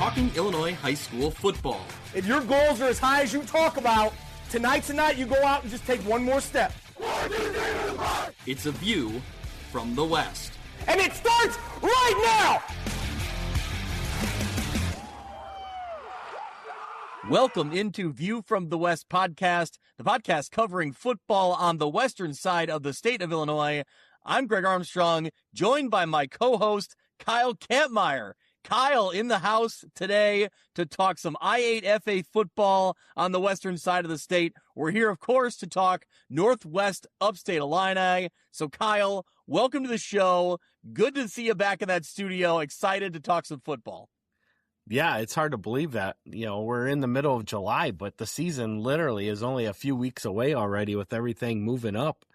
talking Illinois high school football. If your goals are as high as you talk about, tonight's the night you go out and just take one more step. It's a view from the West. And it starts right now! Welcome into View from the West podcast, the podcast covering football on the western side of the state of Illinois. I'm Greg Armstrong, joined by my co-host, Kyle Kampmier. Kyle in the house today to talk some I8FA football on the western side of the state. We're here, of course, to talk Northwest Upstate Illini. So, Kyle, welcome to the show. Good to see you back in that studio. Excited to talk some football. Yeah, it's hard to believe that, we're in the middle of July, but the season literally is only a few weeks away already with everything moving up.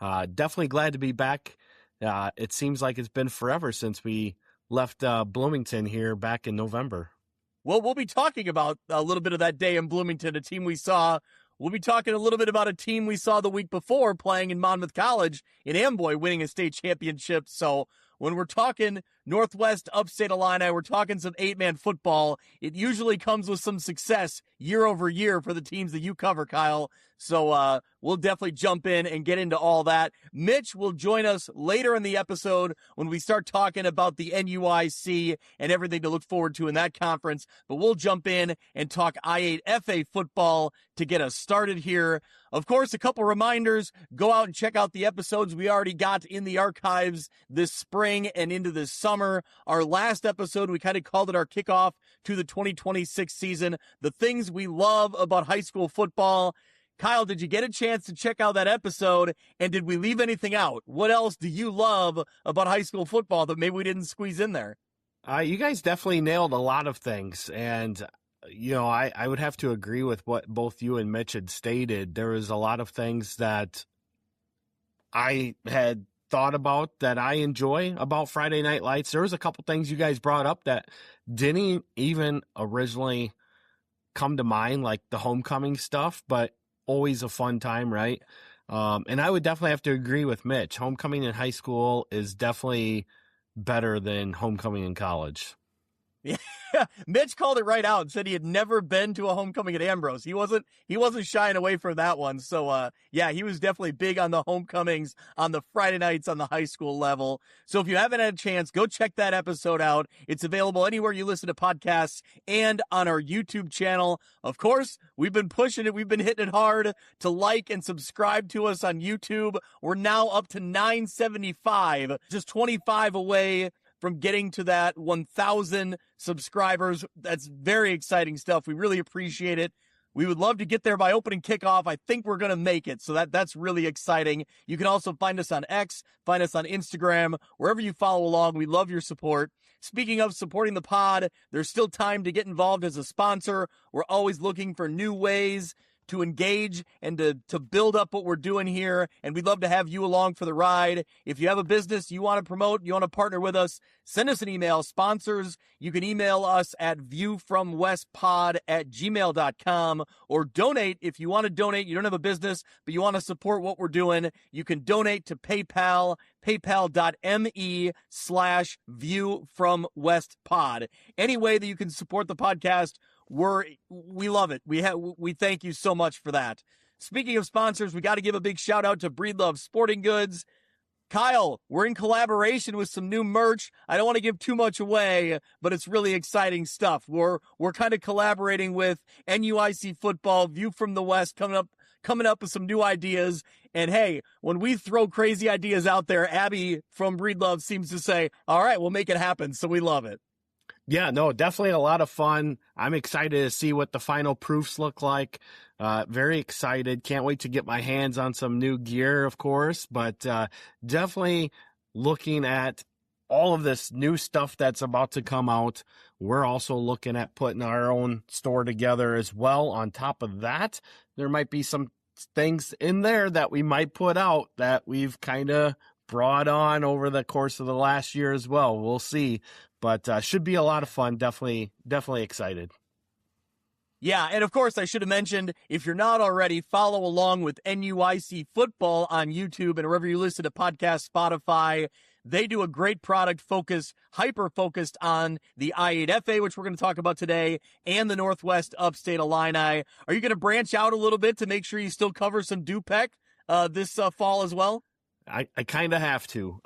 Definitely glad to be back. It seems like it's been forever since we left Bloomington here back in November. Well, we'll be talking about a little bit of that day in Bloomington, a team we saw. We'll be talking a little bit about a team we saw the week before playing in Monmouth College in Amboy, winning a state championship. So when we're talking Northwest Upstate Illini, we're talking some 8-man football. It usually comes with some success year over year for the teams that you cover, Kyle. So we'll definitely jump in and get into all that. Mitch will join us later in the episode when we start talking about the NUIC and everything to look forward to in that conference. But we'll jump in and talk I8FA football to get us started here. Of course, a couple reminders. Go out and check out the episodes we already got in the archives this spring and into this summer. Our last episode, we kind of called it our kickoff to the 2026 season. The things we love about high school football. Kyle, did you get a chance to check out that episode, and did we leave anything out? What else do you love about high school football that maybe we didn't squeeze in there? You guys definitely nailed a lot of things, and I would have to agree with what both you and Mitch had stated. There was a lot of things that I had thought about that I enjoy about Friday Night Lights. There was a couple things you guys brought up that didn't even originally come to mind, like the homecoming stuff, but always a fun time, right? And I would definitely have to agree with Mitch. Homecoming in high school is definitely better than homecoming in college. Yeah, Mitch called it right out and said he had never been to a homecoming at Ambrose. He wasn't shying away from that one. So, yeah, he was definitely big on the homecomings on the Friday nights on the high school level. So if you haven't had a chance, go check that episode out. It's available anywhere you listen to podcasts and on our YouTube channel. Of course, we've been pushing it. We've been hitting it hard to like and subscribe to us on YouTube. We're now up to 975, just 25 away from getting to that 1,000 subscribers. That's very exciting stuff. We really appreciate it. We would love to get there by opening kickoff. I think we're going to make it. So that's really exciting. You can also find us on X, find us on Instagram, wherever you follow along. We love your support. Speaking of supporting the pod, there's still time to get involved as a sponsor. We're always looking for new ways to engage and to build up what we're doing here. And we'd love to have you along for the ride. If you have a business you want to promote, you want to partner with us, send us an email, sponsors. You can email us at viewfromwestpod@gmail.com, or donate. If you want to donate, you don't have a business, but you want to support what we're doing, you can donate to PayPal, paypal.me/viewfromwestpod. Any way that you can support the podcast, we love it. We thank you so much for that. Speaking of sponsors, we got to give a big shout out to Breedlove Sporting Goods. Kyle, we're in collaboration with some new merch. I don't want to give too much away, but it's really exciting stuff. We're kind of collaborating with NUIC Football, View from the West, coming up with some new ideas. And hey, when we throw crazy ideas out there, Abby from Breedlove seems to say, all right, we'll make it happen. So we love it. Yeah, no, definitely a lot of fun. I'm excited to see what the final proofs look like. Very excited. Can't wait to get my hands on some new gear, of course, but definitely looking at all of this new stuff that's about to come out. We're also looking at putting our own store together as well. On top of that, there might be some things in there that we might put out that we've kind of brought on over the course of the last year as well. We'll see. But should be a lot of fun. Definitely excited. Yeah, and of course, I should have mentioned, if you're not already, follow along with NUIC Football on YouTube and wherever you listen to podcasts, Spotify. They do a great product hyper-focused on the I8FA, which we're going to talk about today, and the Northwest Upstate Illini. Are you going to branch out a little bit to make sure you still cover some DUPEC this fall as well? I kind of have to,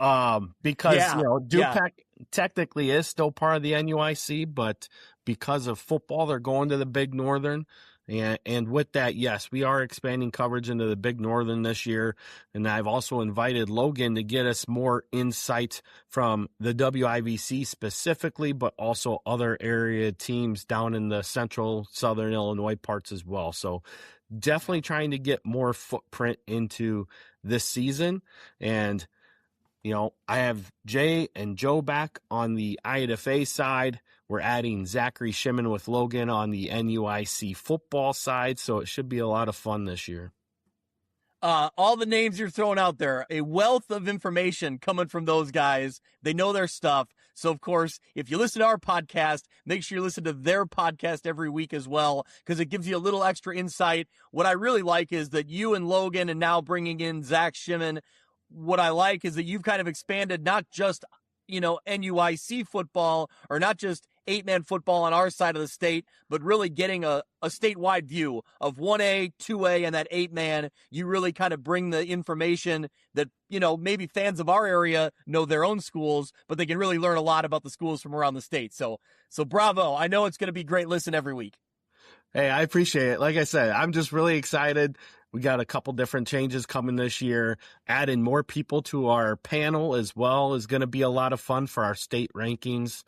because, DUPEC technically is still part of the NUIC, but because of football, they're going to the Big Northern. And with that, yes, we are expanding coverage into the Big Northern this year. And I've also invited Logan to get us more insight from the WIVC specifically, but also other area teams down in the central, southern Illinois parts as well. So definitely trying to get more footprint into this season. And, I have Jay and Joe back on the I8FA side. We're adding Zachary Shimon with Logan on the NUIC football side. So it should be a lot of fun this year. All the names you're throwing out there, a wealth of information coming from those guys. They know their stuff. So, of course, if you listen to our podcast, make sure you listen to their podcast every week as well, because it gives you a little extra insight. What I really like is that you and Logan, and now bringing in Zach Shimon, what I like is that you've kind of expanded not just, NUIC football, or not just 8-man football on our side of the state, but really getting a statewide view of 1A, 2A, and that 8-man. You really kind of bring the information that, maybe fans of our area know their own schools, but they can really learn a lot about the schools from around the state. So bravo. I know it's going to be a great listen every week. Hey, I appreciate it. Like I said, I'm just really excited. We got a couple different changes coming this year. Adding more people to our panel as well is going to be a lot of fun for our state rankings.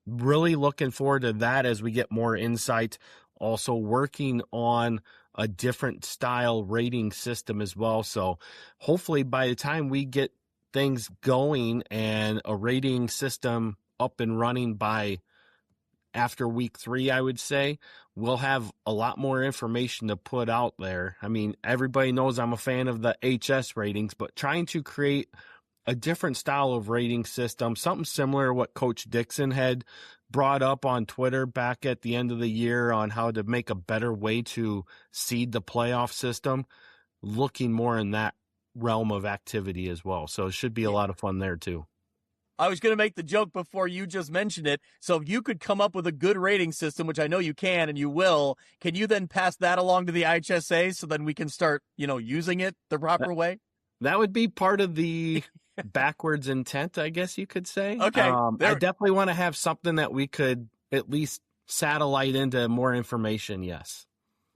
Really looking forward to that as we get more insight. Also working on a different style rating system as well. So hopefully by the time we get things going and a rating system up and running by after week 3, I would say, we'll have a lot more information to put out there. I mean, everybody knows I'm a fan of the HS ratings, but trying to create a different style of rating system, something similar to what Coach Dixon had brought up on Twitter back at the end of the year on how to make a better way to seed the playoff system, looking more in that realm of activity as well. So it should be a lot of fun there too. I was going to make the joke before you just mentioned it. So if you could come up with a good rating system, which I know you can and you will, can you then pass that along to the IHSA so then we can start, using it the proper way? That would be part of the backwards intent, I guess you could say. Okay. I definitely want to have something that we could at least satellite into more information. Yes.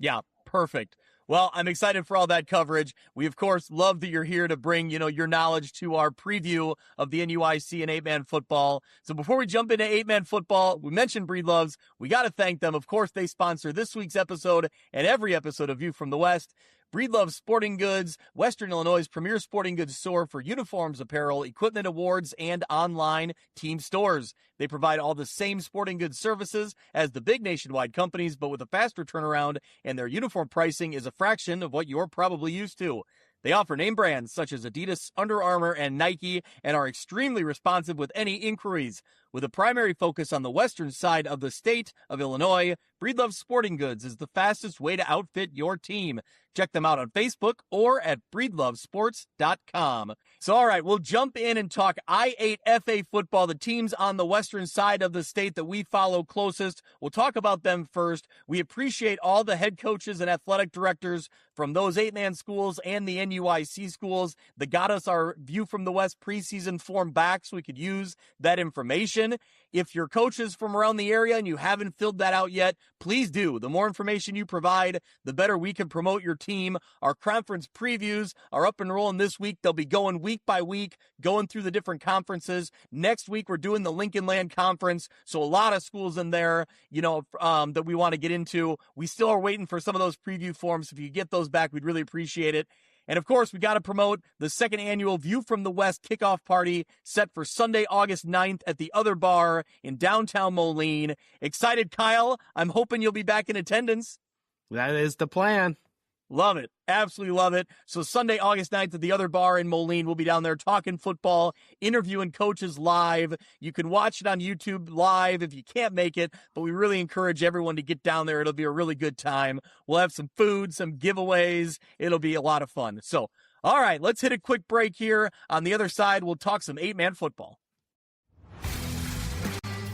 Yeah, perfect. Well, I'm excited for all that coverage. We, of course, love that you're here to bring, your knowledge to our preview of the NUIC and 8-man football. So before we jump into 8-man football, we mentioned Breedloves. We got to thank them. Of course, they sponsor this week's episode and every episode of View from the West. Breedlove Sporting Goods, Western Illinois' premier sporting goods store for uniforms, apparel, equipment, awards, and online team stores. They provide all the same sporting goods services as the big nationwide companies, but with a faster turnaround, and their uniform pricing is a fraction of what you're probably used to. They offer name brands such as Adidas, Under Armour, and Nike, and are extremely responsive with any inquiries. With a primary focus on the western side of the state of Illinois, Breedlove Sporting Goods is the fastest way to outfit your team. Check them out on Facebook or at breedlovesports.com. So, all right, we'll jump in and talk I8FA football, the teams on the western side of the state that we follow closest. We'll talk about them first. We appreciate all the head coaches and athletic directors from those 8-man schools and the NUIC schools that got us our View from the West preseason form back so we could use that information. If you're coaches from around the area and you haven't filled that out yet, please do. The more information you provide, the better we can promote your team. Our conference previews are up and rolling this week. They'll be going week by week, going through the different conferences. Next week, we're doing the Lincoln Land Conference, so a lot of schools in there, that we want to get into. We still are waiting for some of those preview forms. If you get those back, we'd really appreciate it. And of course, we got to promote the second annual View from the West kickoff party set for Sunday, August 9th at the Other Bar in downtown Moline. Excited, Kyle? I'm hoping you'll be back in attendance. That is the plan. Love it. Absolutely love it. So Sunday, August 9th at the Other Bar in Moline, we'll be down there talking football, interviewing coaches live. You can watch it on YouTube live if you can't make it, but we really encourage everyone to get down there. It'll be a really good time. We'll have some food, some giveaways. It'll be a lot of fun. So, All right, let's hit a quick break here. On the other side, we'll talk some 8-man football.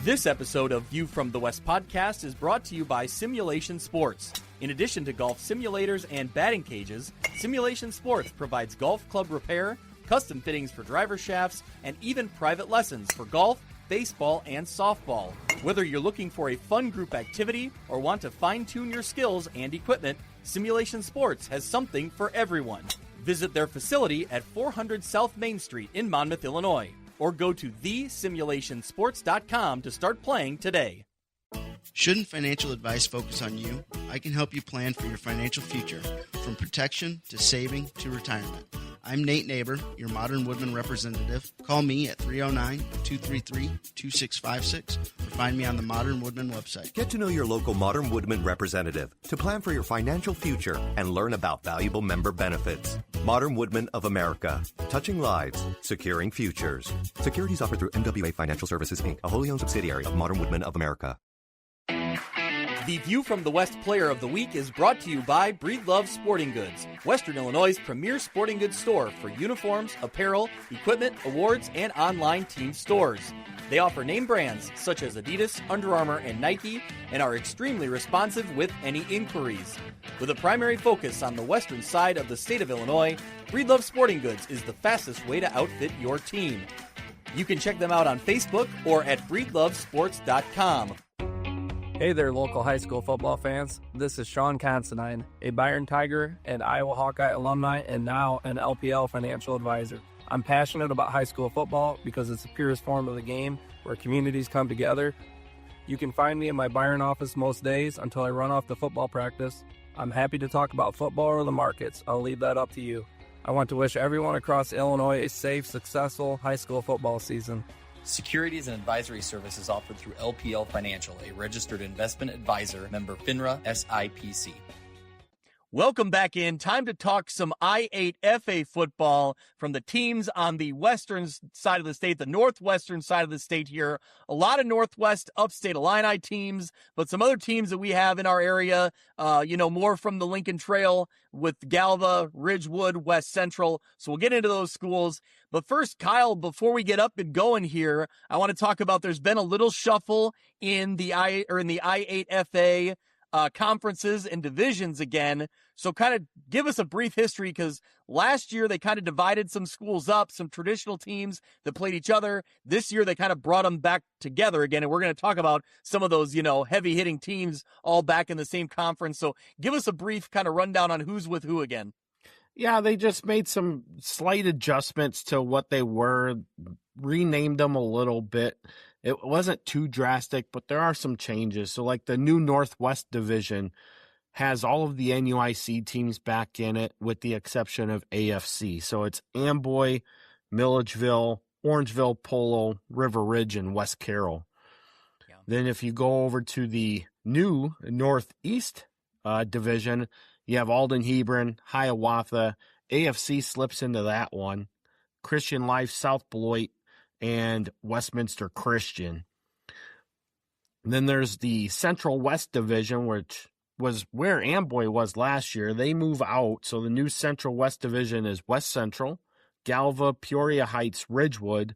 This episode of View from the West podcast is brought to you by Simulation Sports. In addition to golf simulators and batting cages, Simulation Sports provides golf club repair, custom fittings for driver shafts, and even private lessons for golf, baseball, and softball. Whether you're looking for a fun group activity or want to fine-tune your skills and equipment, Simulation Sports has something for everyone. Visit their facility at 400 South Main Street in Monmouth, Illinois, or go to thesimulationsports.com to start playing today. Shouldn't financial advice focus on you? I can help you plan for your financial future, from protection to saving to retirement. I'm Nate Neighbor, your Modern Woodman representative. Call me at 309-233-2656 or find me on the Modern Woodman website. Get to know your local Modern Woodman representative to plan for your financial future and learn about valuable member benefits. Modern Woodman of America. Touching lives, securing futures. Securities offered through NWA Financial Services, Inc., a wholly owned subsidiary of Modern Woodman of America. The View from the West Player of the Week is brought to you by Breedlove Sporting Goods, Western Illinois' premier sporting goods store for uniforms, apparel, equipment, awards, and online team stores. They offer name brands such as Adidas, Under Armour, and Nike, and are extremely responsive with any inquiries. With a primary focus on the western side of the state of Illinois, Breedlove Sporting Goods is the fastest way to outfit your team. You can check them out on Facebook or at breedlovesports.com. Hey there, local high school football fans. This is Sean Considine, a Byron Tiger and Iowa Hawkeye alumni and now an LPL financial advisor. I'm passionate about high school football because it's the purest form of the game where communities come together. You can find me in my Byron office most days until I run off to football practice. I'm happy to talk about football or the markets. I'll leave that up to you. I want to wish everyone across Illinois a safe, successful high school football season. Securities and advisory services offered through LPL Financial, a registered investment advisor, member FINRA SIPC. Welcome back in. Time to talk some I8FA football from the teams on the western side of the state, the northwestern side of the state here. A lot of Northwest Upstate Illini teams, but some other teams that we have in our area, more from the Lincoln Trail with Galva, Ridgewood, West Central. So we'll get into those schools. But first, Kyle, before we get up and going here, I want to talk about there's been a little shuffle in the I8FA conferences and divisions again. So kind of give us a brief history, because last year they kind of divided some schools up, some traditional teams that played each other. This year they kind of brought them back together again, and we're going to talk about some of those, heavy hitting teams all back in the same conference. So give us a brief kind of rundown on who's with who again. Yeah, they just made some slight adjustments to what they were, renamed them a little bit. It wasn't too drastic, but there are some changes. So like the new Northwest Division has all of the NUIC teams back in it with the exception of AFC. So it's Amboy, Milledgeville, Orangeville, Polo, River Ridge, and West Carroll. Yeah. Then if you go over to the new Northeast Division, you have Alden Hebron, Hiawatha. AFC slips into that one. Christian Life, South Beloit, and Westminster Christian. And then there's the Central West Division, which was where Amboy was last year. They move out, so the new Central West Division is West Central, Galva, Peoria Heights, Ridgewood,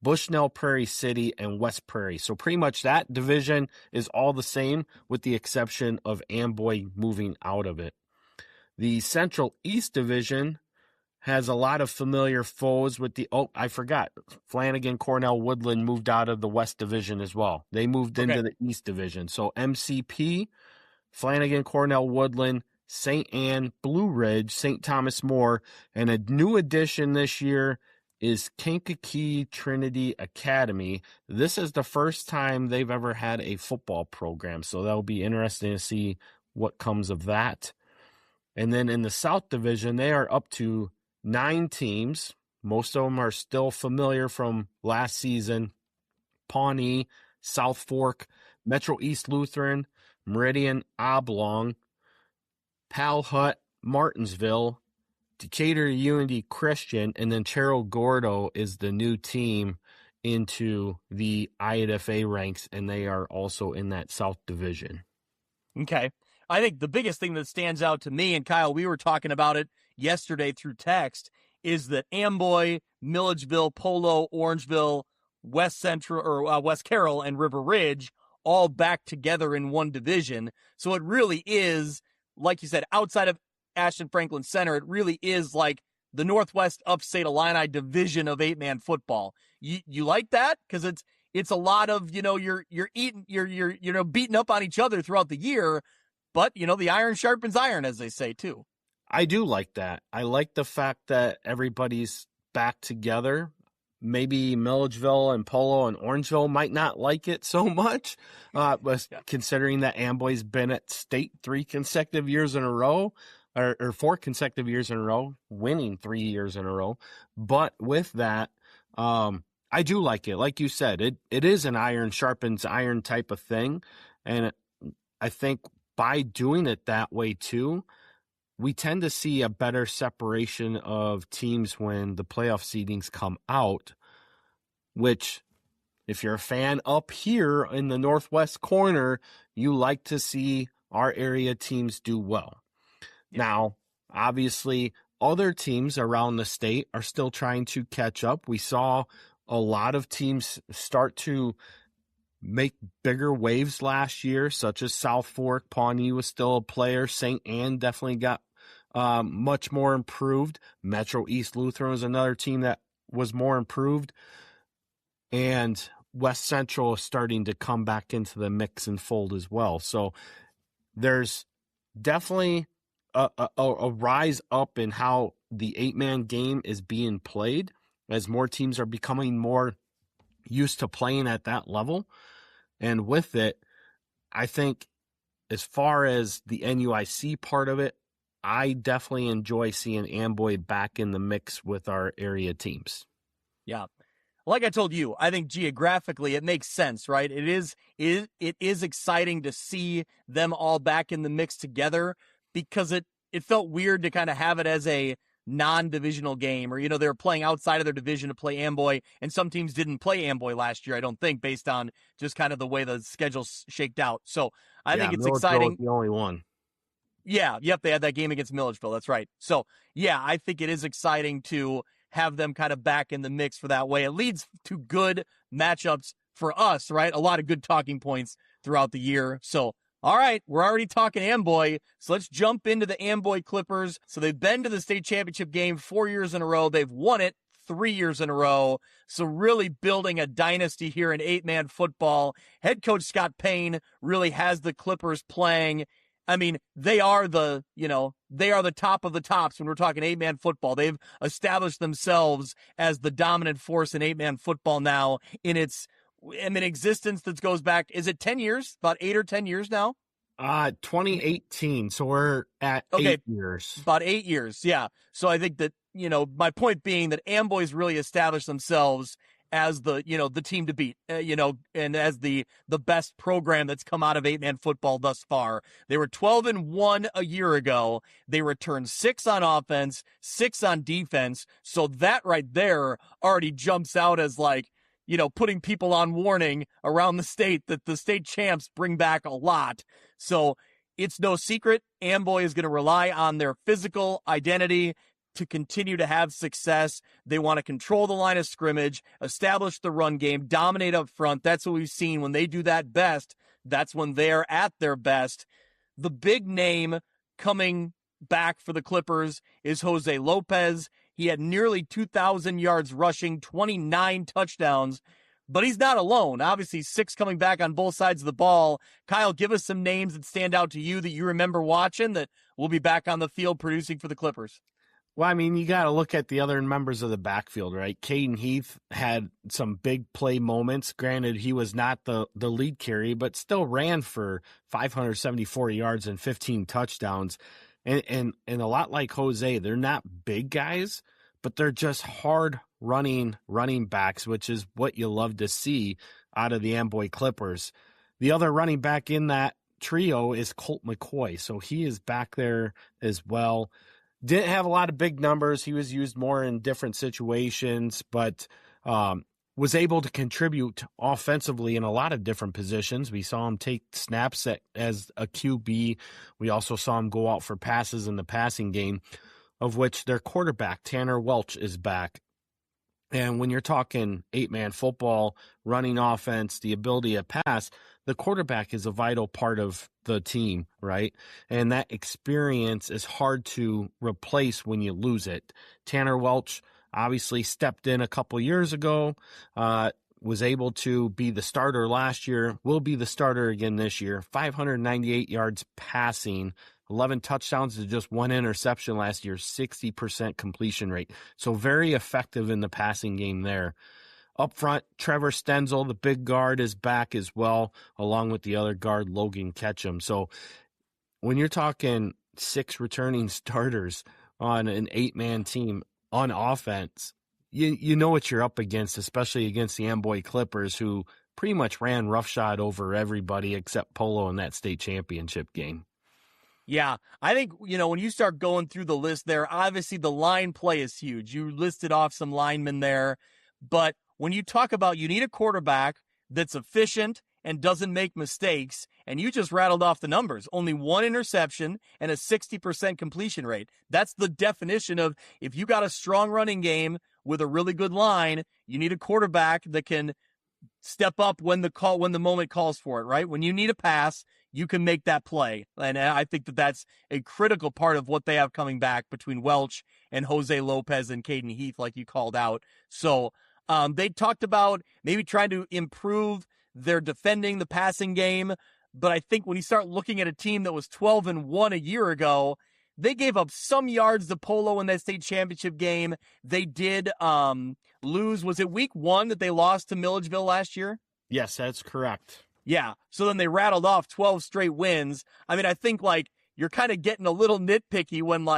Bushnell, Prairie City, and West Prairie. So pretty much that division is all the same with the exception of Amboy moving out of it. The Central East Division has a lot of familiar foes with Flanagan, Cornell, Woodland moved out of the West Division as well. They moved into the East Division. So MCP, Flanagan, Cornell, Woodland, St. Anne, Blue Ridge, St. Thomas More, and a new addition this year is Kankakee Trinity Academy. This is the first time they've ever had a football program, so that'll be interesting to see what comes of that. And then in the South Division, they are up to 9 teams. Most of them are still familiar from last season. Pawnee, South Fork, Metro East Lutheran, Meridian Oblong, Pal Hut, Martinsville, Decatur Unity Christian, and then Cerro Gordo is the new team into the I8FA ranks, and they are also in that South Division. Okay. I think the biggest thing that stands out to me, and Kyle, we were talking about it yesterday through text is that Amboy, Milledgeville, Polo, Orangeville, West Central or West Carroll, and River Ridge all back together in one division. So it really is, like you said, outside of Ashton Franklin Center, it really is like the Northwest Upstate Illini division of 8-man football. You like that? Because it's a lot of, you're beating up on each other throughout the year, but the iron sharpens iron, as they say too. I do like that. I like the fact that everybody's back together. Maybe Milledgeville and Polo and Orangeville might not like it so much, considering that Amboy's been at state 3 consecutive years in a row, or 4 consecutive years in a row, winning 3 years in a row. But with that, I do like it. Like you said, it is an iron sharpens iron type of thing. And I think by doing it that way too, we tend to see a better separation of teams when the playoff seedings come out, which if you're a fan up here in the Northwest corner, you like to see our area teams do well. Yeah. Now, obviously, other teams around the state are still trying to catch up. We saw a lot of teams start to make bigger waves last year, such as South Fork. Pawnee was still a player. St. Anne definitely got much more improved. Metro East Lutheran was another team that was more improved. And West Central is starting to come back into the mix and fold as well. So there's definitely a rise up in how the 8-man game is being played as more teams are becoming more used to playing at that level. And with it, I think as far as the NUIC part of it, I definitely enjoy seeing Amboy back in the mix with our area teams. Yeah. Like I told you, I think geographically it makes sense, right? It is exciting to see them all back in the mix together, because it felt weird to kind of have it as a non-divisional game, or they were playing outside of their division to play Amboy, and some teams didn't play Amboy last year, I don't think, based on just kind of the way the schedule's shaked out. So I think it's exciting. Was the only one. Yeah, yep, they had that game against Milledgeville, that's right. So yeah, I think it is exciting to have them kind of back in the mix for that way. It leads to good matchups for us, right? A lot of good talking points throughout the year. So all right, we're already talking Amboy, so let's jump into the Amboy Clippers. So they've been to the state championship game 4 years in a row. They've won it 3 years in a row. So really building a dynasty here in 8-man football. Head coach Scott Payne really has the Clippers playing. I mean, they are the top of the tops when we're talking 8-man football. They've established themselves as the dominant force in 8-man football now in its existence that goes back, is it 10 years? About 8 or 10 years now? 2018. So we're at 8 years. About 8 years, yeah. So I think that, my point being that Amboy's really established themselves as the team to beat, and as the best program that's come out of 8-man football thus far. They were 12-1 a year ago. They returned 6 on offense, 6 on defense. So that right there already jumps out as like, putting people on warning around the state that the state champs bring back a lot. So it's no secret Amboy is going to rely on their physical identity to continue to have success. They want to control the line of scrimmage, establish the run game, dominate up front. That's what we've seen. When they do that best, that's when they're at their best. The big name coming back for the Clippers is Jose Lopez. He had nearly 2,000 yards rushing, 29 touchdowns, but he's not alone. Obviously, 6 coming back on both sides of the ball. Kyle, give us some names that stand out to you that you remember watching that will be back on the field producing for the Clippers. Well, I mean, you got to look at the other members of the backfield, right? Caden Heath had some big play moments. Granted, he was not the lead carry, but still ran for 574 yards and 15 touchdowns. And a lot like Jose, they're not big guys, but they're just hard running backs, which is what you love to see out of the Amboy Clippers. The other running back in that trio is Colt McCoy, so he is back there as well. Didn't have a lot of big numbers. He was used more in different situations, but was able to contribute offensively in a lot of different positions. We saw him take snaps as a QB. We also saw him go out for passes in the passing game. of which their quarterback, Tanner Welch, is back. And when you're talking 8-man football, running offense, the ability to pass, the quarterback is a vital part of the team, right? And that experience is hard to replace when you lose it. Tanner Welch obviously stepped in a couple years ago, was able to be the starter last year, will be the starter again this year. 598 yards passing, 11 touchdowns to just 1 interception last year, 60% completion rate. So very effective in the passing game there. Up front, Trevor Stenzel, the big guard, is back as well, along with the other guard, Logan Ketchum. So when you're talking 6 returning starters on an 8-man team on offense, you know what you're up against, especially against the Amboy Clippers, who pretty much ran roughshod over everybody except Polo in that state championship game. Yeah, I think, when you start going through the list there, obviously the line play is huge. You listed off some linemen there, but when you talk about you need a quarterback that's efficient and doesn't make mistakes, and you just rattled off the numbers, only 1 interception and a 60% completion rate. That's the definition of if you got a strong running game with a really good line, you need a quarterback that can step up when the moment calls for it, right? When you need a pass, you can make that play. And I think that that's a critical part of what they have coming back between Welch and Jose Lopez and Caden Heath, like you called out. So they talked about maybe trying to improve their defending, the passing game. But I think when you start looking at a team that was 12-1 a year ago, they gave up some yards to Polo in that state championship game. They did lose. Was it week 1 that they lost to Milledgeville last year? Yes, that's correct. Yeah. So then they rattled off 12 straight wins. I mean, I think you're kind of getting a little nitpicky when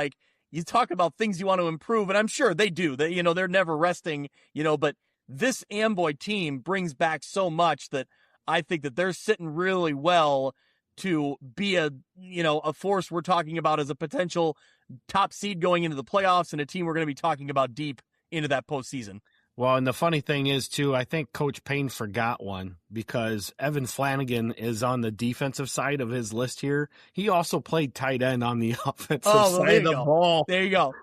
you talk about things you want to improve, and I'm sure they do. They're never resting, but this Amboy team brings back so much that I think that they're sitting really well to be a force we're talking about as a potential top seed going into the playoffs and a team we're going to be talking about deep into that postseason. Well, and the funny thing is, too, I think Coach Payne forgot one because Evan Flanagan is on the defensive side of his list here. He also played tight end on the offensive side of the ball. There you go.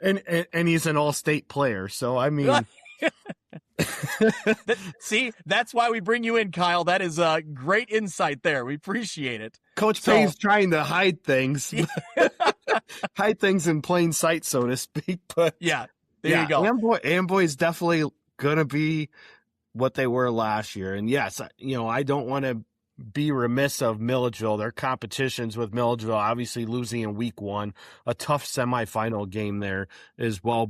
And he's an all-state player. So, I mean... See, that's why we bring you in, Kyle. That is a great insight there. We appreciate it. Coach Payne's trying to hide things. Hide things in plain sight, so to speak. But yeah. There you go. Amboy is definitely going to be what they were last year. And yes, I don't want to be remiss of Milledgeville. Their competitions with Milledgeville, obviously losing in week 1, a tough semifinal game there as well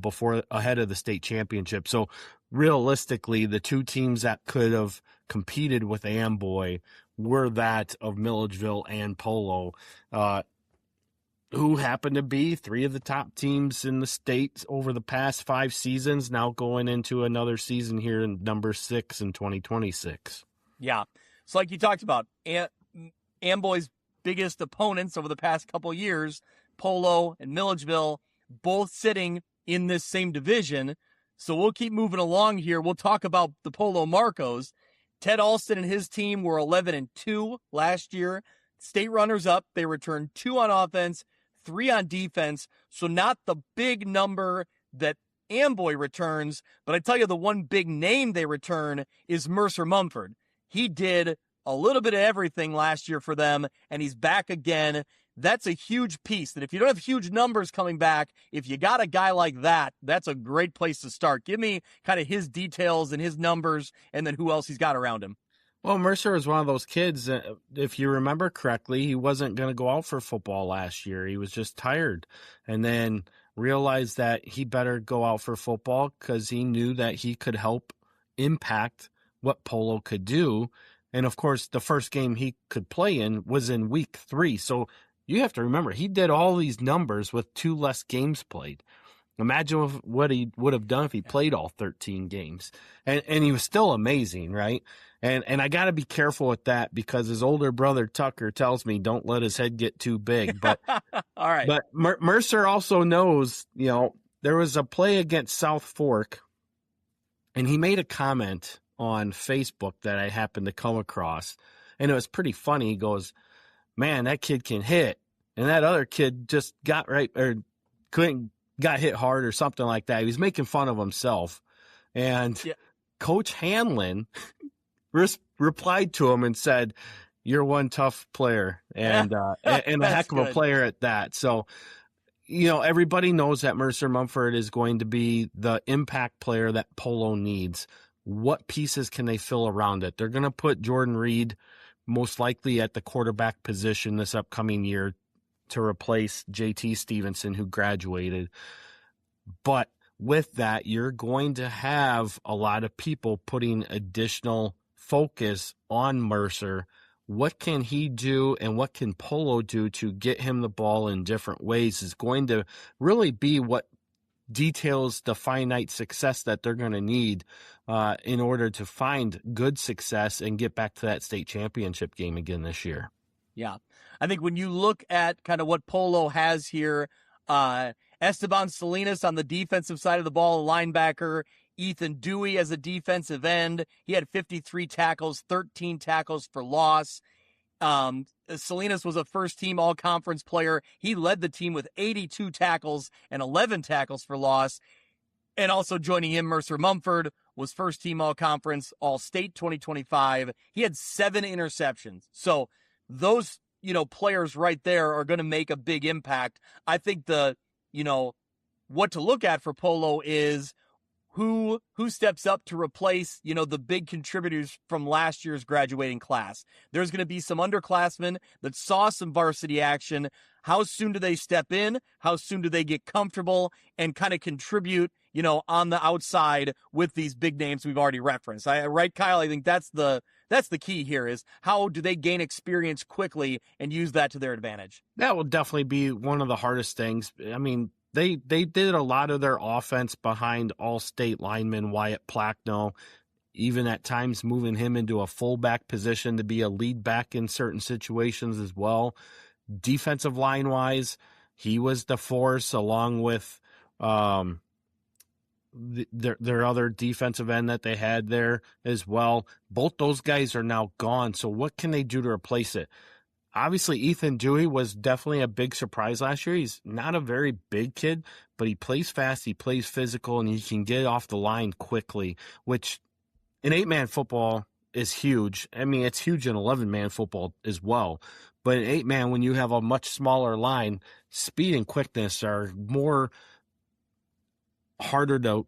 ahead of the state championship. So realistically, the 2 teams that could have competed with Amboy were that of Milledgeville and Polo, who happen to be 3 of the top teams in the state over the past 5 seasons, now going into another season here in number 6 in 2026. Yeah. So like you talked about, Amboy's biggest opponents over the past couple years, Polo and Milledgeville, both sitting in this same division. So we'll keep moving along here. We'll talk about the Polo Marcos. Ted Alston and his team were 11-2 last year. State runners up. They returned 2 on offense, 3 on defense. So not the big number that Amboy returns, but I tell you the one big name they return is Mercer Mumford. He did a little bit of everything last year for them, and he's back again. That's a huge piece that if you don't have huge numbers coming back, if you got a guy like that, that's a great place to start. Give me kind of his details and his numbers and then who else he's got around him. Well, Mercer is one of those kids, if you remember correctly, he wasn't going to go out for football last year. He was just tired and then realized that he better go out for football because he knew that he could help impact what Polo could do. And of course, the first game he could play in was in week 3. So you have to remember, he did all these numbers with 2 less games played. Imagine what he would have done if he played all 13 games. And he was still amazing, right? And I got to be careful with that because his older brother Tucker tells me don't let his head get too big. But all right. But Mercer also knows, there was a play against South Fork, and he made a comment on Facebook that I happened to come across, and it was pretty funny. He goes, "Man, that kid can hit," and that other kid just got right or got hit hard or something like that. He was making fun of himself. And Coach Hanlon replied to him and said, "You're one tough player and a heck of a player at that." So, everybody knows that Mercer Mumford is going to be the impact player that Polo needs. What pieces can they fill around it? They're going to put Jordan Reed most likely at the quarterback position this upcoming year to replace JT Stevenson, who graduated. But with that, you're going to have a lot of people putting additional focus on Mercer. What can he do and what can Polo do to get him the ball in different ways is going to really be what details the finite success that they're going to need in order to find good success and get back to that state championship game again this year. Yeah. I think when you look at kind of what Polo has here, Esteban Salinas on the defensive side of the ball, a linebacker, Ethan Dewey as a defensive end. He had 53 tackles, 13 tackles for loss. Salinas was a first-team all-conference player. He led the team with 82 tackles and 11 tackles for loss. And also joining him, Mercer Mumford was first-team all-conference, all-state 2025. He had 7 interceptions. So those, players right there are going to make a big impact. I think what to look at for Polo is who steps up to replace, the big contributors from last year's graduating class. There's going to be some underclassmen that saw some varsity action. How soon do they step in? How soon do they get comfortable and kind of contribute, on the outside with these big names we've already referenced? Right, Kyle? I think that's the key here is how do they gain experience quickly and use that to their advantage? That will definitely be one of the hardest things. I mean, They did a lot of their offense behind all-state lineman Wyatt Placknell, even at times moving him into a fullback position to be a lead back in certain situations as well. Defensive line-wise, he was the force along with their other defensive end that they had there as well. Both those guys are now gone, so what can they do to replace it? Obviously, Ethan Dewey was definitely a big surprise last year. He's not a very big kid, but he plays fast, he plays physical, and he can get off the line quickly, which in 8-man football is huge. I mean, it's huge in 11-man football as well. But in 8-man, when you have a much smaller line, speed and quickness are more harder to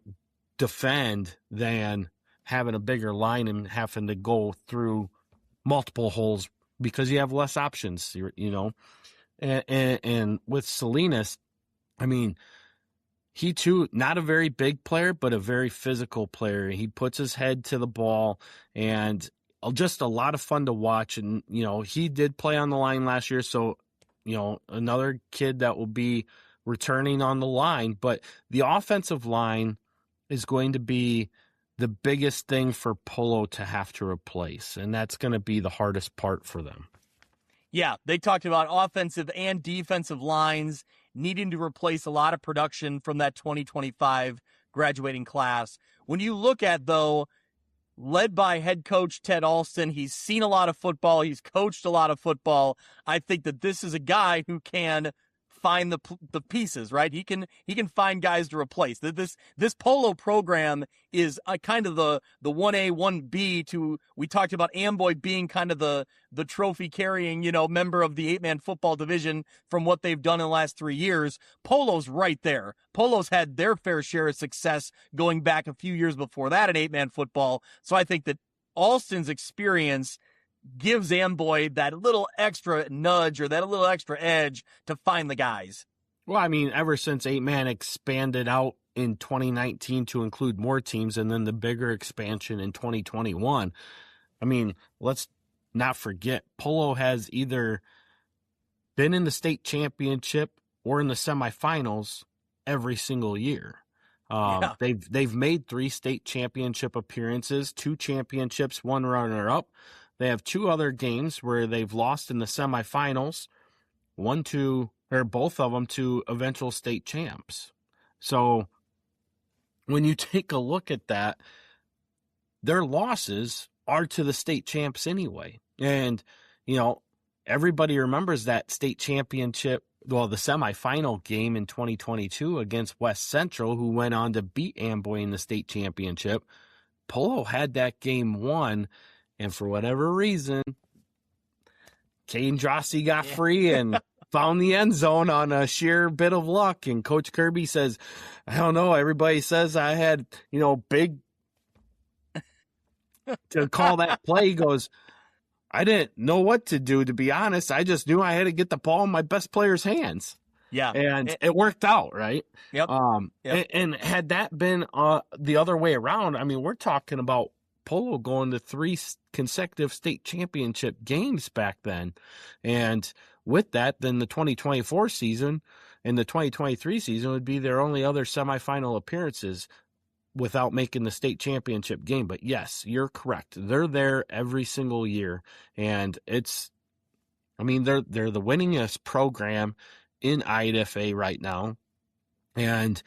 defend than having a bigger line and having to go through multiple holes because you have less options, and with Salinas, I mean, he too, not a very big player, but a very physical player. He puts his head to the ball and just a lot of fun to watch. And, he did play on the line last year. So, another kid that will be returning on the line, but the offensive line is going to be the biggest thing for Polo to have to replace, and that's going to be the hardest part for them. Yeah, they talked about offensive and defensive lines needing to replace a lot of production from that 2025 graduating class. When you look at, though, led by head coach Ted Alston, he's seen a lot of football, he's coached a lot of football. I think that this is a guy who can find the pieces, right? He can find guys to replace. This Polo program is kind of the 1A, 1B to, we talked about Amboy being kind of the trophy carrying, member of the 8-man football division from what they've done in the last 3 years. Polo's right there. Polo's had their fair share of success going back a few years before that in 8-man football. So I think that Alston's experience gives Amboy that little extra nudge or that little extra edge to find the guys. Well, I mean, ever since 8-man expanded out in 2019 to include more teams and then the bigger expansion in 2021, I mean, let's not forget, Polo has either been in the state championship or in the semifinals every single year. They've made 3 state championship appearances, 2 championships, 1 runner-up. They have 2 other games where they've lost in the semifinals, both of them to eventual state champs. So when you take a look at that, their losses are to the state champs anyway. And, everybody remembers that state championship the semifinal game in 2022 against West Central, who went on to beat Amboy in the state championship. Polo had that game won, and for whatever reason, Caden Drossi got free and found the end zone on a sheer bit of luck. And Coach Kirby says, I don't know, everybody says I had, big to call that play. He goes, I didn't know what to do, to be honest. I just knew I had to get the ball in my best player's hands. Yeah. And it worked out, right? Yep. And had that been the other way around, I mean, we're talking about Polo going to 3 consecutive state championship games back then. And with that, then the 2024 season and the 2023 season would be their only other semifinal appearances without making the state championship game. But yes, you're correct. They're there every single year. And they're the winningest program in I8FA right now. And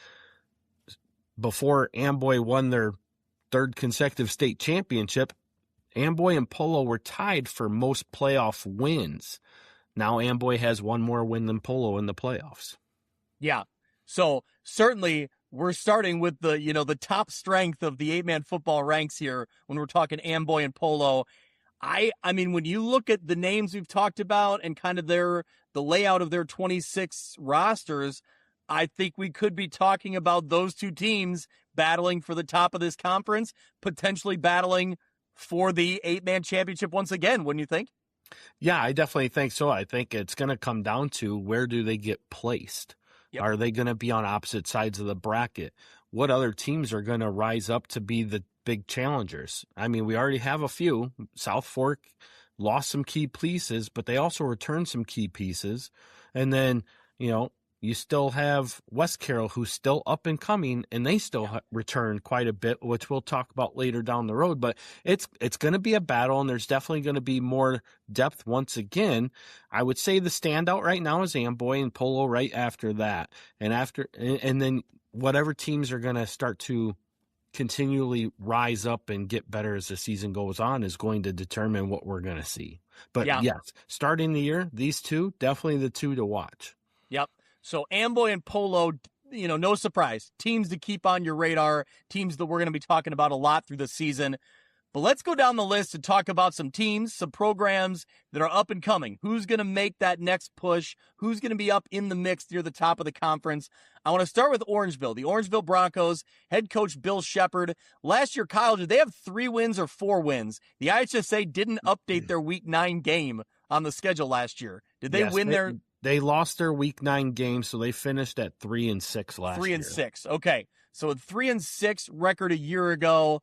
before Amboy won their 3rd consecutive state championship, Amboy and Polo were tied for most playoff wins. Now Amboy has one more win than Polo in the playoffs. Yeah. So certainly we're starting with the top strength of the 8-man football ranks here when we're talking Amboy and Polo. I mean, when you look at the names we've talked about and kind of the layout of their 26 rosters, I think we could be talking about those two teams battling for the top of this conference, potentially battling for the 8-man championship once again, wouldn't you think? Yeah, I definitely think so. I think it's going to come down to where do they get placed? Yep. Are they going to be on opposite sides of the bracket? What other teams are going to rise up to be the big challengers? I mean, we already have a few. South Fork lost some key pieces, but they also returned some key pieces. And then, you still have West Carroll, who's still up and coming, and they still return quite a bit, which we'll talk about later down the road. But it's going to be a battle, and there's definitely going to be more depth once again. I would say the standout right now is Amboy and Polo right after that. And then whatever teams are going to start to continually rise up and get better as the season goes on is going to determine what we're going to see. But yes, starting the year, these two, definitely the two to watch. Yep. So Amboy and Polo, no surprise, teams to keep on your radar, teams that we're going to be talking about a lot through the season. But let's go down the list and talk about some teams, some programs that are up and coming. Who's going to make that next push? Who's going to be up in the mix near the top of the conference? I want to start with Orangeville. The Orangeville Broncos, head coach Bill Shepard. Last year, Kyle, did they have 3 wins or 4 wins? The IHSA didn't update their Week 9 game on the schedule last year. Did they win their... They lost their Week 9 game, so they finished at 3-6 last year. 3-6. Okay. So a 3-6 record a year ago.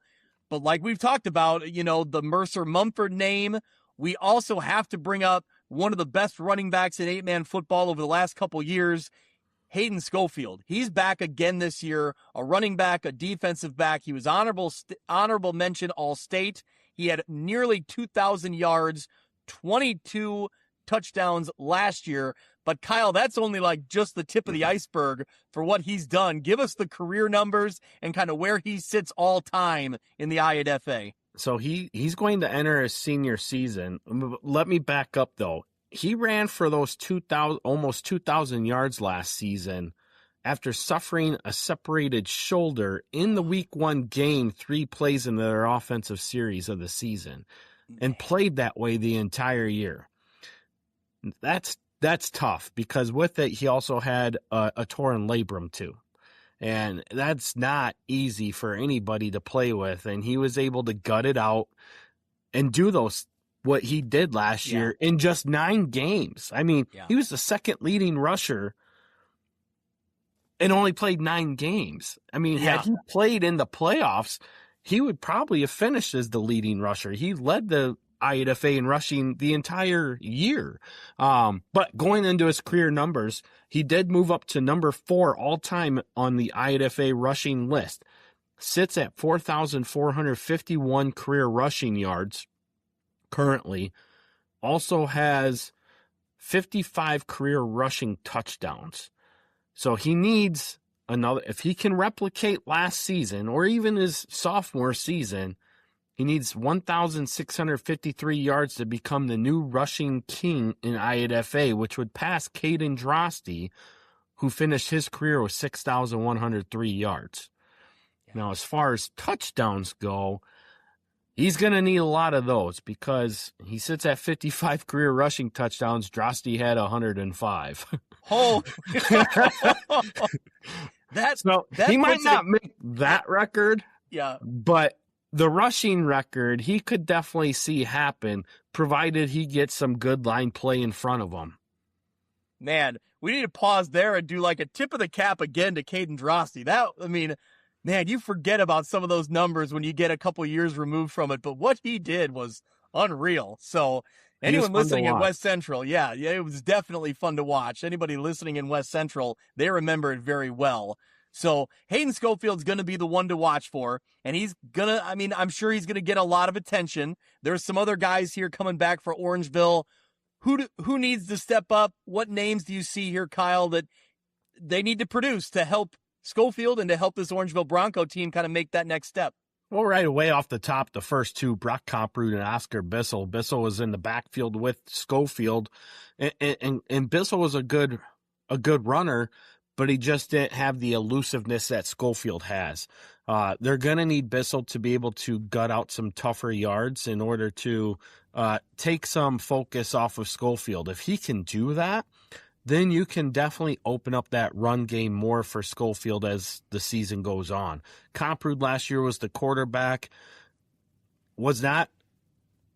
But like we've talked about, the Mercer Mumford name, we also have to bring up one of the best running backs in 8-man football over the last couple years, Hayden Schofield. He's back again this year, a running back, a defensive back. He was honorable mention All-State. He had nearly 2,000 yards, 22 touchdowns last year. But Kyle, that's only like just the tip of the iceberg for what he's done. Give us the career numbers and kind of where he sits all time in the I8FA. So he's going to enter his senior season. Let me back up though. He ran for those almost 2,000 yards last season after suffering a separated shoulder in the Week 1 game 3 plays in their offensive series of the season, and played that way the entire year. That's tough because with it, he also had a torn labrum too. And that's not easy for anybody to play with. And he was able to gut it out and do what he did last year in just 9 games. I mean, he was the second leading rusher and only played 9 games. I mean, had he played in the playoffs, he would probably have finished as the leading rusher. He led the I8FA in rushing the entire year. But going into his career numbers, he did move up to number 4 all time on the I8FA rushing list. Sits at 4,451 career rushing yards currently. Also has 55 career rushing touchdowns. So he needs another, if he can replicate last season or even his sophomore season, He needs 1,653 yards to become the new rushing king in I8FA, which would pass Caden Drosty, who finished his career with 6,103 yards. Now, as far as touchdowns go, he's going to need a lot of those because he sits at 55 career rushing touchdowns. Drosty had 105. Oh, he might not make that record. Yeah, but the rushing record, he could definitely see happen, provided he gets some good line play in front of him. Man, we need to pause there and do like a tip of the cap again to Caden Drosty. Man, you forget about some of those numbers when you get a couple years removed from it, but what he did was unreal. So anyone listening in West Central, yeah, it was definitely fun to watch. Anybody listening in West Central, they remember it very well. So Hayden Schofield's going to be the one to watch for, and I'm sure he's going to get a lot of attention. There's some other guys here coming back for Orangeville. Who needs to step up? What names do you see here, Kyle, that they need to produce to help Schofield and to help this Orangeville Bronco team kind of make that next step? Well, right away off the top, the first two, Brock Komprud and Oscar Bissell. Bissell was in the backfield with Schofield, and Bissell was a good runner, but he just didn't have the elusiveness that Schofield has. They're going to need Bissell to be able to gut out some tougher yards in order to take some focus off of Schofield. If he can do that, then you can definitely open up that run game more for Schofield as the season goes on. Komprud last year was the quarterback, was not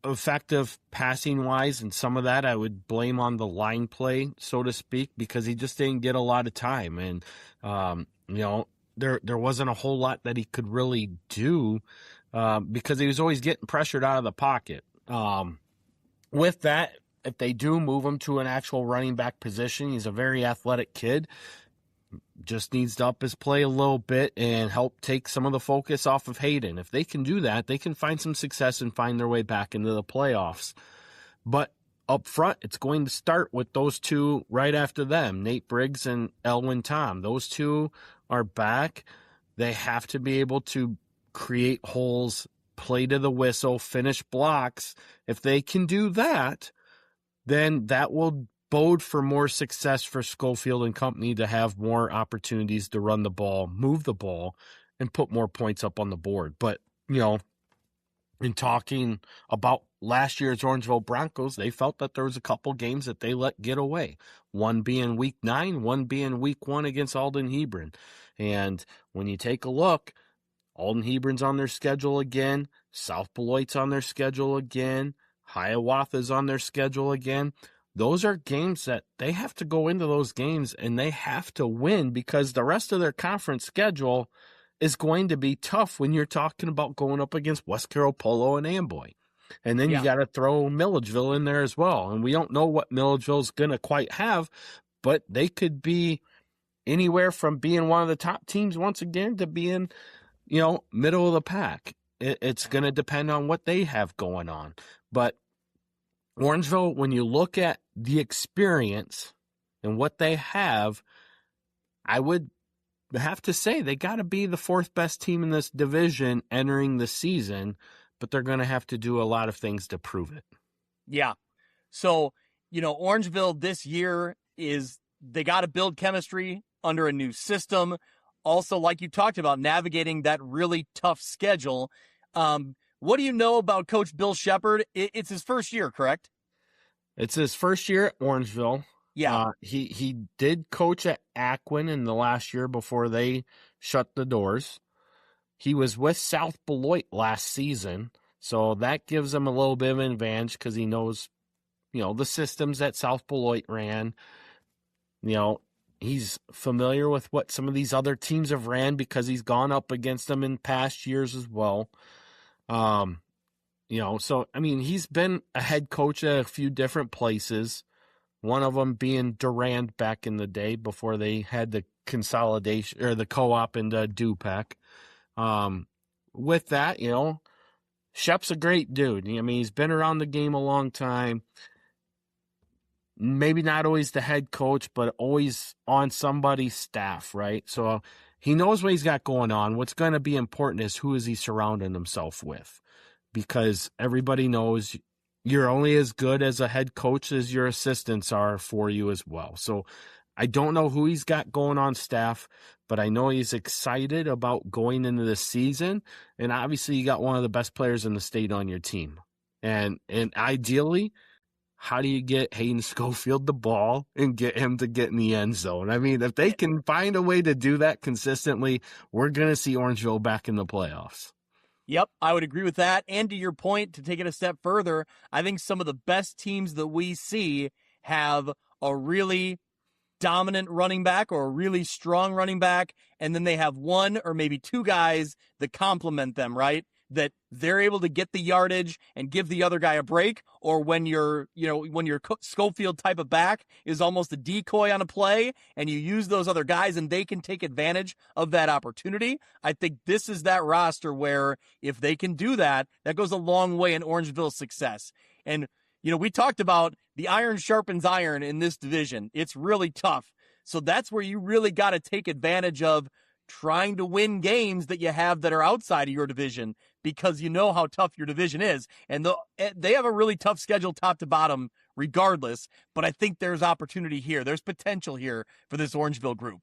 effective passing-wise, and some of that I would blame on the line play, so to speak, because he just didn't get a lot of time. And, there wasn't a whole lot that he could really do because he was always getting pressured out of the pocket. With that, if they do move him to an actual running back position, he's a very athletic kid. Just needs to up his play a little bit and help take some of the focus off of Hayden. If they can do that, they can find some success and find their way back into the playoffs. But up front, it's going to start with those two right after them, Nate Briggs and Elwin Tom. Those two are back. They have to be able to create holes, play to the whistle, finish blocks. If they can do that, then that will bode for more success for Schofield and company to have more opportunities to run the ball, move the ball, and put more points up on the board. But, in talking about last year's Orangeville Broncos, they felt that there was a couple games that they let get away. One being week 9, one being week 1 against Alden Hebron. And when you take a look, Alden Hebron's on their schedule again. South Beloit's on their schedule again. Hiawatha's on their schedule again. Those are games that they have to go into those games and they have to win because the rest of their conference schedule is going to be tough when you're talking about going up against West Carroll, Polo, and Amboy. And then you got to throw Milledgeville in there as well. And we don't know what Milledgeville's going to quite have, but they could be anywhere from being one of the top teams once again to being, middle of the pack. It's going to depend on what they have going on. But Orangeville, when you look at the experience and what they have, I would have to say they got to be the 4th best team in this division entering the season, but they're going to have to do a lot of things to prove it. Yeah. So, Orangeville this year they got to build chemistry under a new system. Also, like you talked about, navigating that really tough schedule. What do you know about Coach Bill Shepard? It's his first year, correct? It's his first year at Orangeville. Yeah. He did coach at Aquin in the last year before they shut the doors. He was with South Beloit last season, so that gives him a little bit of an advantage because he knows, the systems that South Beloit ran. He's familiar with what some of these other teams have ran because he's gone up against them in past years as well. He's been a head coach at a few different places, one of them being Durand back in the day before they had the consolidation or the co-op into Dupac. With that, Shep's a great dude. He's been around the game a long time. Maybe not always the head coach, but always on somebody's staff, right? So he knows what he's got going on. What's going to be important is who is he surrounding himself with. because everybody knows you're only as good as a head coach as your assistants are for you as well. So I don't know who he's got going on staff, but I know he's excited about going into the season. And obviously you got one of the best players in the state on your team. And ideally, how do you get Hayden Schofield the ball and get him to get in the end zone? I mean, if they can find a way to do that consistently, we're going to see Orangeville back in the playoffs. Yep, I would agree with that. And to your point, to take it a step further, I think some of the best teams that we see have a really dominant running back or a really strong running back, and then they have one or maybe two guys that complement them, right? That they're able to get the yardage and give the other guy a break, or when your Schofield type of back is almost a decoy on a play and you use those other guys and they can take advantage of that opportunity. I think this is that roster where if they can do that, that goes a long way in Orangeville's success. And, we talked about the iron sharpens iron in this division. It's really tough. So that's where you really got to take advantage of trying to win games that you have that are outside of your division, because you know how tough your division is. And they have a really tough schedule top to bottom regardless, but I think there's opportunity here. There's potential here for this Orangeville group.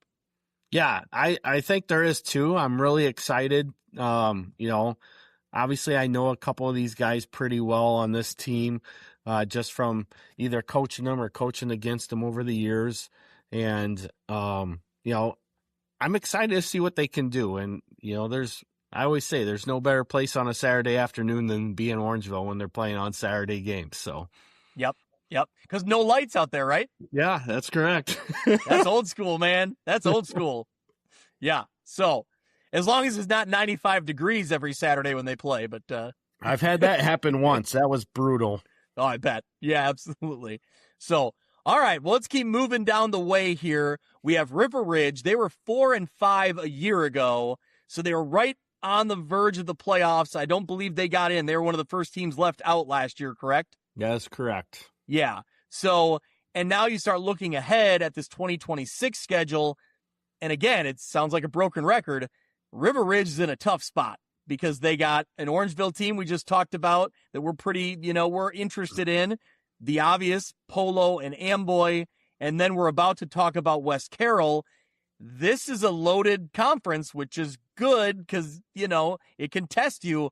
Yeah, I think there is too. I'm really excited. Obviously I know a couple of these guys pretty well on this team, just from either coaching them or coaching against them over the years. And, I'm excited to see what they can do. And, I always say there's no better place on a Saturday afternoon than be in Orangeville when they're playing on Saturday games. So, Yep. Because no lights out there, right? Yeah, that's correct. That's old school, man. That's old school. Yeah. So as long as it's not 95 degrees every Saturday when they play, but I've had that happen once. That was brutal. Oh, I bet. Yeah, absolutely. So, all right, well, let's keep moving down the way here. We have River Ridge. They were 4-5 a year ago, so they were right on the verge of the playoffs. I don't believe they got in. They were one of the first teams left out last year, correct? Yeah, that's correct. Yeah. So, and now you start looking ahead at this 2026 schedule, and again, it sounds like a broken record. River Ridge is in a tough spot because they got an Orangeville team we just talked about that we're pretty, we're interested in. The obvious, Polo and Amboy, and then we're about to talk about West Carroll. This is a loaded conference, which is good because, it can test you,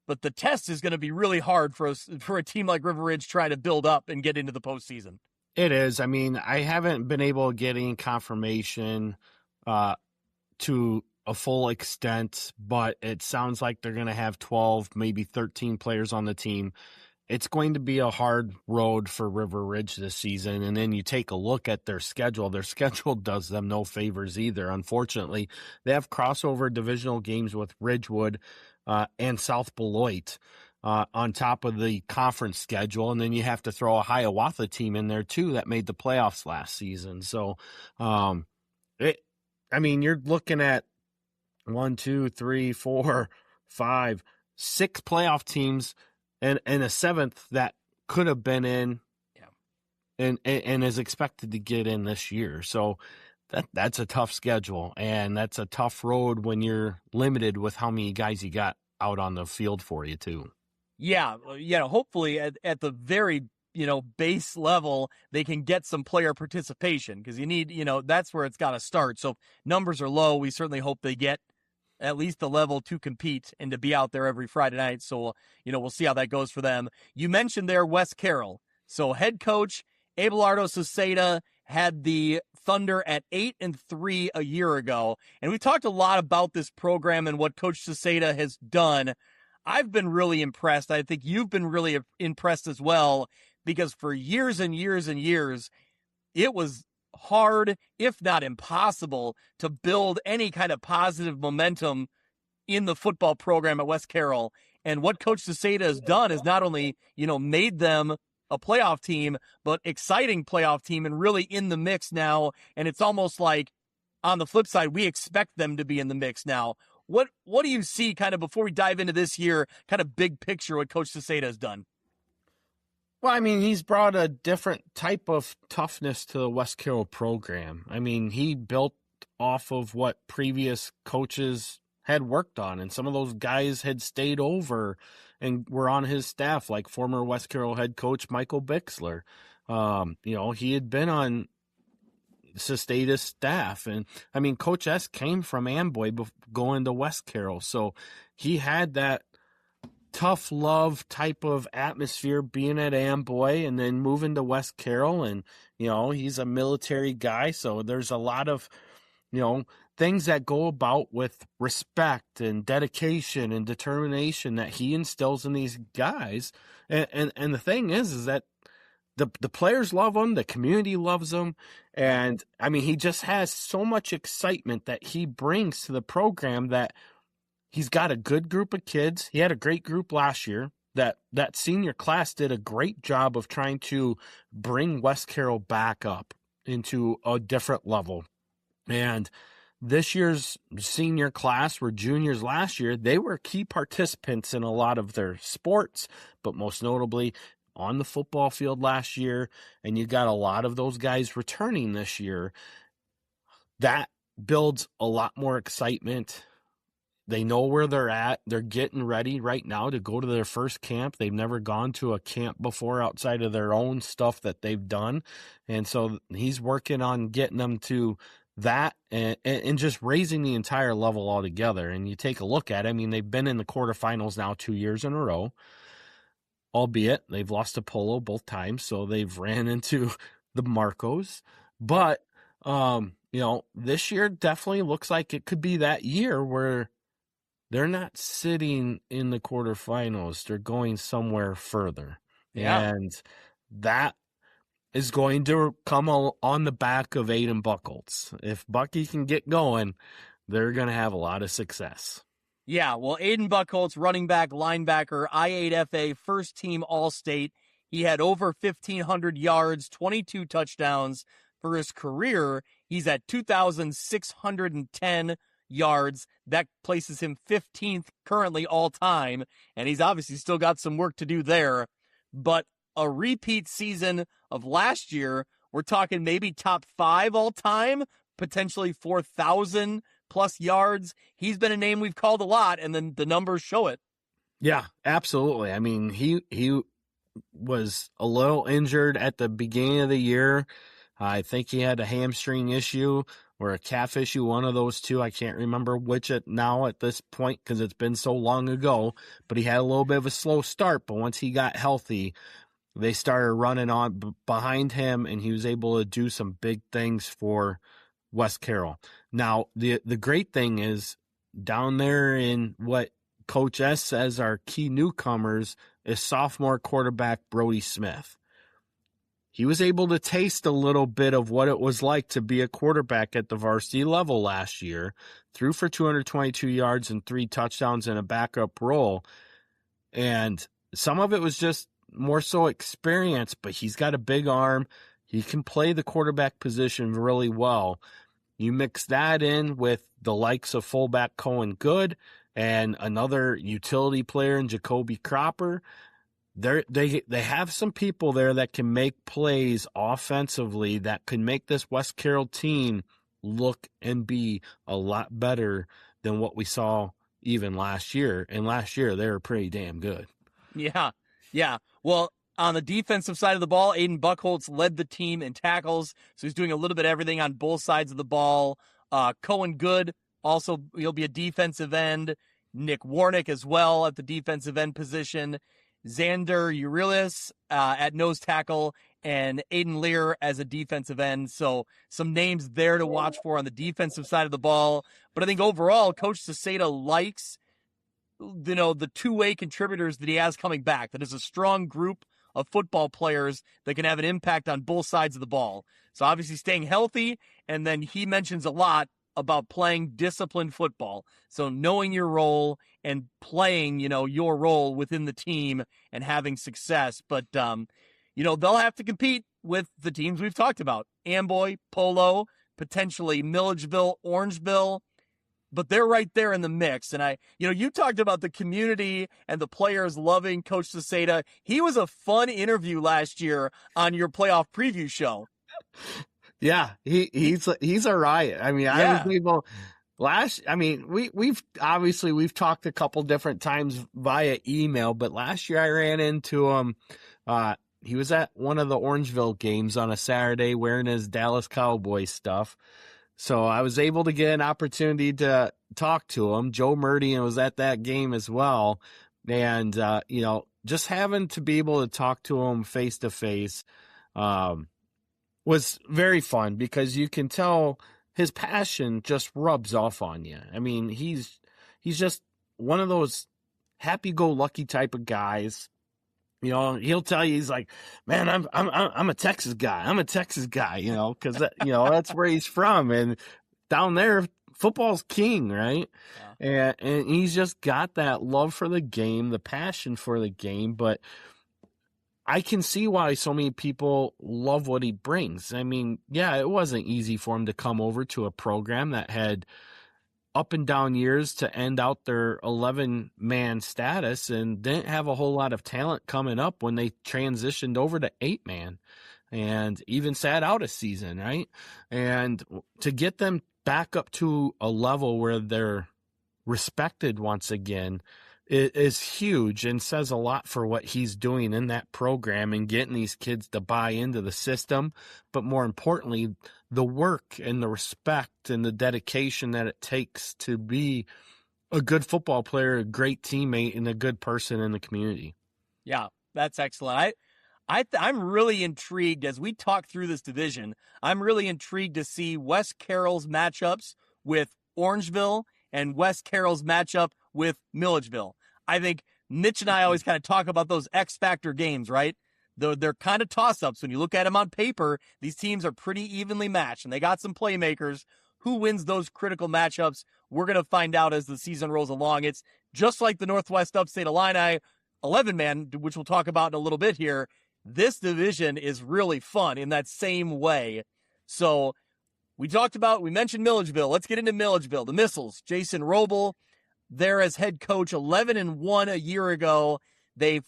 but the test is going to be really hard for a team like River Ridge trying to build up and get into the postseason. It is. I mean, I haven't been able to get any confirmation to a full extent, but it sounds like they're going to have 12, maybe 13 players on the team. It's going to be a hard road for River Ridge this season. And then you take a look at their schedule. Their schedule does them no favors either. Unfortunately, they have crossover divisional games with Ridgewood and South Beloit on top of the conference schedule. And then you have to throw a Hiawatha team in there too that made the playoffs last season. So, you're looking at 1, 2, 3, 4, 5, 6 playoff teams and a seventh that could have been in and is expected to get in this year. So that's a tough schedule, and that's a tough road when you're limited with how many guys you got out on the field for you too. Yeah. Hopefully at the very, base level, they can get some player participation because you need, that's where it's got to start. So if numbers are low, we certainly hope they get at least the level to compete and to be out there every Friday night. So, we'll see how that goes for them. You mentioned there West Carroll. So head coach Abelardo Ceseda had the Thunder at 8-3 a year ago. And we talked a lot about this program and what Coach Ceseda has done. I've been really impressed. I think you've been really impressed as well, because for years and years and years, it was hard, if not impossible, to build any kind of positive momentum in the football program at West Carroll. And what Coach Ceseda has done is not only, made them a playoff team, but exciting playoff team and really in the mix now. And it's almost like on the flip side, we expect them to be in the mix now. What do you see kind of before we dive into this year, kind of big picture what Coach Ceseda has done? Well, he's brought a different type of toughness to the West Carroll program. He built off of what previous coaches had worked on, and some of those guys had stayed over and were on his staff, like former West Carroll head coach Michael Bixler. He had been on Sestata's staff, and I mean, Coach S came from Amboy going to West Carroll, so he had that tough love type of atmosphere being at Amboy and then moving to West Carroll. And, he's a military guy. So there's a lot of, things that go about with respect and dedication and determination that he instills in these guys. And the thing is that the players love him. The community loves him. And I mean, he just has so much excitement that he brings to the program that he's got a good group of kids. He had a great group last year. That senior class did a great job of trying to bring West Carroll back up into a different level. And this year's senior class were juniors last year. They were key participants in a lot of their sports, but most notably on the football field last year. And you got a lot of those guys returning this year. That builds a lot more excitement. They know where they're at. They're getting ready right now to go to their first camp. They've never gone to a camp before outside of their own stuff that they've done. And so he's working on getting them to that and just raising the entire level altogether. And you take a look at it, I mean, they've been in the quarterfinals now 2 years in a row, albeit they've lost to Polo both times. So they've ran into the Marcos. But, this year definitely looks like it could be that year where they're not sitting in the quarterfinals. They're going somewhere further. Yeah. And that is going to come on the back of Aiden Buchholz. If Bucky can get going, they're going to have a lot of success. Yeah, well, Aiden Buchholz, running back, linebacker, I8FA, first team All-State. He had over 1,500 yards, 22 touchdowns for his career. He's at 2,610 yards. That places him 15th currently all time, and he's obviously still got some work to do there. But a repeat season of last year, we're talking maybe top 5 all time, potentially 4,000 plus yards. He's been a name we've called a lot, and then the numbers show it. Yeah, absolutely. I mean, he was a little injured at the beginning of the year. I think he had a hamstring issue or a calf issue, one of those two. I can't remember which at this point because it's been so long ago. But he had a little bit of a slow start. But once he got healthy, they started running on behind him, and he was able to do some big things for West Carroll. Now, the great thing is down there in what Coach S says are key newcomers is sophomore quarterback Brody Smith. He was able to taste a little bit of what it was like to be a quarterback at the varsity level last year, threw for 222 yards and 3 touchdowns in a backup role. And some of it was just more so experience, but he's got a big arm. He can play the quarterback position really well. You mix that in with the likes of fullback Cohen Good and another utility player in Jacoby Cropper. They have some people there that can make plays offensively that can make this West Carroll team look and be a lot better than what we saw even last year. And last year, they were pretty damn good. Yeah. Well, on the defensive side of the ball, Aiden Buchholz led the team in tackles, so he's doing a little bit of everything on both sides of the ball. Cohen Good, also, he'll be a defensive end. Nick Warnick as well at the defensive end position. Xander Urilis at nose tackle, and Aiden Lear as a defensive end. So some names there to watch for on the defensive side of the ball. But I think overall, Coach Sestata likes, the two-way contributors that he has coming back. That is a strong group of football players that can have an impact on both sides of the ball. So obviously staying healthy, and then he mentions a lot about playing disciplined football. So knowing your role and playing, your role within the team and having success. But, they'll have to compete with the teams we've talked about. Amboy, Polo, potentially Milledgeville, Orangeville. But they're right there in the mix. And you talked about the community and the players loving Coach Sestata. He was a fun interview last year on your playoff preview show. Yeah, he's a riot. I mean, I was able we've talked a couple different times via email, but last year I ran into him. He was at one of the Orangeville games on a Saturday wearing his Dallas Cowboys stuff. So I was able to get an opportunity to talk to him. Joe Murdy was at that game as well. And, just having to be able to talk to him face to face was very fun, because you can tell his passion just rubs off on you. I mean, he's just one of those happy-go-lucky type of guys. He'll tell you, he's like, man, I'm a Texas guy. I'm a Texas guy, because that's where he's from, and down there, football's king, right? Yeah. And he's just got that love for the game, the passion for the game. But I can see why so many people love what he brings. I mean, yeah, it wasn't easy for him to come over to a program that had up and down years to end out their 11-man status and didn't have a whole lot of talent coming up when they transitioned over to 8-man and even sat out a season, right? And to get them back up to a level where they're respected once again is huge and says a lot for what he's doing in that program and getting these kids to buy into the system. But more importantly, the work and the respect and the dedication that it takes to be a good football player, a great teammate, and a good person in the community. Yeah, that's excellent. I'm really intrigued as we talk through this division. I'm really intrigued to see West Carroll's matchups with Orangeville and West Carroll's matchup with Milledgeville. I think Mitch and I always kind of talk about those X factor games, right? They're kind of toss-ups. When you look at them on paper, these teams are pretty evenly matched, and they got some playmakers. Who wins those critical matchups? We're going to find out as the season rolls along. It's just like the Northwest Upstate Illini 11-man, which we'll talk about in a little bit here. This division is really fun in that same way. So we mentioned Milledgeville. Let's get into Milledgeville. The Missiles, Jason Roble, there as head coach, 11-1 a year ago. They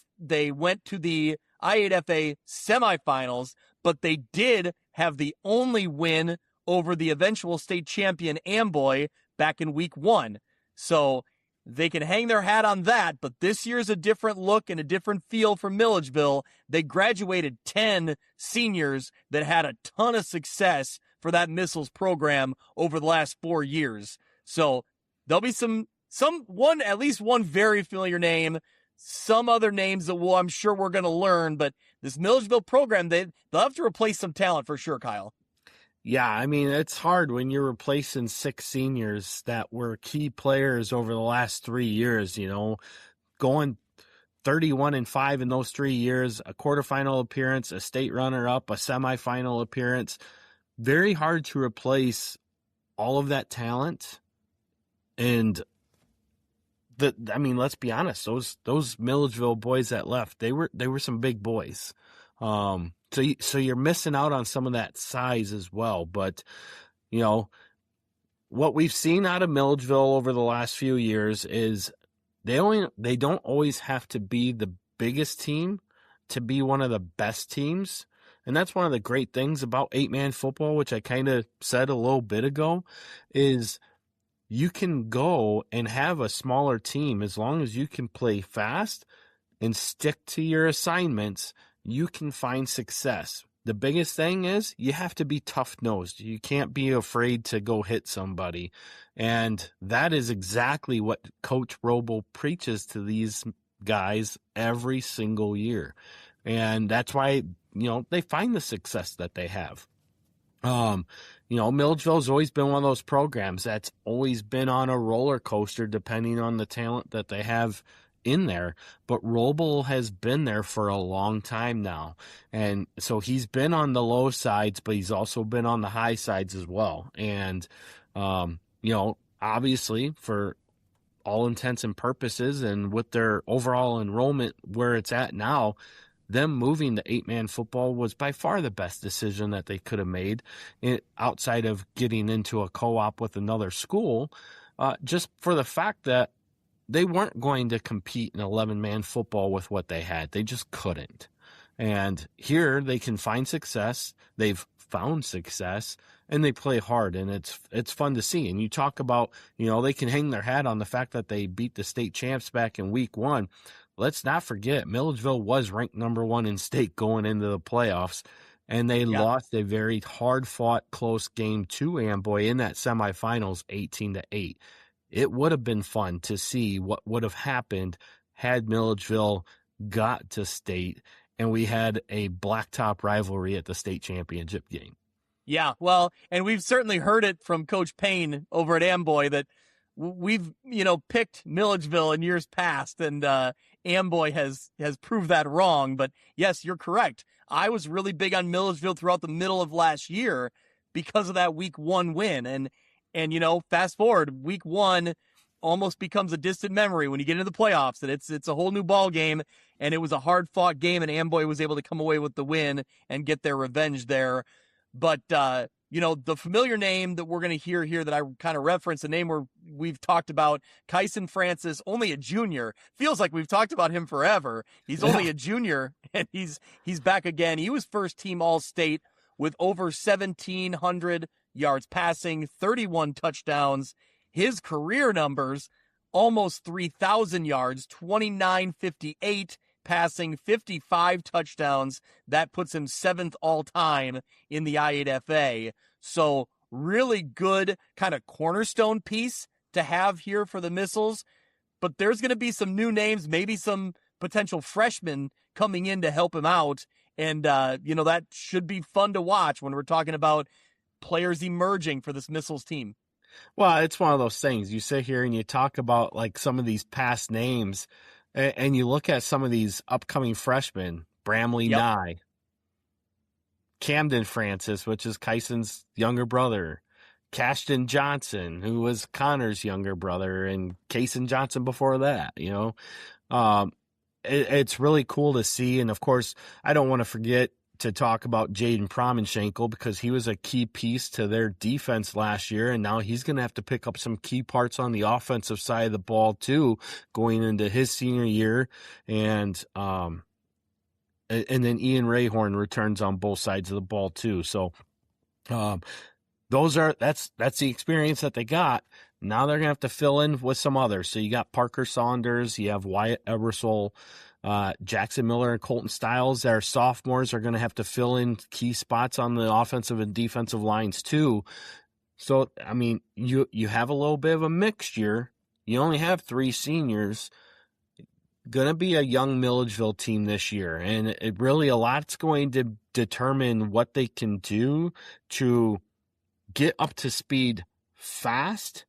went to the I8FA semifinals, but they did have the only win over the eventual state champion Amboy back in week 1. So they can hang their hat on that, but this year's a different look and a different feel for Milledgeville. They graduated 10 seniors that had a ton of success for that Missiles program over the last 4 years. So there'll be at least one very familiar name, some other names that I'm sure we're going to learn, but this Milledgeville program, they'll have to replace some talent for sure, Kyle. Yeah, I mean, it's hard when you're replacing 6 seniors that were key players over the last 3 years, going 31-5 in those 3 years, a quarterfinal appearance, a state runner-up, a semifinal appearance. Very hard to replace all of that talent. And let's be honest, those Milledgeville boys that left, they were some big boys. So you're missing out on some of that size as well. But, what we've seen out of Milledgeville over the last few years is they don't always have to be the biggest team to be one of the best teams. And that's one of the great things about 8-man football, which I kind of said a little bit ago, is you can go and have a smaller team as long as you can play fast and stick to your assignments. You can find success. The biggest thing is you have to be tough-nosed. You can't be afraid to go hit somebody. And that is exactly what Coach Roble preaches to these guys every single year. And that's why, they find the success that they have. Milledgeville's always been one of those programs that's always been on a roller coaster depending on the talent that they have in there, but Roble has been there for a long time now. And so he's been on the low sides, but he's also been on the high sides as well. And, obviously for all intents and purposes and with their overall enrollment where it's at now, them moving to 8-man football was by far the best decision that they could have made outside of getting into a co-op with another school, just for the fact that they weren't going to compete in 11-man football with what they had. They just couldn't. And here they can find success. They've found success, and they play hard, and it's fun to see. And you talk about, they can hang their hat on the fact that they beat the state champs back in week 1. Let's not forget, Milledgeville was ranked number 1 in state going into the playoffs, and they lost a very hard-fought, close game to Amboy in that semifinals, 18-8. It would have been fun to see what would have happened had Milledgeville got to state and we had a blacktop rivalry at the state championship game. Yeah, well, and we've certainly heard it from Coach Payne over at Amboy that we've, picked Milledgeville in years past, and Amboy has proved that wrong. But yes, you're correct. I was really big on Milledgeville throughout the middle of last year because of that week 1 win. And fast forward, week 1 almost becomes a distant memory when you get into the playoffs, and it's a whole new ball game, and it was a hard-fought game, and Amboy was able to come away with the win and get their revenge there. But, the familiar name that we're going to hear here that I kind of reference, a name we've talked about, Kyson Francis, only a junior. Feels like we've talked about him forever. He's only a junior, and he's back again. He was first-team All-State with over 1,700 yards passing, 31 touchdowns. His career numbers, almost 3,000 yards, 2,958 passing, 55 touchdowns. That puts him 7th all-time in the I8FA. So really good kind of cornerstone piece to have here for the Missiles. But there's going to be some new names, maybe some potential freshmen coming in to help him out. And, that should be fun to watch when we're talking about players emerging for this Missiles team. Well, it's one of those things. You sit here and you talk about like some of these past names, and you look at some of these upcoming freshmen, Bramley Nye, Camden Francis, which is Kyson's younger brother, Cashton Johnson, who was Connor's younger brother, and Kaysen Johnson before that, it's really cool to see. And of course, I don't want to forget to talk about Jaden Promenschenkel, because he was a key piece to their defense last year, and now he's going to have to pick up some key parts on the offensive side of the ball too, going into his senior year. And then Ian Rayhorn returns on both sides of the ball too. So that's the experience that they got. Now they're going to have to fill in with some others. So you got Parker Saunders, you have Wyatt Ebersol, Jackson Miller and Colton Stiles, their sophomores, are going to have to fill in key spots on the offensive and defensive lines too. So, I mean, you have a little bit of a mixture. You only have 3 seniors. Going to be a young Milledgeville team this year, and it really, a lot's going to determine what they can do to get up to speed fast,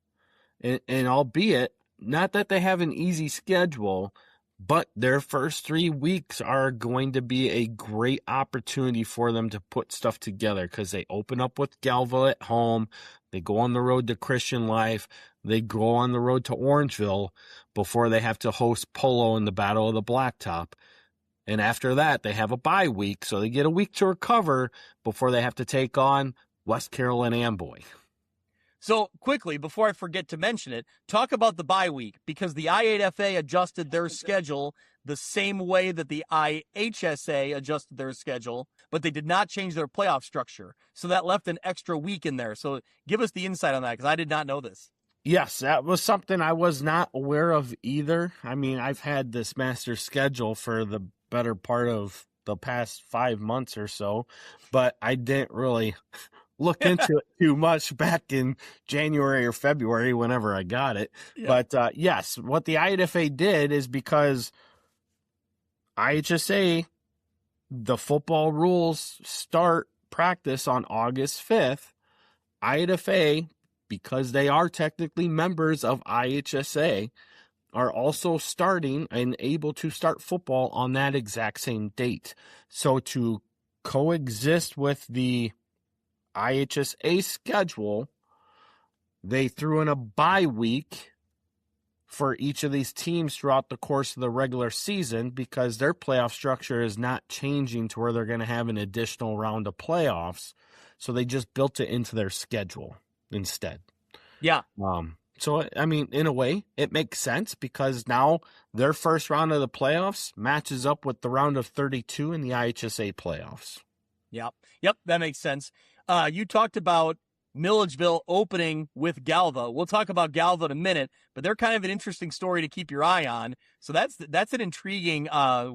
and albeit not that they have an easy schedule, but their first 3 weeks are going to be a great opportunity for them to put stuff together, because they open up with Galva at home. They go on the road to Christian Life. They go on the road to Orangeville before they have to host Polo in the Battle of the Blacktop. And after that, they have a bye week, so they get a week to recover before they have to take on West Carroll and Amboy. So quickly, before I forget to mention it, talk about the bye week, because the I8FA adjusted their schedule the same way that the IHSA adjusted their schedule, but they did not change their playoff structure. So that left an extra week in there. So give us the insight on that, because I did not know this. Yes, that was something I was not aware of either. I mean, I've had this master schedule for the better part of the past 5 months or so, but I didn't really look into it too much back in January or February whenever I got it. Yeah. But yes, what the I8FA did is, because IHSA, the football rules start practice on August 5th. I8FA, because they are technically members of IHSA, are also starting and able to start football on that exact same date. So to coexist with the IHSA schedule, they threw in a bye week for each of these teams throughout the course of the regular season, because their playoff structure is not changing to where they're going to have an additional round of playoffs. So they just built it into their schedule instead. Yeah. So, I mean, in a way, it makes sense, because now their first round of the playoffs matches up with the round of 32 in the IHSA playoffs. Yep, that makes sense. You talked about Milledgeville opening with Galva. We'll talk about Galva in a minute, but they're kind of an interesting story to keep your eye on. So that's an intriguing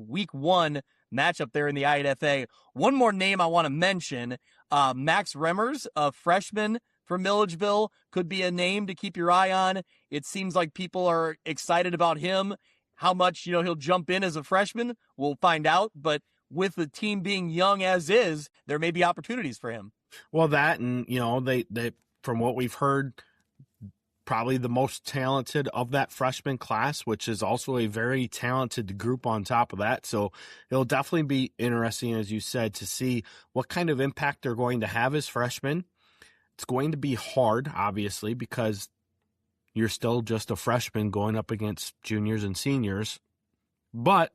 week 1 matchup there in the I8FA. One more name I want to mention, Max Remmers, a freshman from Milledgeville, could be a name to keep your eye on. It seems like people are excited about him. How much, he'll jump in as a freshman, we'll find out. But with the team being young as is, there may be opportunities for him. Well, that, and, they from what we've heard, probably the most talented of that freshman class, which is also a very talented group on top of that. So it'll definitely be interesting, as you said, to see what kind of impact they're going to have as freshmen. It's going to be hard, obviously, because you're still just a freshman going up against juniors and seniors. But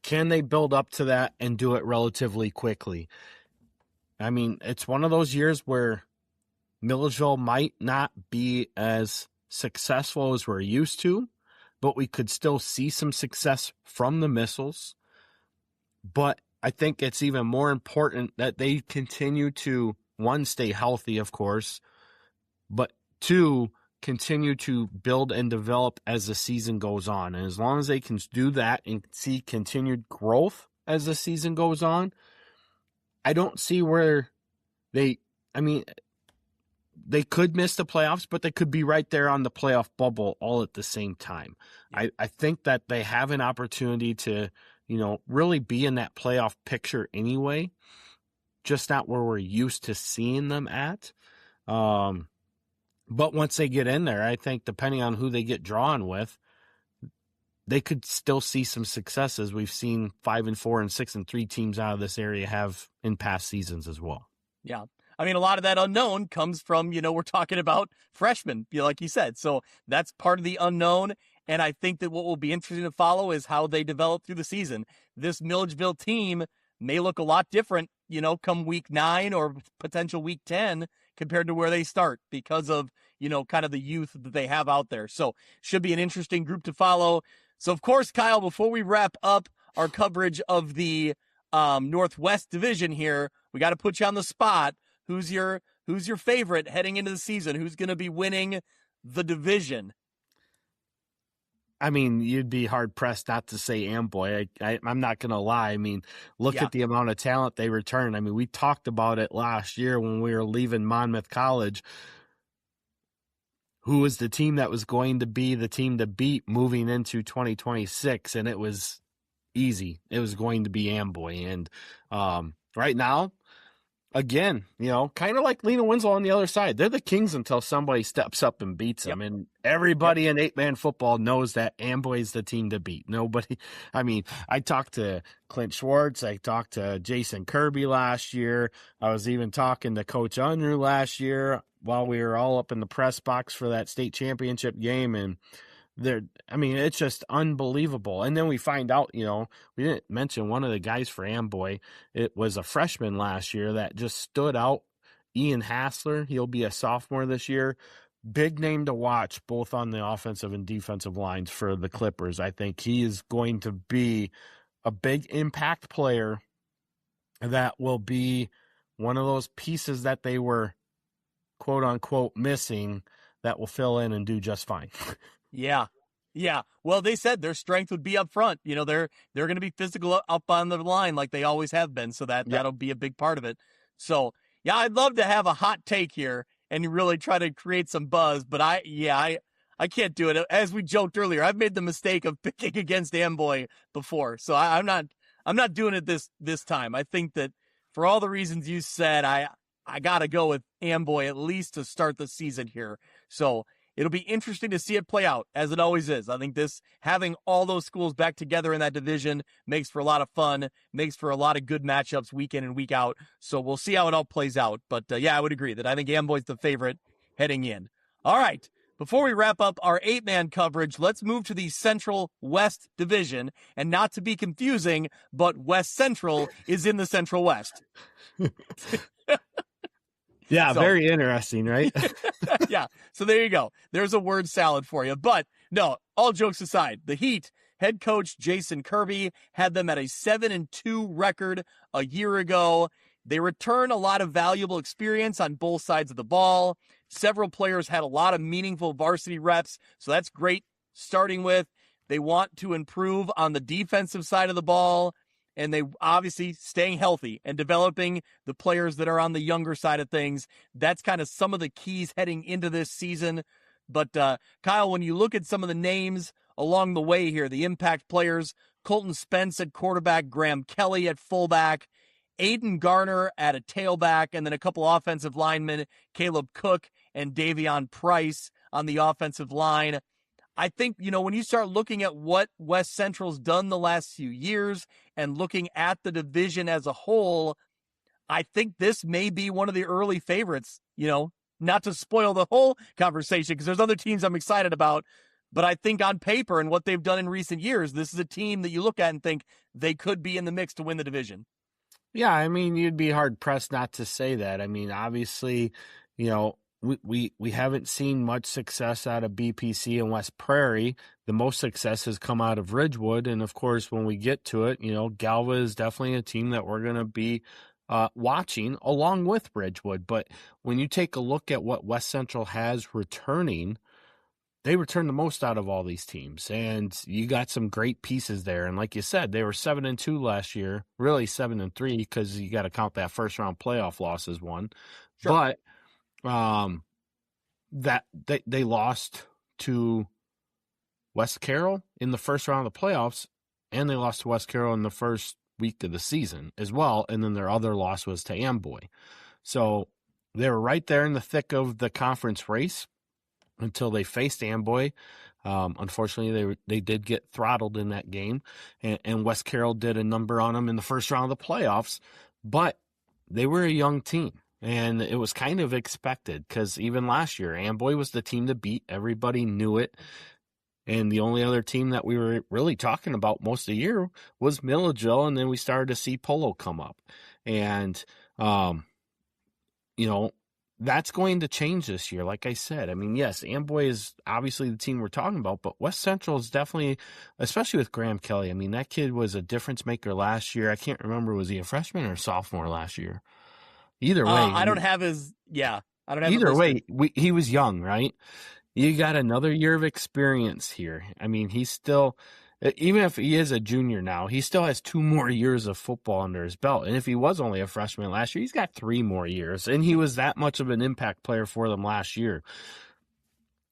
can they build up to that and do it relatively quickly? I mean, it's one of those years where Milledgeville might not be as successful as we're used to, but we could still see some success from the missiles. But I think it's even more important that they continue to, 1, stay healthy, of course, but 2, continue to build and develop as the season goes on. And as long as they can do that and see continued growth as the season goes on, I don't see where they could miss the playoffs, but they could be right there on the playoff bubble all at the same time. I think that they have an opportunity to, really be in that playoff picture anyway, just not where we're used to seeing them at. But once they get in there, I think depending on who they get drawn with, they could still see some successes. We've seen 5-4 and 6-3 teams out of this area have in past seasons as well. Yeah. I mean, a lot of that unknown comes from, we're talking about freshmen, like you said. So that's part of the unknown. And I think that what will be interesting to follow is how they develop through the season. This Milledgeville team may look a lot different, come week 9 or potential week 10 compared to where they start because of, kind of the youth that they have out there. So should be an interesting group to follow. So, of course, Kyle, before we wrap up our coverage of the Northwest Division here, we got to put you on the spot. Who's your favorite heading into the season? Who's going to be winning the division? I mean, you'd be hard-pressed not to say Amboy. I'm not going to lie. I mean, look at the amount of talent they return. I mean, we talked about it last year when we were leaving Monmouth College. Who was the team that was going to be the team to beat moving into 2026? And it was easy. It was going to be Amboy. And right now, again, kind of like Lena Winslow on the other side. They're the kings until somebody steps up and beats them. And everybody in 8-man football knows that Amboy is the team to beat. Nobody. I mean, I talked to Clint Schwartz. I talked to Jason Kirby last year. I was even talking to Coach Unruh last year while we were all up in the press box for that state championship game. And it's just unbelievable. And then we find out, we didn't mention one of the guys for Amboy. It was a freshman last year that just stood out, Ian Hassler. He'll be a sophomore this year. Big name to watch, both on the offensive and defensive lines for the Clippers. I think he is going to be a big impact player that will be one of those pieces that they were, quote unquote, missing that will fill in and do just fine. Yeah. Well, they said their strength would be up front. They're going to be physical up on the line like they always have been. So that'll be a big part of it. So yeah, I'd love to have a hot take here and really try to create some buzz, but I can't do it. As we joked earlier, I've made the mistake of picking against Amboy before. So I'm not doing it this time. I think that for all the reasons you said, I got to go with Amboy at least to start the season here. So it'll be interesting to see it play out, as it always is. I think having all those schools back together in that division makes for a lot of fun, makes for a lot of good matchups week in and week out. So we'll see how it all plays out. But I would agree that I think Amboy's the favorite heading in. All right. Before we wrap up our 8-man coverage, let's move to the Central West Division. And not to be confusing, but West Central is in the Central West. Yeah, very interesting, right? Yeah, so there you go. There's a word salad for you. But no, all jokes aside, the Heat head coach Jason Kirby had them at a 7-2 record a year ago. They return a lot of valuable experience on both sides of the ball. Several players had a lot of meaningful varsity reps, so that's great starting with. They want to improve on the defensive side of the ball, and they obviously staying healthy and developing the players that are on the younger side of things. That's kind of some of the keys heading into this season. But Kyle, when you look at some of the names along the way here, the impact players, Colton Spence at quarterback, Graham Kelly at fullback, Aiden Garner at a tailback, and then a couple offensive linemen, Caleb Cook and Davion Price on the offensive line. I think, when you start looking at what West Central's done the last few years and looking at the division as a whole, I think this may be one of the early favorites, not to spoil the whole conversation because there's other teams I'm excited about. But I think on paper and what they've done in recent years, this is a team that you look at and think they could be in the mix to win the division. Yeah, I mean, you'd be hard-pressed not to say that. I mean, obviously, we haven't seen much success out of BPC and West Prairie. The most success has come out of Ridgewood. And, of course, when we get to it, Galva is definitely a team that we're going to be watching along with Ridgewood. But when you take a look at what West Central has returning, they return the most out of all these teams, and you got some great pieces there. And like you said, they were 7-2 last year, really 7-3 because you got to count that first round playoff loss as one. Sure. But that they lost to West Carroll in the first round of the playoffs, and they lost to West Carroll in the first week of the season as well. And then their other loss was to Amboy. So they were right there in the thick of the conference race until they faced Amboy. Unfortunately, they did get throttled in that game, and West Carroll did a number on them in the first round of the playoffs, but they were a young team, and it was kind of expected because even last year, Amboy was the team to beat. Everybody knew it, and the only other team that we were really talking about most of the year was Milledgeville, and then we started to see Polo come up, and, that's going to change this year. Like I said, I mean, yes, Amboy is obviously the team we're talking about, but West Central is definitely, especially with Graham Kelly. I mean, that kid was a difference maker last year. I can't remember, was he a freshman or a sophomore last year? Either way. I don't have his. Either way, he was young, right? You got another year of experience here. I mean, he's still, even if he is a junior now, he still has 2 more years of football under his belt. And if he was only a freshman last year, he's got 3 more years. And he was that much of an impact player for them last year.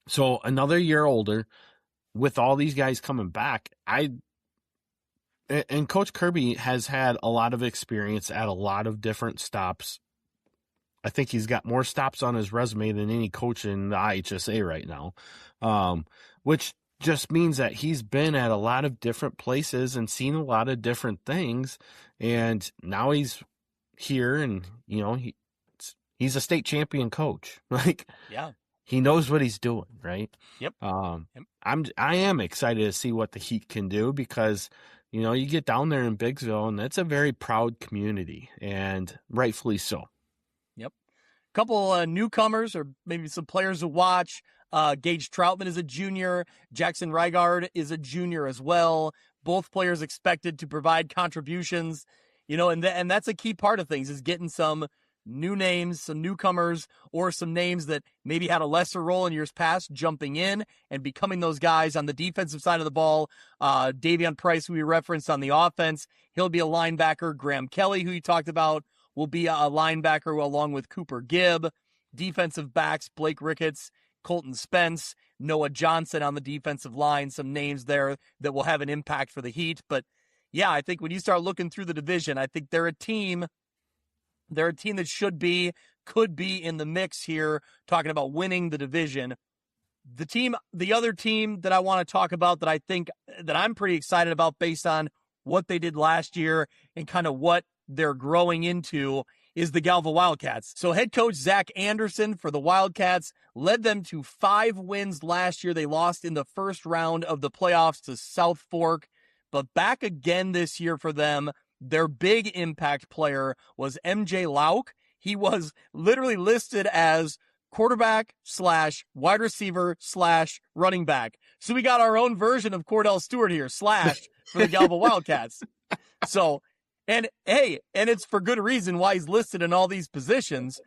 So another year older, with all these guys coming back, and Coach Kirby has had a lot of experience at a lot of different stops. I think he's got more stops on his resume than any coach in the I8FA right now, which just means that he's been at a lot of different places and seen a lot of different things, and now he's here, and he's a state champion coach. He knows what he's doing, right? Yep. I am excited to see what the Heat can do because you get down there in Biggsville, and that's a very proud community, and rightfully so. Yep. Couple newcomers or maybe some players to watch. Gage Troutman is a junior. Jackson Rygard is a junior as well. Both players expected to provide contributions, and that's a key part of things is getting some new names, some newcomers, or some names that maybe had a lesser role in years past, jumping in and becoming those guys on the defensive side of the ball. Davion Price, who we referenced on the offense, he'll be a linebacker. Graham Kelly, who you talked about, will be a linebacker along with Cooper Gibb. Defensive backs, Blake Ricketts, Colton Spence, Noah Johnson on the defensive line, some names there that will have an impact for the Heat. But yeah, I think when you start looking through the division, I think they're a team that could be in the mix here, talking about winning the division. The other team that I want to talk about that I think that I'm pretty excited about based on what they did last year and kind of what they're growing into is the Galva Wildcats. So head coach Zach Anderson for the Wildcats led them to 5 wins last year. They lost in the first round of the playoffs to South Fork, but back again this year for them. Their big impact player was MJ Lauk. He was literally listed as quarterback / wide receiver / running back. So we got our own version of Cordell Stewart here, slash, for the Galva Wildcats. So, and it's for good reason why he's listed in all these positions.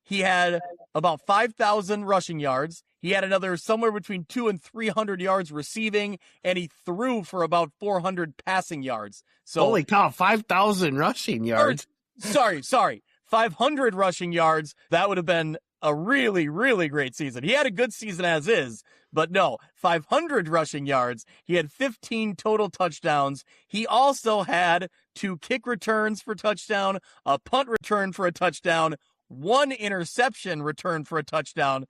He had about 5,000 rushing yards. He had another somewhere between 200 and 300 yards receiving, and he threw for about 400 passing yards. So, holy cow, 5,000 rushing yards. Sorry. 500 rushing yards. That would have been a really, really great season. He had a good season as is, but no, 500 rushing yards. He had 15 total touchdowns. He also had 2 kick returns for touchdown, a punt return for a touchdown, 1 interception return for a touchdown.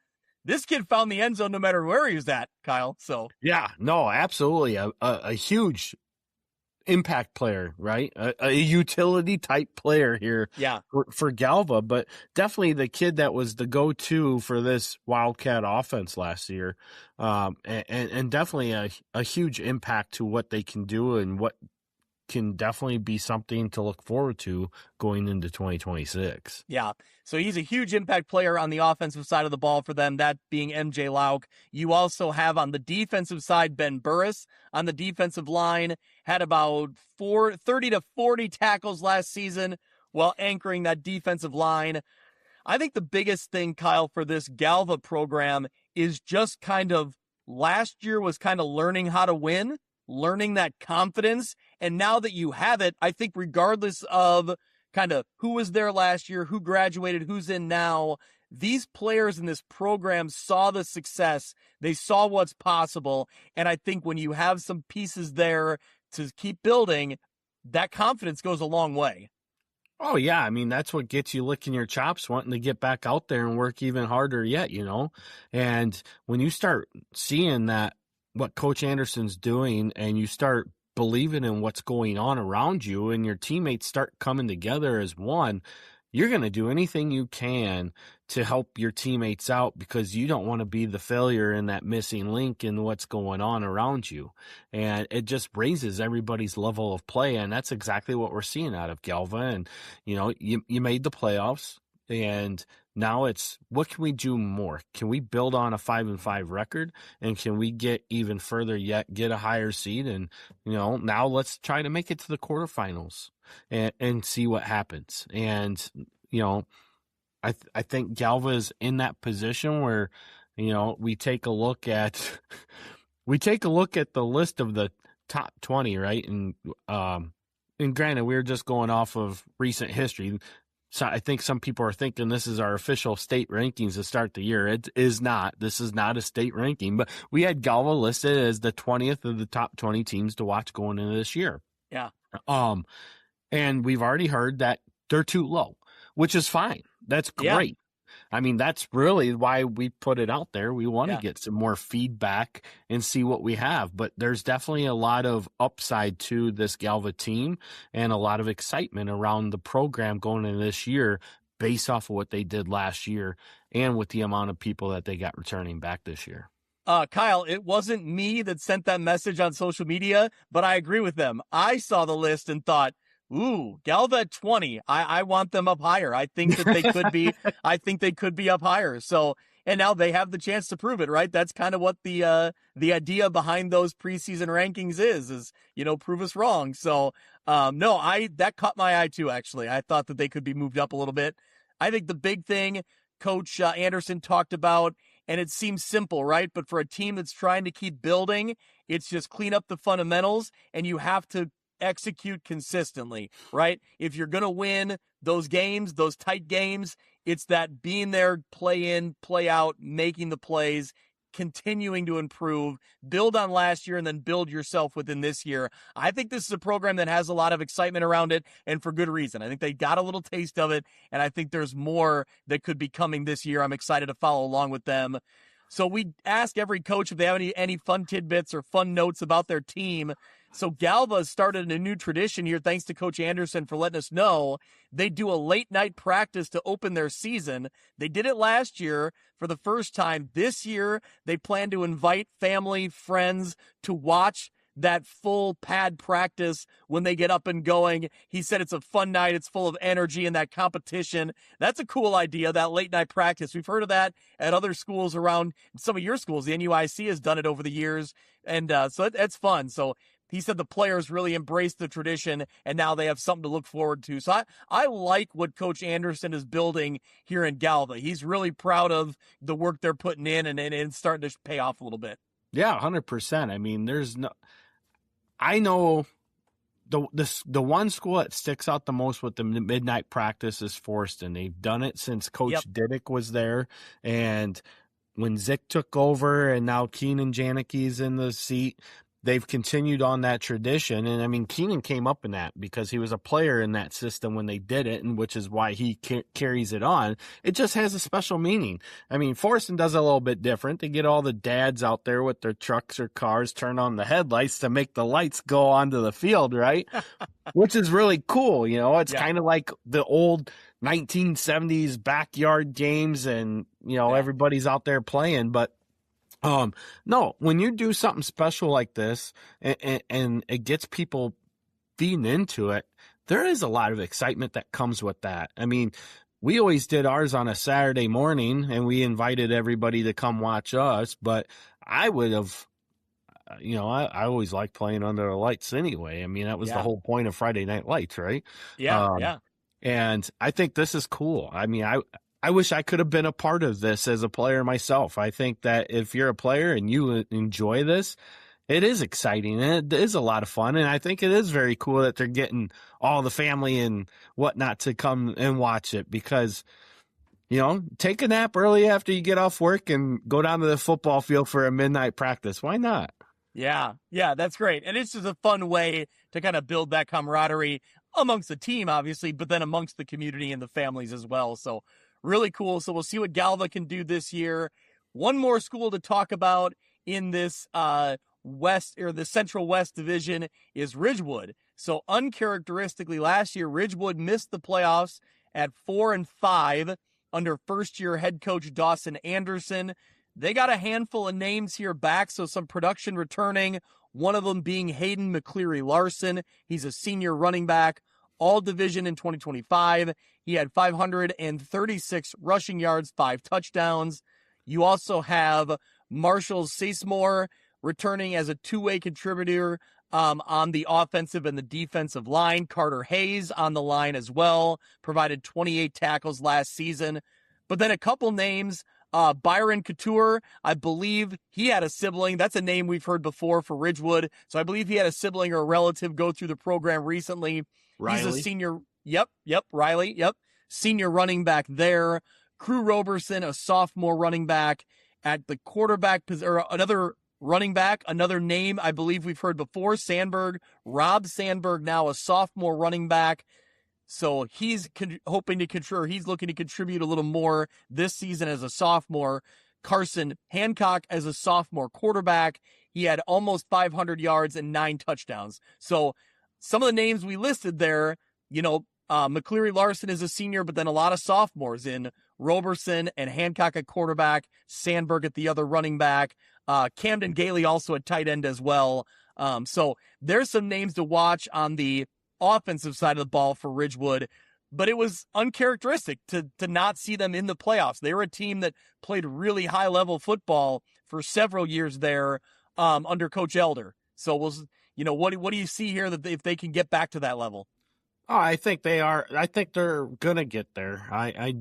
This kid found the end zone no matter where he was at, Kyle. So yeah, no, absolutely. A huge impact player, right? A utility type player here for Galva, but definitely the kid that was the go-to for this Wildcat offense last year. And definitely a huge impact to what they can do and what can definitely be something to look forward to going into 2026. Yeah. So he's a huge impact player on the offensive side of the ball for them, that being MJ Lauk. You also have on the defensive side, Ben Burris on the defensive line, had about 30 to 40 tackles last season while anchoring that defensive line. I think the biggest thing, Kyle, for this Galva program is just kind of last year was kind of learning how to win, learning that confidence. And now that you have it, I think regardless of kind of who was there last year, who graduated, who's in now, these players in this program saw the success. They saw what's possible. And I think when you have some pieces there to keep building, that confidence goes a long way. Oh, yeah. I mean, that's what gets you licking your chops, wanting to get back out there and work even harder yet, And when you start seeing that, what Coach Anderson's doing, and you start believing in what's going on around you and your teammates start coming together as one, you're going to do anything you can to help your teammates out because you don't want to be the failure in that missing link in what's going on around you. And it just raises everybody's level of play. And that's exactly what we're seeing out of Galva. And, you made the playoffs, and now it's, what can we do more? Can we build on a 5-5 record? And can we get even further yet, get a higher seed? And, now let's try to make it to the quarterfinals and see what happens. And, I think Galva is in that position where, we take a look at the list of the top 20, right? And granted, we're just going off of recent history. So I think some people are thinking this is our official state rankings to start the year. It is not. This is not a state ranking, but we had Galva listed as the 20th of the top 20 teams to watch going into this year. Yeah. And we've already heard that they're too low, which is fine. That's great. Yeah. I mean, that's really why we put it out there. We want to get some more feedback and see what we have. But there's definitely a lot of upside to this Galva team and a lot of excitement around the program going into this year based off of what they did last year and with the amount of people that they got returning back this year. Kyle, it wasn't me that sent that message on social media, but I agree with them. I saw the list and thought, ooh, Galva at 20. I want them up higher. I think that they could be. I think they could be up higher. So, and now they have the chance to prove it, right? That's kind of what the idea behind those preseason rankings is prove us wrong. So, that caught my eye too. Actually, I thought that they could be moved up a little bit. I think the big thing Coach Anderson talked about, and it seems simple, right? But for a team that's trying to keep building, it's just clean up the fundamentals, and you have to execute consistently, right? If you're going to win those games, those tight games, it's that being there, play in, play out, making the plays, continuing to improve, build on last year, and then build yourself within this year. I think this is a program that has a lot of excitement around it, and for good reason. I think they got a little taste of it, and I think there's more that could be coming this year. I'm excited to follow along with them. So we ask every coach if they have any fun tidbits or fun notes about their team. So Galva started a new tradition here, thanks to Coach Anderson for letting us know. They do a late night practice to open their season. They did it last year for the first time. This year, they plan to invite family, friends to watch that full pad practice when they get up and going. He said it's a fun night. It's full of energy and that competition. That's a cool idea, that late night practice. We've heard of that at other schools around some of your schools. The NUIC has done it over the years. And so that's fun. So he said the players really embraced the tradition, and now they have something to look forward to. So I like what Coach Anderson is building here in Galva. He's really proud of the work they're putting in, and it's starting to pay off a little bit. Yeah, 100%. I mean, I know the one school that sticks out the most with the midnight practice is Forston. They've done it since Coach Diddick was there, and when Zick took over and now Keenan Janicki's in the seat, they've continued on that tradition. And I mean, Keenan came up in that because he was a player in that system when they did it, and which is why he carries it on. It just has a special meaning. I mean, Forston does it a little bit different. They get all the dads out there with their trucks or cars, turn on the headlights to make the lights go onto the field, right? Which is really cool. It's kind of like the old 1970s backyard games, and, everybody's out there playing. But no, when you do something special like this and it gets people feeding into it, there is a lot of excitement that comes with that. I mean, we always did ours on a Saturday morning and we invited everybody to come watch us, but I would have, I always liked playing under the lights anyway. I mean, that was the whole point of Friday Night Lights, right? Yeah. And I think this is cool. I mean, I wish I could have been a part of this as a player myself. I think that if you're a player and you enjoy this, it is exciting and it is a lot of fun. And I think it is very cool that they're getting all the family and whatnot to come and watch it because, take a nap early after you get off work and go down to the football field for a midnight practice. Why not? Yeah, that's great. And it's just a fun way to kind of build that camaraderie amongst the team, obviously, but then amongst the community and the families as well. So really cool. So we'll see what Galva can do this year. One more school to talk about in this the Central West division is Ridgewood. So uncharacteristically, last year Ridgewood missed the playoffs at 4-5 under first-year head coach Dawson Anderson. They got a handful of names here back, so some production returning. One of them being Hayden McCleary Larson. He's a senior running back, all division in 2025. He had 536 rushing yards, 5 touchdowns. You also have Marshall Sasmore returning as a two-way contributor on the offensive and the defensive line. Carter Hayes on the line as well, provided 28 tackles last season. But then a couple names, Byron Couture, I believe he had a sibling. That's a name we've heard before for Ridgewood. So I believe he had a sibling or a relative go through the program recently. Riley. He's a senior. Yep, Riley. Yep. Senior running back there. Crew Roberson, a sophomore running back at the quarterback position, or another running back, another name I believe we've heard before, Sandberg. Rob Sandberg, now a sophomore running back. So he's hoping to contribute. He's looking to contribute a little more this season as a sophomore. Carson Hancock as a sophomore quarterback. He had almost 500 yards and 9 touchdowns. So some of the names we listed there, McCleary Larson is a senior, but then a lot of sophomores in Roberson and Hancock at quarterback, Sandberg at the other running back, Camden Gailey also at tight end as well. So there's some names to watch on the offensive side of the ball for Ridgewood, but it was uncharacteristic to not see them in the playoffs. They were a team that played really high level football for several years there under Coach Elder. So what do you see here that if they can get back to that level? Oh, I think they are. I think they're gonna get there. They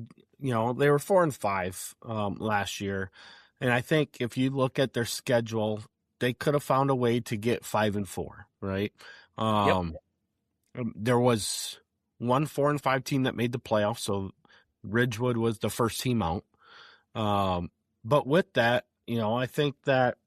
were 4-5 last year, and I think if you look at their schedule, they could have found a way to get 5-4. Right? There was one 4-5 team that made the playoffs, so Ridgewood was the first team out. But with that, I think that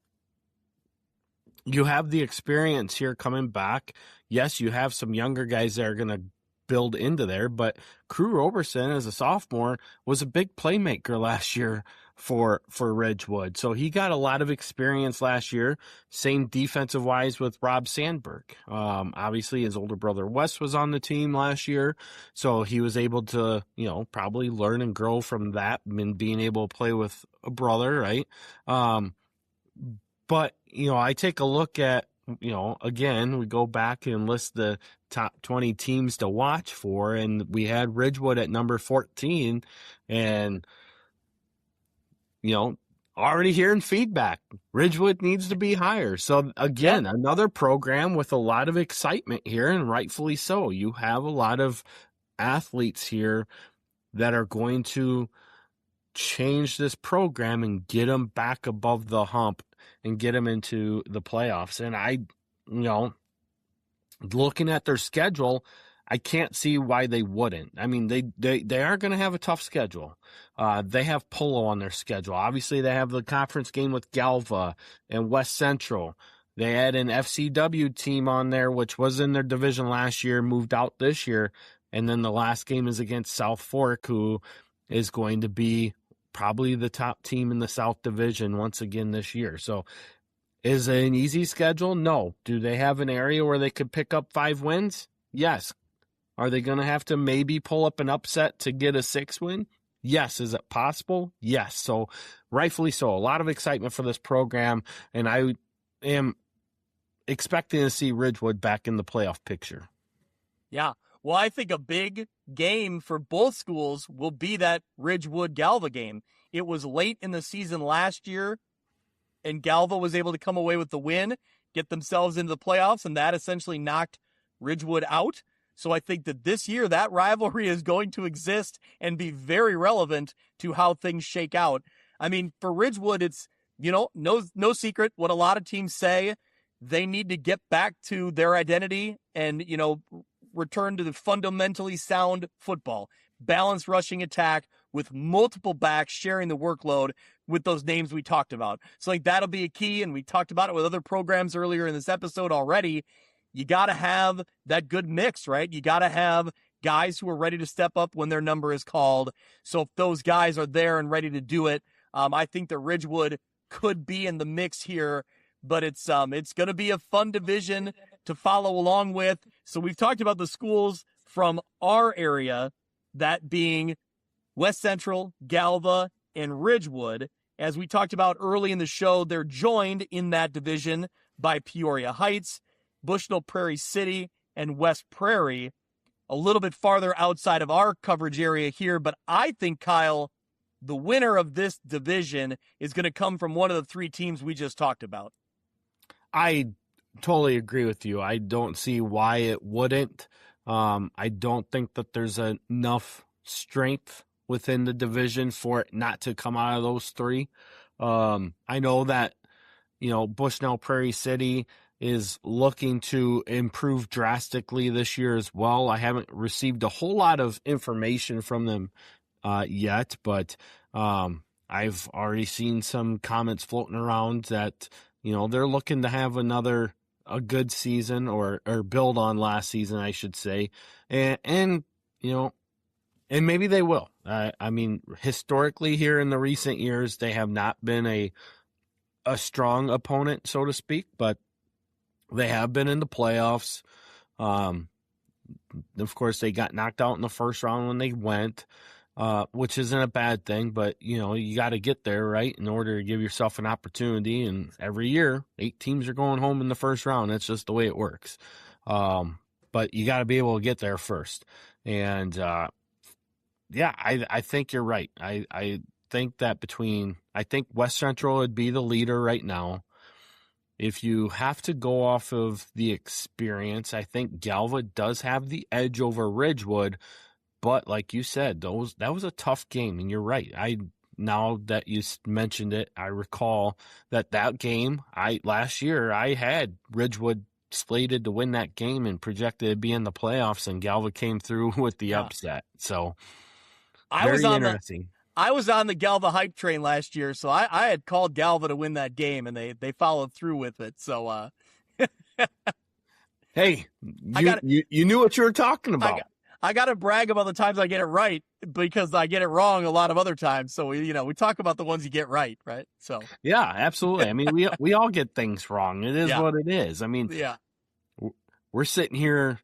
you have the experience here coming back. Yes, you have some younger guys that are going to build into there, but Crew Roberson as a sophomore was a big playmaker last year for Ridgewood. So he got a lot of experience last year. Same defensive wise with Rob Sandberg. Obviously his older brother Wes was on the team last year, so he was able to, probably learn and grow from that and being able to play with a brother, right? But, I take a look at again, we go back and list the top 20 teams to watch for, and we had Ridgewood at number 14, and, already hearing feedback. Ridgewood needs to be higher. So, again, another program with a lot of excitement here, and rightfully so. You have a lot of athletes here that are going to change this program and get them back above the hump and get them into the playoffs. And looking at their schedule, I can't see why they wouldn't. I mean, they are going to have a tough schedule. They have Polo on their schedule. Obviously, they have the conference game with Galva and West Central. They had an FCW team on there, which was in their division last year, moved out this year. And then the last game is against South Fork, who is going to be probably the top team in the South Division once again this year. So is it an easy schedule? No. Do they have an area where they could pick up 5 wins? Yes. Are they going to have to maybe pull up an upset to get a 6 win? Yes. Is it possible? Yes. So rightfully so. A lot of excitement for this program, and I am expecting to see Ridgewood back in the playoff picture. Yeah. Well, I think a big game for both schools will be that Ridgewood-Galva game. It was late in the season last year, and Galva was able to come away with the win, get themselves into the playoffs, and that essentially knocked Ridgewood out. So I think that this year that rivalry is going to exist and be very relevant to how things shake out. I mean, for Ridgewood, it's, no secret what a lot of teams say. They need to get back to their identity and, return to the fundamentally sound football, balanced rushing attack with multiple backs sharing the workload with those names we talked about. So that'll be a key. And we talked about it with other programs earlier in this episode already. You got to have that good mix, right? You got to have guys who are ready to step up when their number is called. So if those guys are there and ready to do it, I think that Ridgewood could be in the mix here, but it's going to be a fun division to follow along with. So we've talked about the schools from our area, that being West Central, Galva, and Ridgewood. As we talked about early in the show, they're joined in that division by Peoria Heights, Bushnell Prairie City, and West Prairie, a little bit farther outside of our coverage area here. But I think, Kyle, the winner of this division is going to come from one of the 3 teams we just talked about. I totally agree with you. I don't see why it wouldn't. I don't think that there's enough strength within the division for it not to come out of those 3. I know that, Bushnell Prairie City is looking to improve drastically this year as well. I haven't received a whole lot of information from them yet, but I've already seen some comments floating around that, they're looking to have a good season or build on last season, I should say. And maybe they will. I mean, historically here in the recent years, they have not been a strong opponent, so to speak, but they have been in the playoffs. Of course, they got knocked out in the first round when they went, which isn't a bad thing, but, you got to get there, right, in order to give yourself an opportunity. And every year, 8 teams are going home in the first round. That's just the way it works. But you got to be able to get there first. And, I think you're right. I think that I think West Central would be the leader right now. If you have to go off of the experience, I think Galva does have the edge over Ridgewood. But like you said, that was a tough game, and you're right. Now that you mentioned it, I recall that game. Last year I had Ridgewood slated to win that game and projected to be in the playoffs, and Galva came through with the upset. So very interesting. I was on the Galva hype train last year, so I had called Galva to win that game, and they followed through with it. So hey, you knew what you were talking about. I got to brag about the times I get it right, because I get it wrong a lot of other times. So we talk about the ones you get right? So yeah, absolutely. I mean, we all get things wrong. It is what it is. I mean, we're sitting here,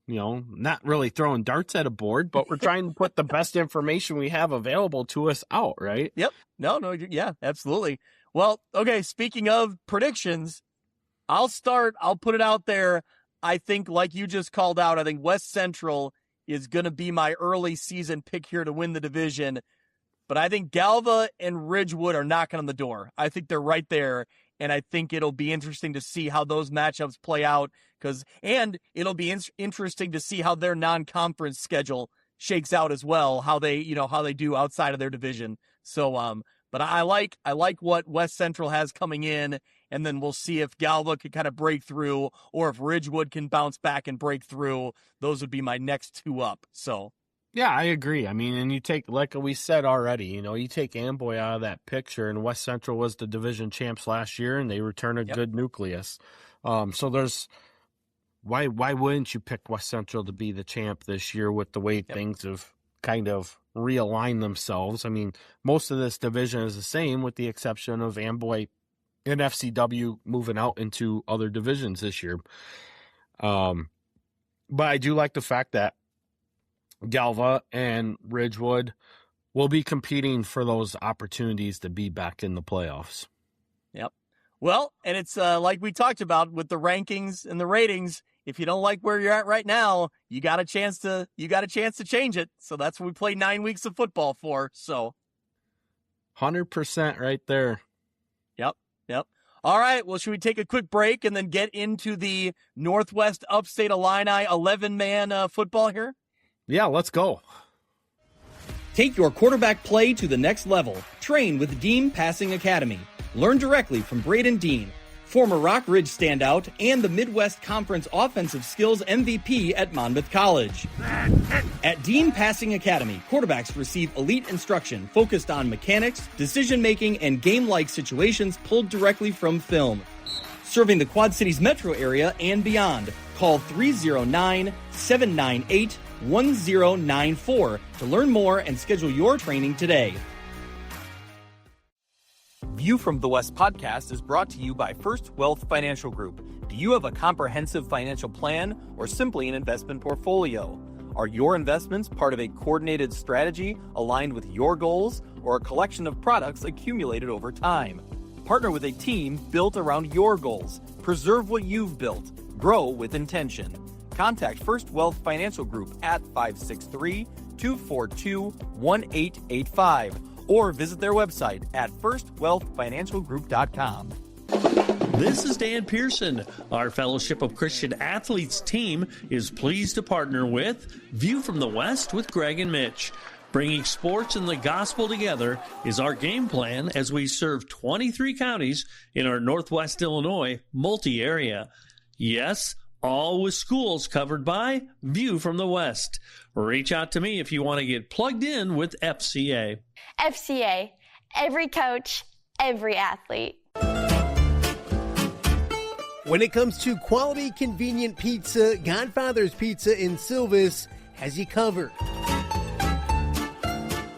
not really throwing darts at a board, but we're trying to put the best information we have available to us out, right? Yep. No, yeah, absolutely. Well, okay. Speaking of predictions, I'll put it out there. I think, like you just called out, I think West Central is going to be my early season pick here to win the division. But I think Galva and Ridgewood are knocking on the door. I think they're right there. And I think it'll be interesting to see how those matchups play out. And it'll be interesting to see how their non-conference schedule shakes out as well, how they do outside of their division. So, but I like what West Central has coming in, and then we'll see if Galva can kind of break through, or if Ridgewood can bounce back and break through. Those would be my next two up. So, yeah, I agree. I mean, and you take, like we said already, you take Amboy out of that picture, and West Central was the division champs last year, and they return a good nucleus. So there's. Why wouldn't you pick West Central to be the champ this year with the way things have kind of realigned themselves? I mean, most of this division is the same with the exception of Amboy and FCW moving out into other divisions this year. But I do like the fact that Galva and Ridgewood will be competing for those opportunities to be back in the playoffs. Yep. Well, and it's like we talked about with the rankings and the ratings. If you don't like where you're at right now, you got a chance to change it. So that's what we play 9 weeks of football for. So 100% right there. Yep. All right. Well, should we take a quick break and then get into the Northwest Upstate Illini 11-man football here? Yeah, let's go. Take your quarterback play to the next level. Train with Dean Passing Academy. Learn directly from Braden Dean, former Rock Ridge standout and the Midwest Conference Offensive Skills MVP at Monmouth College. At Dean Passing Academy, quarterbacks receive elite instruction focused on mechanics, decision-making, and game-like situations pulled directly from film. Serving the Quad Cities metro area and beyond, call 309-798-1094 to learn more and schedule your training today. View from the West podcast is brought to you by First Wealth Financial Group. Do you have a comprehensive financial plan or simply an investment portfolio? Are your investments part of a coordinated strategy aligned with your goals or a collection of products accumulated over time? Partner with a team built around your goals. Preserve what you've built. Grow with intention. Contact First Wealth Financial Group at 563-242-1885 or visit their website at firstwealthfinancialgroup.com. This is Dan Pearson. Our Fellowship of Christian Athletes team is pleased to partner with View from the West with Greg and Mitch. Bringing sports and the gospel together is our game plan as we serve 23 counties in our Northwest Illinois multi-area. Yes, all with schools covered by View from the West. Reach out to me if you want to get plugged in with FCA. FCA, every coach, every athlete. When it comes to quality, convenient pizza, Godfather's Pizza in Silvis has you covered.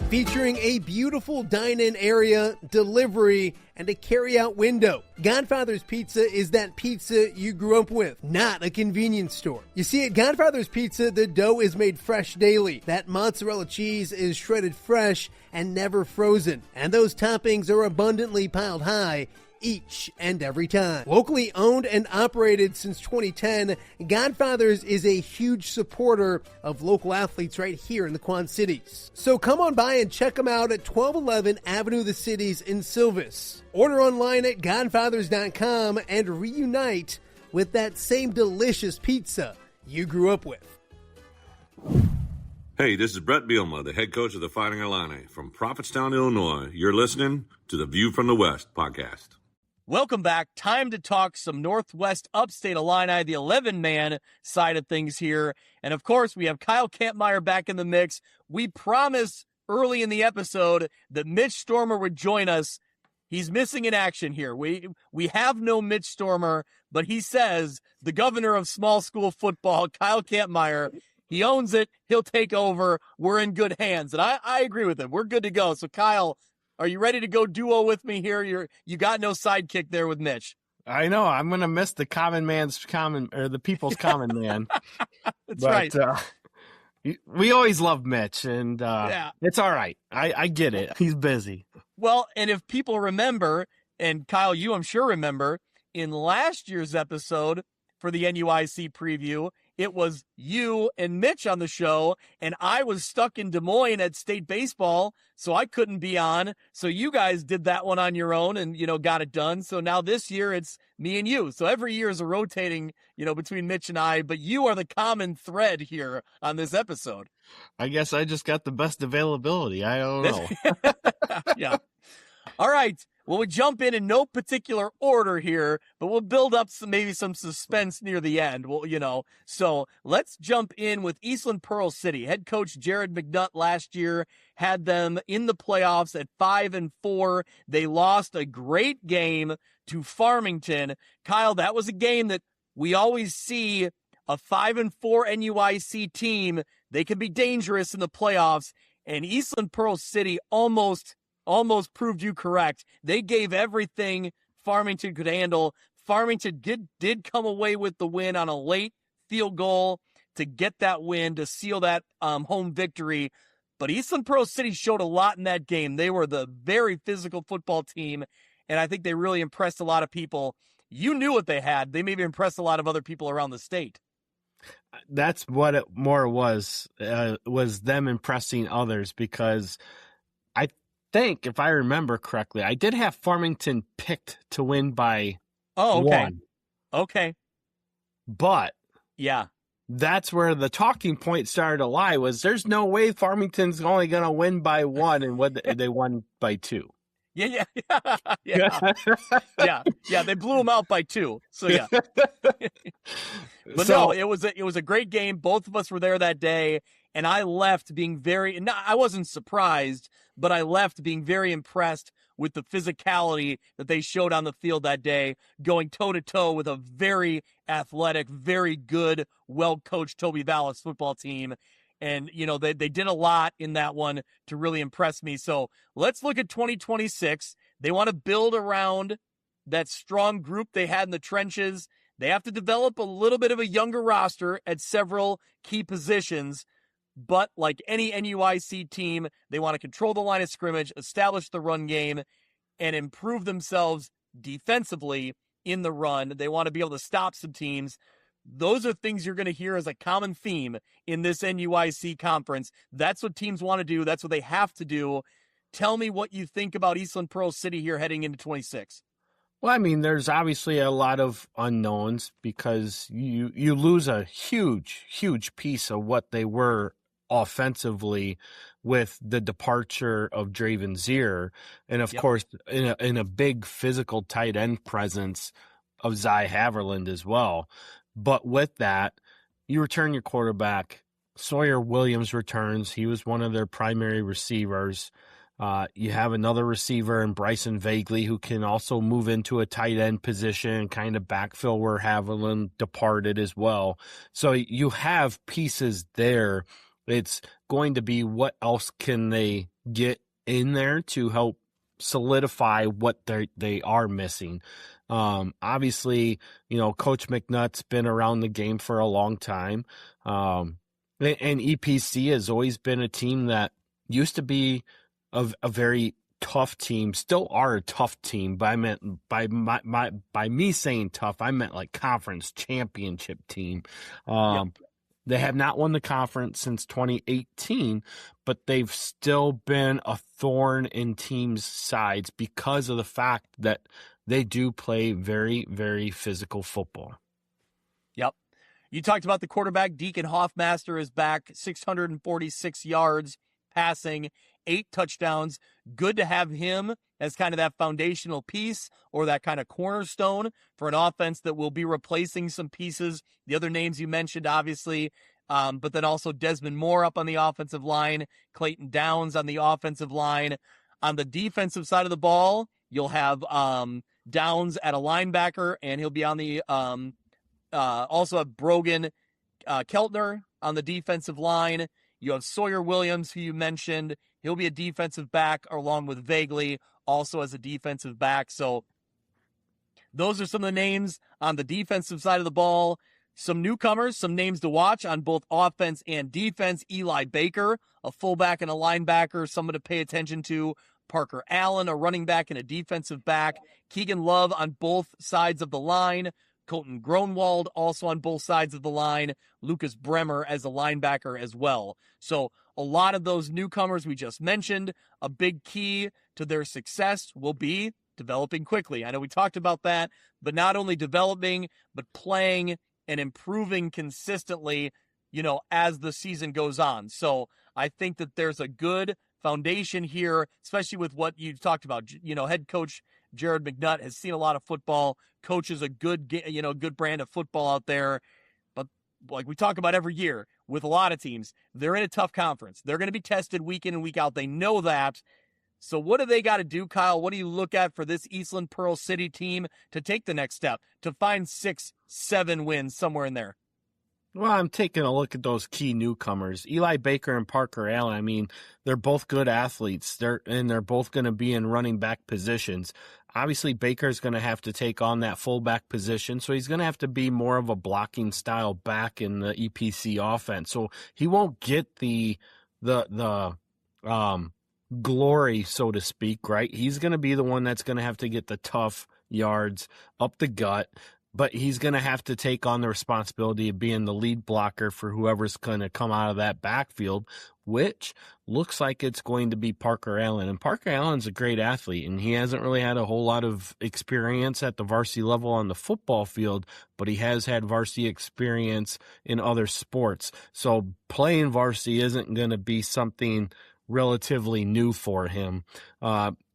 Featuring a beautiful dine-in area, delivery, and a carry-out window. Godfather's Pizza is that pizza you grew up with, not a convenience store. You see, at Godfather's Pizza, the dough is made fresh daily. That mozzarella cheese is shredded fresh and never frozen. And those toppings are abundantly piled high each and every time. Locally owned and operated since 2010, Godfather's is a huge supporter of local athletes right here in the Quad Cities. So come on by and check them out at 1211 Avenue of the Cities in Silvis. Order online at godfathers.com and reunite with that same delicious pizza you grew up with. Hey, this is Brett Bielma, the head coach of the Fighting Illini from Prophetstown, Illinois. You're listening to the View from the West podcast. Welcome back. Time to talk some Northwest Upstate Illini, the 11-man side of things here. And of course, we have Kyle Kampmier back in the mix. We promised early in the episode that Mitch Stormer would join us. He's missing in action here. We have no Mitch Stormer, but he says the governor of small school football, Kyle Kampmier, he owns it. He'll take over. We're in good hands. And I agree with him. We're good to go. So Kyle, are you ready to go duo with me here? You got no sidekick there with Mitch. I know. I'm going to miss the the people's common man. That's right. We always love Mitch, and yeah. It's all right. I get it. He's busy. Well, and if people remember, and Kyle, you I'm sure remember, in last year's episode for the NUIC preview, it was you and Mitch on the show, and I was stuck in Des Moines at state baseball, so I couldn't be on. So you guys did that one on your own and, got it done. So now this year it's me and you. So every year is a rotating, between Mitch and I, but you are the common thread here on this episode. I guess I just got the best availability. I don't know. Yeah. All right. Well, we jump in no particular order here, but we'll build up maybe some suspense near the end. Well, so let's jump in with Eastland Pearl City. Head coach Jared McNutt last year had them in the playoffs at 5-4. They lost a great game to Farmington. Kyle, that was a game that we always see a 5-4 NUIC team. They can be dangerous in the playoffs, and Eastland Pearl City almost proved you correct. They gave everything Farmington could handle. Farmington did come away with the win on a late field goal to get that win, to seal that home victory. But Eastland Pearl City showed a lot in that game. They were the very physical football team, and I think they really impressed a lot of people. You knew what they had. They maybe impressed a lot of other people around the state. That's what it more was them impressing others, because I think, if I remember correctly, I did have Farmington picked to win by one. Okay. But yeah, that's where the talking point started to lie, was there's no way Farmington's only going to win by one, and they won by two. Yeah. They blew them out by 2. So yeah. But no, it was a great game. Both of us were there that day, and I left being I wasn't surprised, but I left being very impressed with the physicality that they showed on the field that day, going toe-to-toe with a very athletic, very good, well-coached Toby Vallis football team. And, they did a lot in that one to really impress me. So let's look at 2026. They want to build around that strong group they had in the trenches. They have to develop a little bit of a younger roster at several key positions. But like any NUIC team, they want to control the line of scrimmage, establish the run game, and improve themselves defensively in the run. They want to be able to stop some teams. Those are things you're going to hear as a common theme in this NUIC conference. That's what teams want to do. That's what they have to do. Tell me what you think about Eastland Pearl City here heading into 26. Well, I mean, there's obviously a lot of unknowns, because you lose a huge piece of what they were offensively with the departure of Draven Zier, and of course in a big physical tight end presence of Zy Haverland as well. But with that, you return your quarterback. Sawyer Williams returns. He was one of their primary receivers. You have another receiver in Bryson Vagley, who can also move into a tight end position, kind of backfill where Haviland departed as well. So you have pieces there. It's going to be what else can they get in there to help solidify what they are missing. Obviously, Coach McNutt's been around the game for a long time. And EPC has always been a team that used to be a very tough team, still are a tough team, but I meant by me saying tough, I meant like conference championship team. They have not won the conference since 2018, but they've still been a thorn in teams' sides because of the fact that they do play very, very physical football. Yep. You talked about the quarterback. Deacon Hoffmaster is back, 646 yards passing, 8 touchdowns. Good to have him as kind of that foundational piece, or that kind of cornerstone for an offense that will be replacing some pieces. The other names you mentioned, obviously, but then also Desmond Moore up on the offensive line, Clayton Downs on the offensive line. On the defensive side of the ball, you'll have Downs at a linebacker, and he'll be on the also have Brogan Keltner on the defensive line. You have Sawyer Williams, who you mentioned. He'll be a defensive back, along with Vagley, also as a defensive back. So those are some of the names on the defensive side of the ball. Some newcomers, some names to watch on both offense and defense. Eli Baker, a fullback and a linebacker, someone to pay attention to. Parker Allen, a running back and a defensive back. Keegan Love on both sides of the line. Colton Gronwald also on both sides of the line. Lucas Bremer as a linebacker as well. So a lot of those newcomers we just mentioned, a big key to their success will be developing quickly. I know we talked about that, but not only developing, but playing and improving consistently, as the season goes on. So I think that there's a good foundation here, especially with what you talked about. Head coach Jared McNutt has seen a lot of football, coaches a good brand of football out there. But like we talk about every year with a lot of teams, they're in a tough conference. They're going to be tested week in and week out. They know that. So what do they got to do, Kyle? What do you look at for this Eastland Pearl City team to take the next step, to find 6-7 wins somewhere in there? Well, I'm taking a look at those key newcomers, Eli Baker and Parker Allen. I mean, they're both good athletes. They're both going to be in running back positions. Obviously, Baker's going to have to take on that fullback position, so he's going to have to be more of a blocking style back in the EPC offense. So he won't get the glory, so to speak, right? He's going to be the one that's going to have to get the tough yards up the gut. But he's going to have to take on the responsibility of being the lead blocker for whoever's going to come out of that backfield, which looks like it's going to be Parker Allen. And Parker Allen's a great athlete, and he hasn't really had a whole lot of experience at the varsity level on the football field, but he has had varsity experience in other sports. So playing varsity isn't going to be something relatively new for him,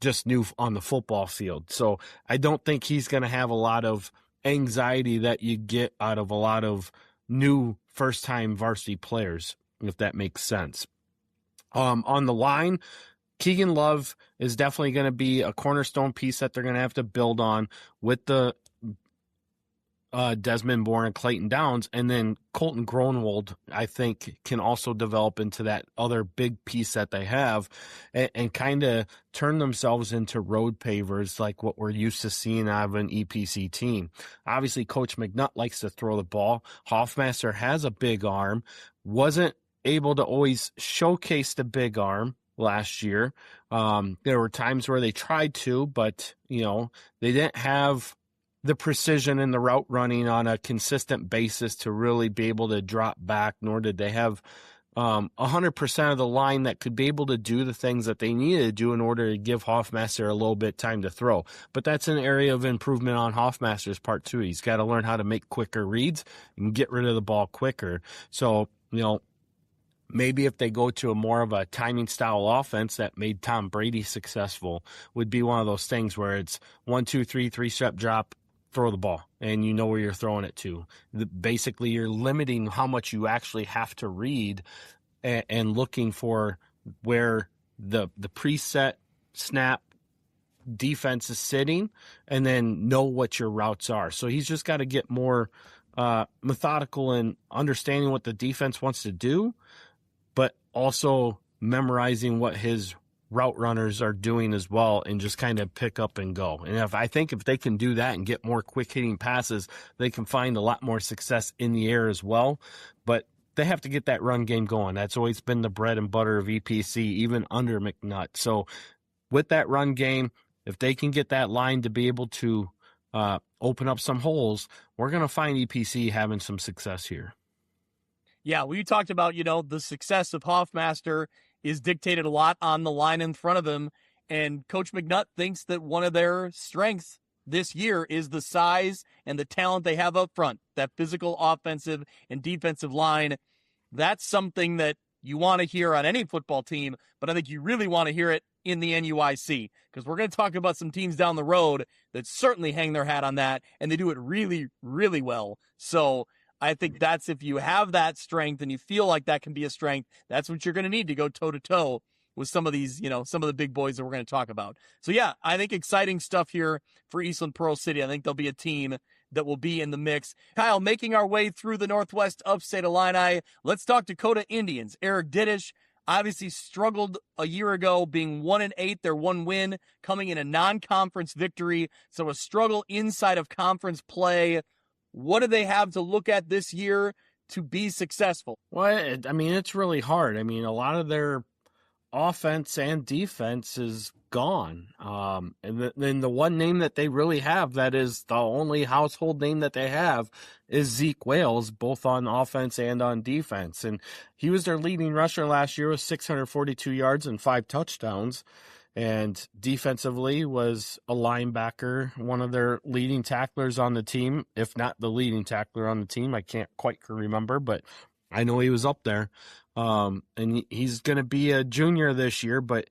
just new on the football field. So I don't think he's going to have a lot of anxiety that you get out of a lot of new first-time varsity players, if that makes sense. On the line, Keegan Love is definitely going to be a cornerstone piece that they're going to have to build on with the Desmond Bourne and Clayton Downs, and then Colton Gronwald, I think, can also develop into that other big piece that they have and kind of turn themselves into road pavers like what we're used to seeing out of an EPC team. Obviously, Coach McNutt likes to throw the ball. Hoffmaster has a big arm, wasn't able to always showcase the big arm last year. There were times where they tried to, but, they didn't have the precision in the route running on a consistent basis to really be able to drop back, nor did they have 100% of the line that could be able to do the things that they needed to do in order to give Hoffmaster a little bit time to throw. But that's an area of improvement on Hoffmaster's part too. He's got to learn how to make quicker reads and get rid of the ball quicker. So, maybe if they go to a more of a timing style offense that made Tom Brady successful, would be one of those things where it's 1, 2, 3, 3-step drop, throw the ball, and you know where you're throwing it to. Basically, you're limiting how much you actually have to read and looking for where the preset snap defense is sitting and then know what your routes are. So he's just got to get more methodical in understanding what the defense wants to do, but also memorizing what his route runners are doing as well and just kind of pick up and go. And I think if they can do that and get more quick hitting passes, they can find a lot more success in the air as well. But they have to get that run game going. That's always been the bread and butter of EPC, even under McNutt. So with that run game, if they can get that line to be able to open up some holes, we're going to find EPC having some success here. Yeah, we talked about, the success of Hoffmaster is dictated a lot on the line in front of him. And Coach McNutt thinks that one of their strengths this year is the size and the talent they have up front, that physical offensive and defensive line. That's something that you want to hear on any football team, but I think you really want to hear it in the NUIC, because we're going to talk about some teams down the road that certainly hang their hat on that, and they do it really, really well. So I think that's, if you have that strength and you feel like that can be a strength, that's what you're going to need to go toe-to-toe with some of these, some of the big boys that we're going to talk about. So yeah, I think exciting stuff here for Eastland Pearl City. I think they'll be a team that will be in the mix. Kyle, making our way through the Northwest Upstate Illini, let's talk Dakota Indians. Eric Diddish obviously struggled a year ago, being 1-8, their one win coming in a non-conference victory. So a struggle inside of conference play. What do they have to look at this year to be successful? Well, it's really hard. A lot of their offense and defense is gone. And then the one name that they really have that is the only household name that they have is Zeke Wales, both on offense and on defense. And he was their leading rusher last year with 642 yards and 5 touchdowns. And defensively was a linebacker, one of their leading tacklers on the team, if not the leading tackler on the team. I can't quite remember, but I know he was up there. And he's going to be a junior this year, but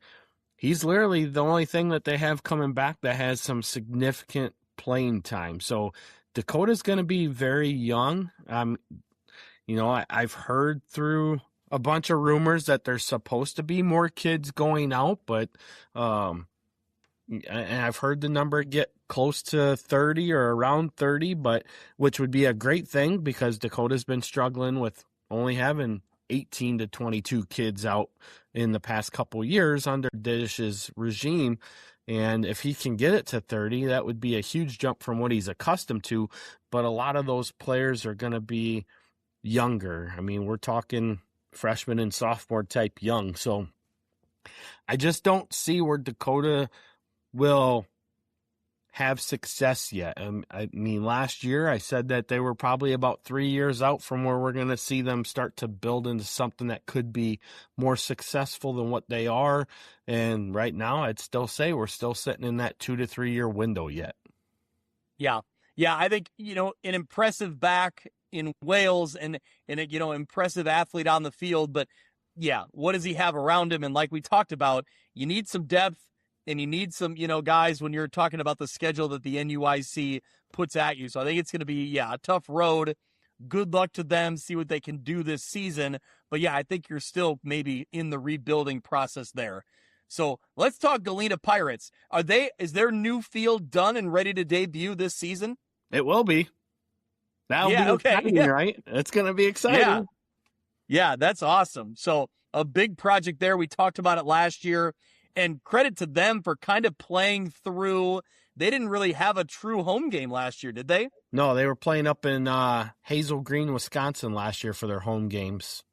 he's literally the only thing that they have coming back that has some significant playing time. So Dakota's going to be very young. I've heard through a bunch of rumors that there's supposed to be more kids going out, but and I've heard the number get close to 30 or around 30, but which would be a great thing because Dakota's been struggling with only having 18 to 22 kids out in the past couple years under Dish's regime. And if he can get it to 30, that would be a huge jump from what he's accustomed to. But a lot of those players are going to be younger. I mean, we're talking freshman and sophomore type young. So I just don't see where Dakota will have success yet. I mean, last year I said that they were probably about 3 years out from where we're going to see them start to build into something that could be more successful than what they are. And right now I'd still say we're still sitting in that 2 to 3 year window yet. Yeah. I think, an impressive back in Wales and impressive athlete on the field. But yeah, what does he have around him? And like we talked about, you need some depth and you need some, guys when you're talking about the schedule that the NUIC puts at you. So I think it's going to be, a tough road. Good luck to them. See what they can do this season. But yeah, I think you're still maybe in the rebuilding process there. So let's talk Galena Pirates. Is their new field done and ready to debut this season? It will be. That'll be exciting, right? It's going to be exciting. Yeah, that's awesome. So a big project there. We talked about it last year. And credit to them for kind of playing through. They didn't really have a true home game last year, did they? No, they were playing up in Hazel Green, Wisconsin last year for their home games.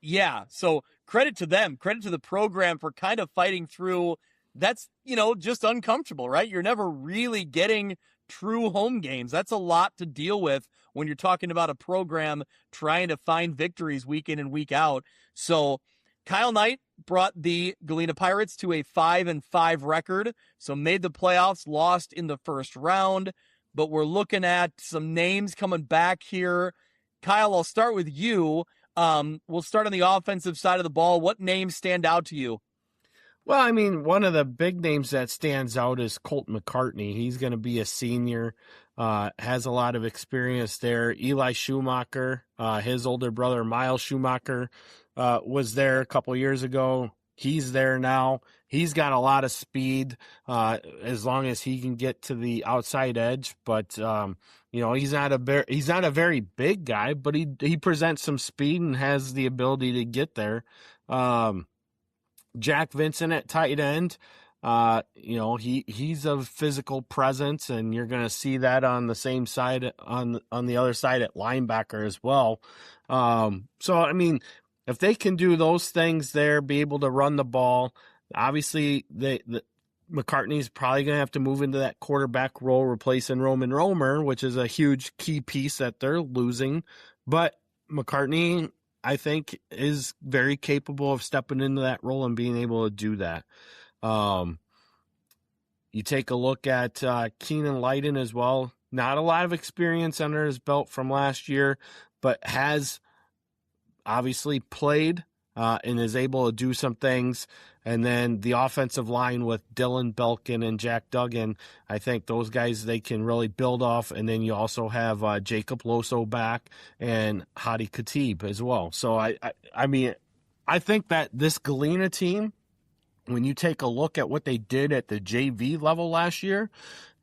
Yeah, so credit to them. Credit to the program for kind of fighting through. That's, just uncomfortable, right? You're never really getting true home games. That's a lot to deal with when you're talking about a program trying to find victories week in and week out. So Kyle Knight brought the Galena Pirates to a 5-5 record, so made the playoffs, lost in the first round, but we're looking at some names coming back here. Kyle, I'll start with you. We'll start on the offensive side of the ball. What names stand out to you? Well, I mean, one of the big names that stands out is Colt McCartney. He's going to be a senior, has a lot of experience there. Eli Schumacher, his older brother, Miles Schumacher, was there a couple years ago. He's there now. He's got a lot of speed, as long as he can get to the outside edge. But, he's not a very big guy, but he presents some speed and has the ability to get there. Jack Vincent at tight end, he's a physical presence, and you're going to see that on the same side, on the other side at linebacker as well. So, I mean, if they can do those things there, be able to run the ball, obviously McCartney's probably going to have to move into that quarterback role, replacing Roman Romer, which is a huge key piece that they're losing. But McCartney, I think, is very capable of stepping into that role and being able to do that. You take a look at Keenan Leiden as well. Not a lot of experience under his belt from last year, but has obviously played and is able to do some things. And then the offensive line with Dylan Belkin and Jack Duggan, I think those guys, they can really build off. And then you also have Jacob Loso back and Hadi Khatib as well. So, I mean, I think that this Galena team, when you take a look at what they did at the JV level last year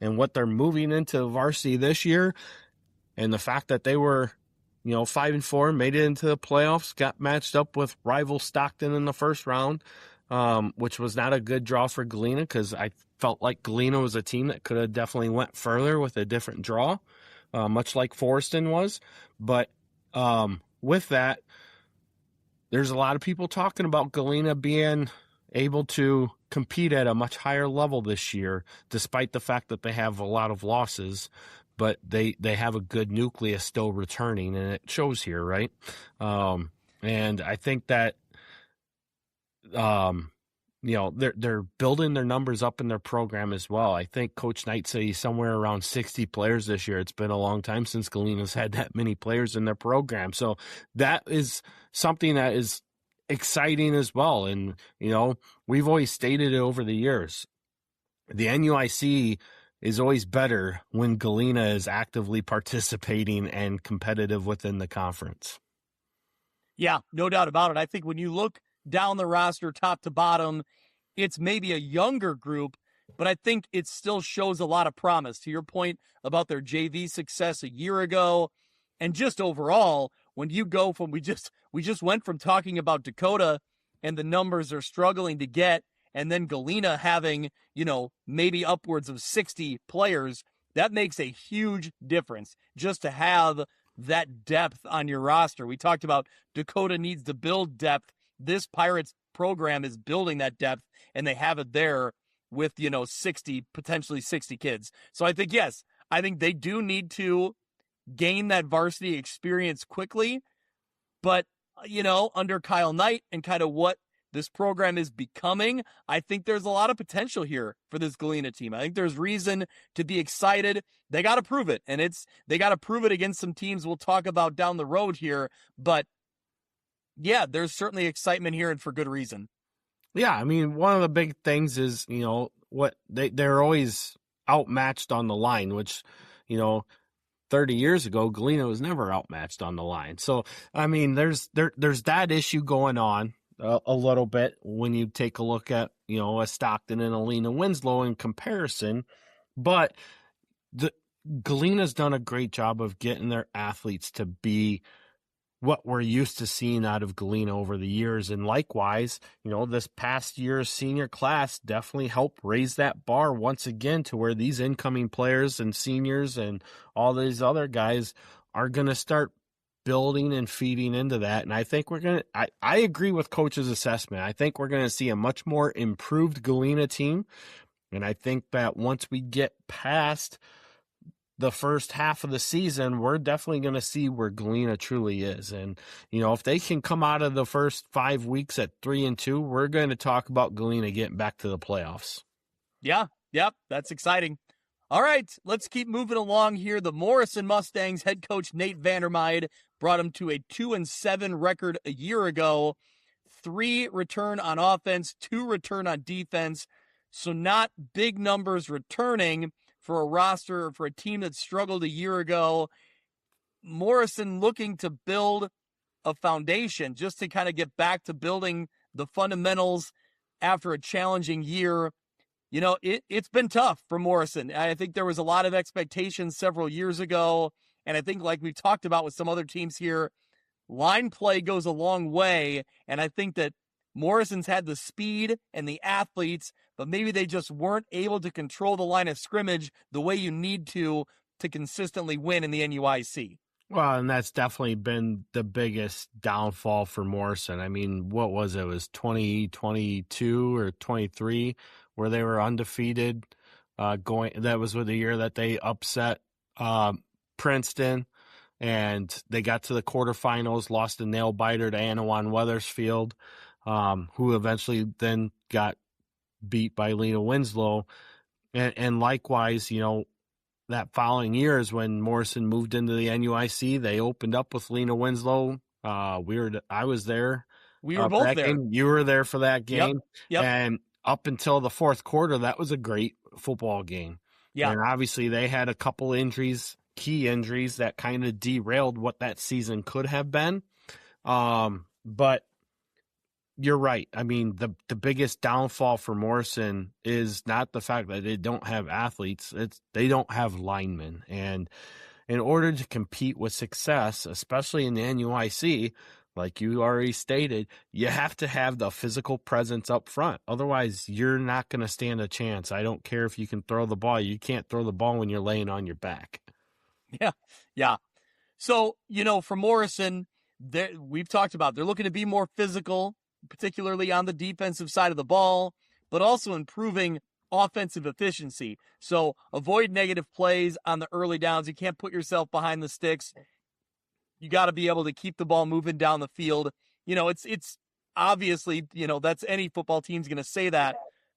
and what they're moving into varsity this year, and the fact that they were 5-4, made it into the playoffs, got matched up with rival Stockton in the first round, which was not a good draw for Galena because I felt like Galena was a team that could have definitely went further with a different draw, much like Forreston was. But with that, there's a lot of people talking about Galena being able to compete at a much higher level this year, despite the fact that they have a lot of losses, but they have a good nucleus still returning, and it shows here, right? And I think that, they're building their numbers up in their program as well. I think Coach Knight said he's somewhere around 60 players this year. It's been a long time since Galina's had that many players in their program. So that is something that is exciting as well. And, we've always stated it over the years. The NUIC is always better when Galena is actively participating and competitive within the conference. Yeah, no doubt about it. I think when you look down the roster, top to bottom, it's maybe a younger group, but I think it still shows a lot of promise. To your point about their JV success a year ago, and just overall, when you go from, we just went from talking about Dakota and the numbers they're struggling to get, and then Galena having, maybe upwards of 60 players, that makes a huge difference just to have that depth on your roster. We talked about Dakota needs to build depth. This Pirates program is building that depth, and they have it there with, 60, potentially 60 kids. So I think, yes, I think they do need to gain that varsity experience quickly. But, under Kyle Knight and kind of what this program is becoming, I think there's a lot of potential here for this Galena team. I think there's reason to be excited. They got to prove it, and they got to prove it against some teams we'll talk about down the road here. But yeah, there's certainly excitement here, and for good reason. Yeah, I mean, one of the big things is, what they're always outmatched on the line, which, 30 years ago, Galena was never outmatched on the line. So, I mean, there's that issue going on a little bit when you take a look at, a Stockton and Alina Winslow in comparison. But Galena's done a great job of getting their athletes to be what we're used to seeing out of Galena over the years. And likewise, this past year's senior class definitely helped raise that bar once again to where these incoming players and seniors and all these other guys are going to start building and feeding into that. And I think I agree with Coach's assessment. I think we're going to see a much more improved Galena team. And I think that once we get past the first half of the season, we're definitely going to see where Galena truly is. And, if they can come out of the first 5 weeks at 3-2, we're going to talk about Galena getting back to the playoffs. Yeah. Yep. That's exciting. All right, let's keep moving along here. The Morrison Mustangs head coach Nate Vandermeide brought them to a 2-7 record a year ago. 3 return on offense, 2 return on defense. So not big numbers returning for a roster, for a team that struggled a year ago. Morrison looking to build a foundation just to kind of get back to building the fundamentals after a challenging year. It's been tough for Morrison. I think there was a lot of expectations several years ago. And I think, like we've talked about with some other teams here, line play goes a long way. And I think that Morrison's had the speed and the athletes, but maybe they just weren't able to control the line of scrimmage the way you need to consistently win in the NUIC. Well, and that's definitely been the biggest downfall for Morrison. I mean, what was it? It was 2022 or 23 where they were undefeated. That was the year that they upset Princeton, and they got to the quarterfinals, lost a nail biter to Anawan Wethersfield, who eventually then got beat by Lena Winslow. And likewise, that following year is when Morrison moved into the NUIC. They opened up with Lena Winslow. I was there. We were both there. Game. You were there for that game. Yep. And up until the fourth quarter, that was a great football game. Yeah. And obviously they had a couple injuries, key injuries that kind of derailed what that season could have been. But you're right. I mean, the biggest downfall for Morrison is not the fact that they don't have athletes. They don't have linemen. And in order to compete with success, especially in the NUIC, like you already stated, you have to have the physical presence up front. Otherwise, you're not going to stand a chance. I don't care if you can throw the ball. You can't throw the ball when you're laying on your back. Yeah. So, for Morrison, we've talked about they're looking to be more physical. particularly on the defensive side of the ball, but also improving offensive efficiency. So avoid negative plays on the early downs. You can't put yourself behind the sticks. You got to be able to keep the ball moving down the field. It's obviously, that's any football team's going to say that.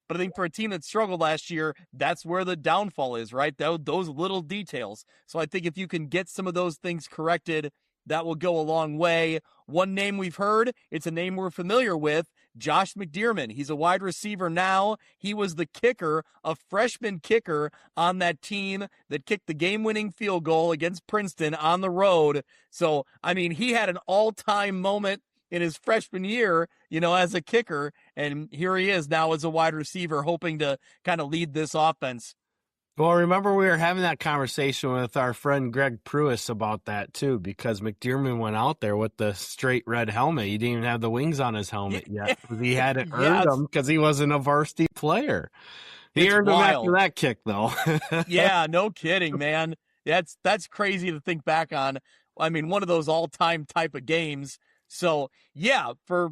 But I think for a team that struggled last year, that's where the downfall is, right? Those little details. So I think if you can get some of those things corrected, that will go a long way. One name we've heard, it's a name we're familiar with, Josh McDermott. He's a wide receiver now. He was the kicker, a freshman kicker on that team that kicked the game-winning field goal against Princeton on the road. So, he had an all-time moment in his freshman year, as a kicker, and here he is now as a wide receiver hoping to kind of lead this offense. Well, remember we were having that conversation with our friend Greg Pruis about that too, because McDermott went out there with the straight red helmet. He didn't even have the wings on his helmet yet. He hadn't earned them because he wasn't a varsity player. He earned them after that kick, though. Yeah, no kidding, man. That's crazy to think back on. One of those all-time type of games. So, yeah, for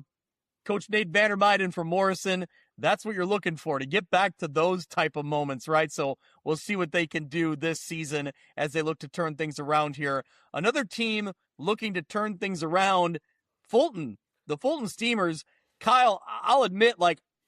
Coach Nate Vandermeiden and for Morrison, that's what you're looking for, to get back to those type of moments, right? So we'll see what they can do this season as they look to turn things around here. Another team looking to turn things around, Fulton. The Fulton Steamers. Kyle, I'll admit,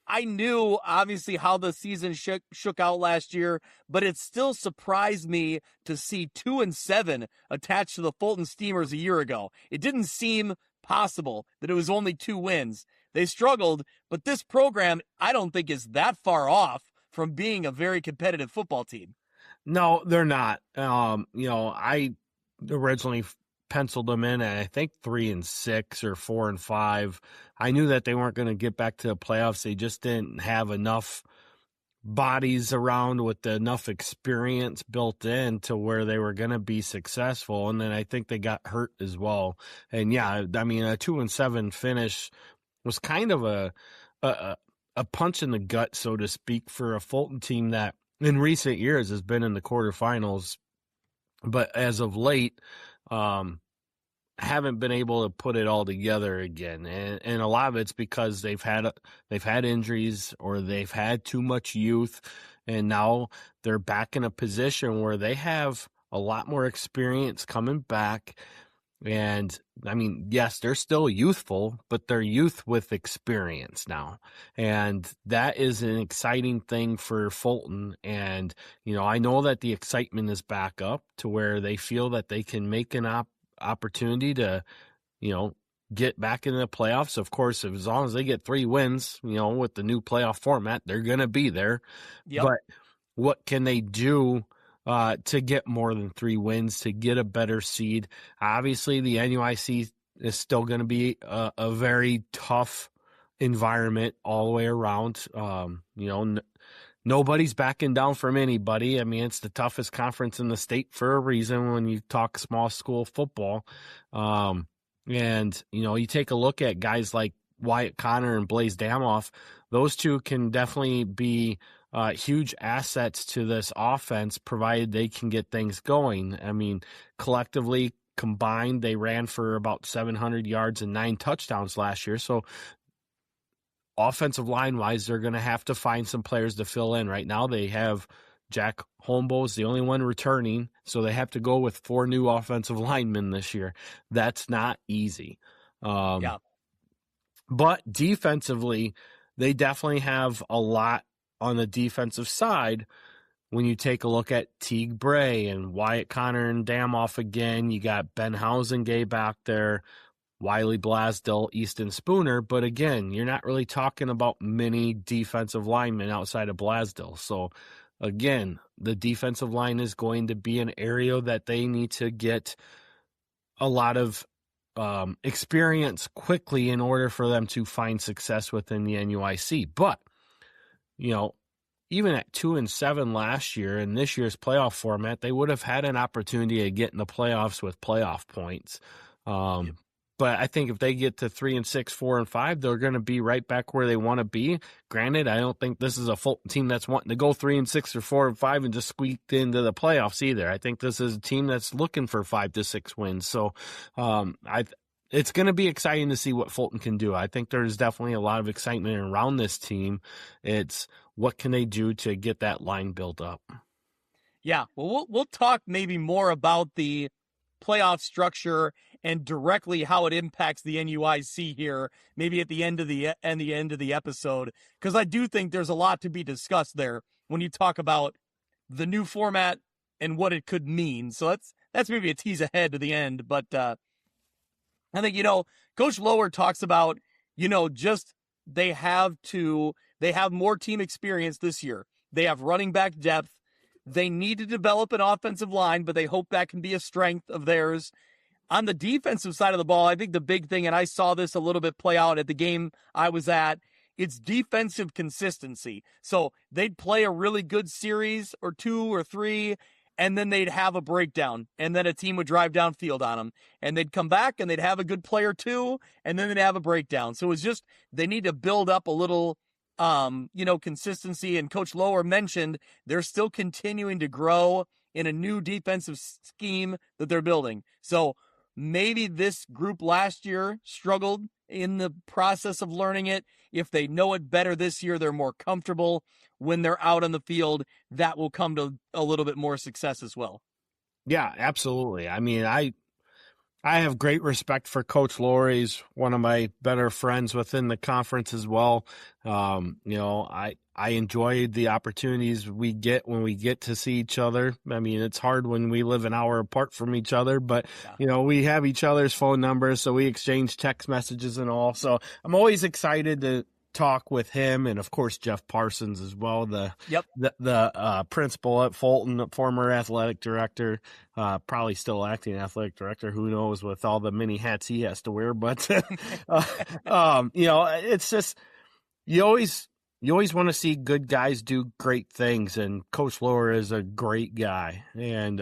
I knew obviously how the season shook out last year, but it still surprised me to see 2-7 attached to the Fulton Steamers a year ago. It didn't seem possible that it was only 2 wins. They struggled, but this program, I don't think, is that far off from being a very competitive football team. No, they're not. I originally penciled them in at, I think, 3-6 or 4-5. I knew that they weren't going to get back to the playoffs. They just didn't have enough bodies around with enough experience built in to where they were going to be successful. And then I think they got hurt as well. And yeah, a 2-7 finish was kind of a punch in the gut, so to speak, for a Fulton team that in recent years has been in the quarterfinals, but as of late, haven't been able to put it all together again. And a lot of it's because they've had injuries or they've had too much youth, and now they're back in a position where they have a lot more experience coming back. And yes, they're still youthful, but they're youth with experience now. And that is an exciting thing for Fulton. And, I know that the excitement is back up to where they feel that they can make an opportunity to, get back into the playoffs. Of course, as long as they get 3 wins, with the new playoff format, they're going to be there. Yep. But what can they do to get more than 3 wins, to get a better seed? Obviously, the NUIC is still going to be a very tough environment all the way around. Nobody's backing down from anybody. It's the toughest conference in the state for a reason when you talk small school football. You take a look at guys like Wyatt Connor and Blaze Damoff. Those two can definitely be huge assets to this offense, provided they can get things going. Collectively combined, they ran for about 700 yards and 9 touchdowns last year. So offensive line-wise, they're going to have to find some players to fill in. Right now, they have Jack Holmbo's the only one returning, so they have to go with 4 new offensive linemen this year. That's not easy. But defensively, they definitely have a lot on the defensive side. When you take a look at Teague Bray and Wyatt Connor and Damoff again, you got Ben Housengay back there, Wiley Blasdell, Easton Spooner. But again, you're not really talking about many defensive linemen outside of Blasdell. So again, the defensive line is going to be an area that they need to get a lot of experience quickly in order for them to find success within the NUIC. But even at 2-7 last year in this year's playoff format, they would have had an opportunity to get in the playoffs with playoff points. But I think if they get to 3-6, 4-5, they're going to be right back where they want to be. Granted, I don't think this is a Fulton team that's wanting to go 3-6 or 4-5 and just squeak into the playoffs either. I think this is a team that's looking for 5 to 6 wins. So it's going to be exciting to see what Fulton can do. I think there's definitely a lot of excitement around this team. It's what can they do to get that line built up? Yeah, well, we'll talk maybe more about the playoff structure and directly how it impacts the NUIC here, maybe at the end of the episode, because I do think there's a lot to be discussed there when you talk about the new format and what it could mean. So that's maybe a tease ahead to the end, but I think, Coach Lower talks about, just they have more team experience this year. They have running back depth. They need to develop an offensive line, but they hope that can be a strength of theirs. On the defensive side of the ball, I think the big thing, and I saw this a little bit play out at the game I was at, it's defensive consistency. So they'd play a really good series or 2 or 3, and then they'd have a breakdown, and then a team would drive downfield on them, and they'd come back, and they'd have a good player too, and then they'd have a breakdown. So it's just they need to build up a little, consistency. And Coach Lower mentioned they're still continuing to grow in a new defensive scheme that they're building. So maybe this group last year struggled in the process of learning it. If they know it better this year, they're more comfortable when they're out on the field. That will come to a little bit more success as well. Yeah, absolutely. I mean, I have great respect for Coach Lower. He's one of my better friends within the conference as well. I enjoy the opportunities we get when we get to see each other. I mean, it's hard when we live an hour apart from each other, but, we have each other's phone numbers, so we exchange text messages and all. So I'm always excited to talk with him, and of course Jeff Parsons as well, the principal at Fulton, former athletic director, probably still acting athletic director, who knows, with all the many hats he has to wear. But it's just you always want to see good guys do great things, and Coach Lower is a great guy, and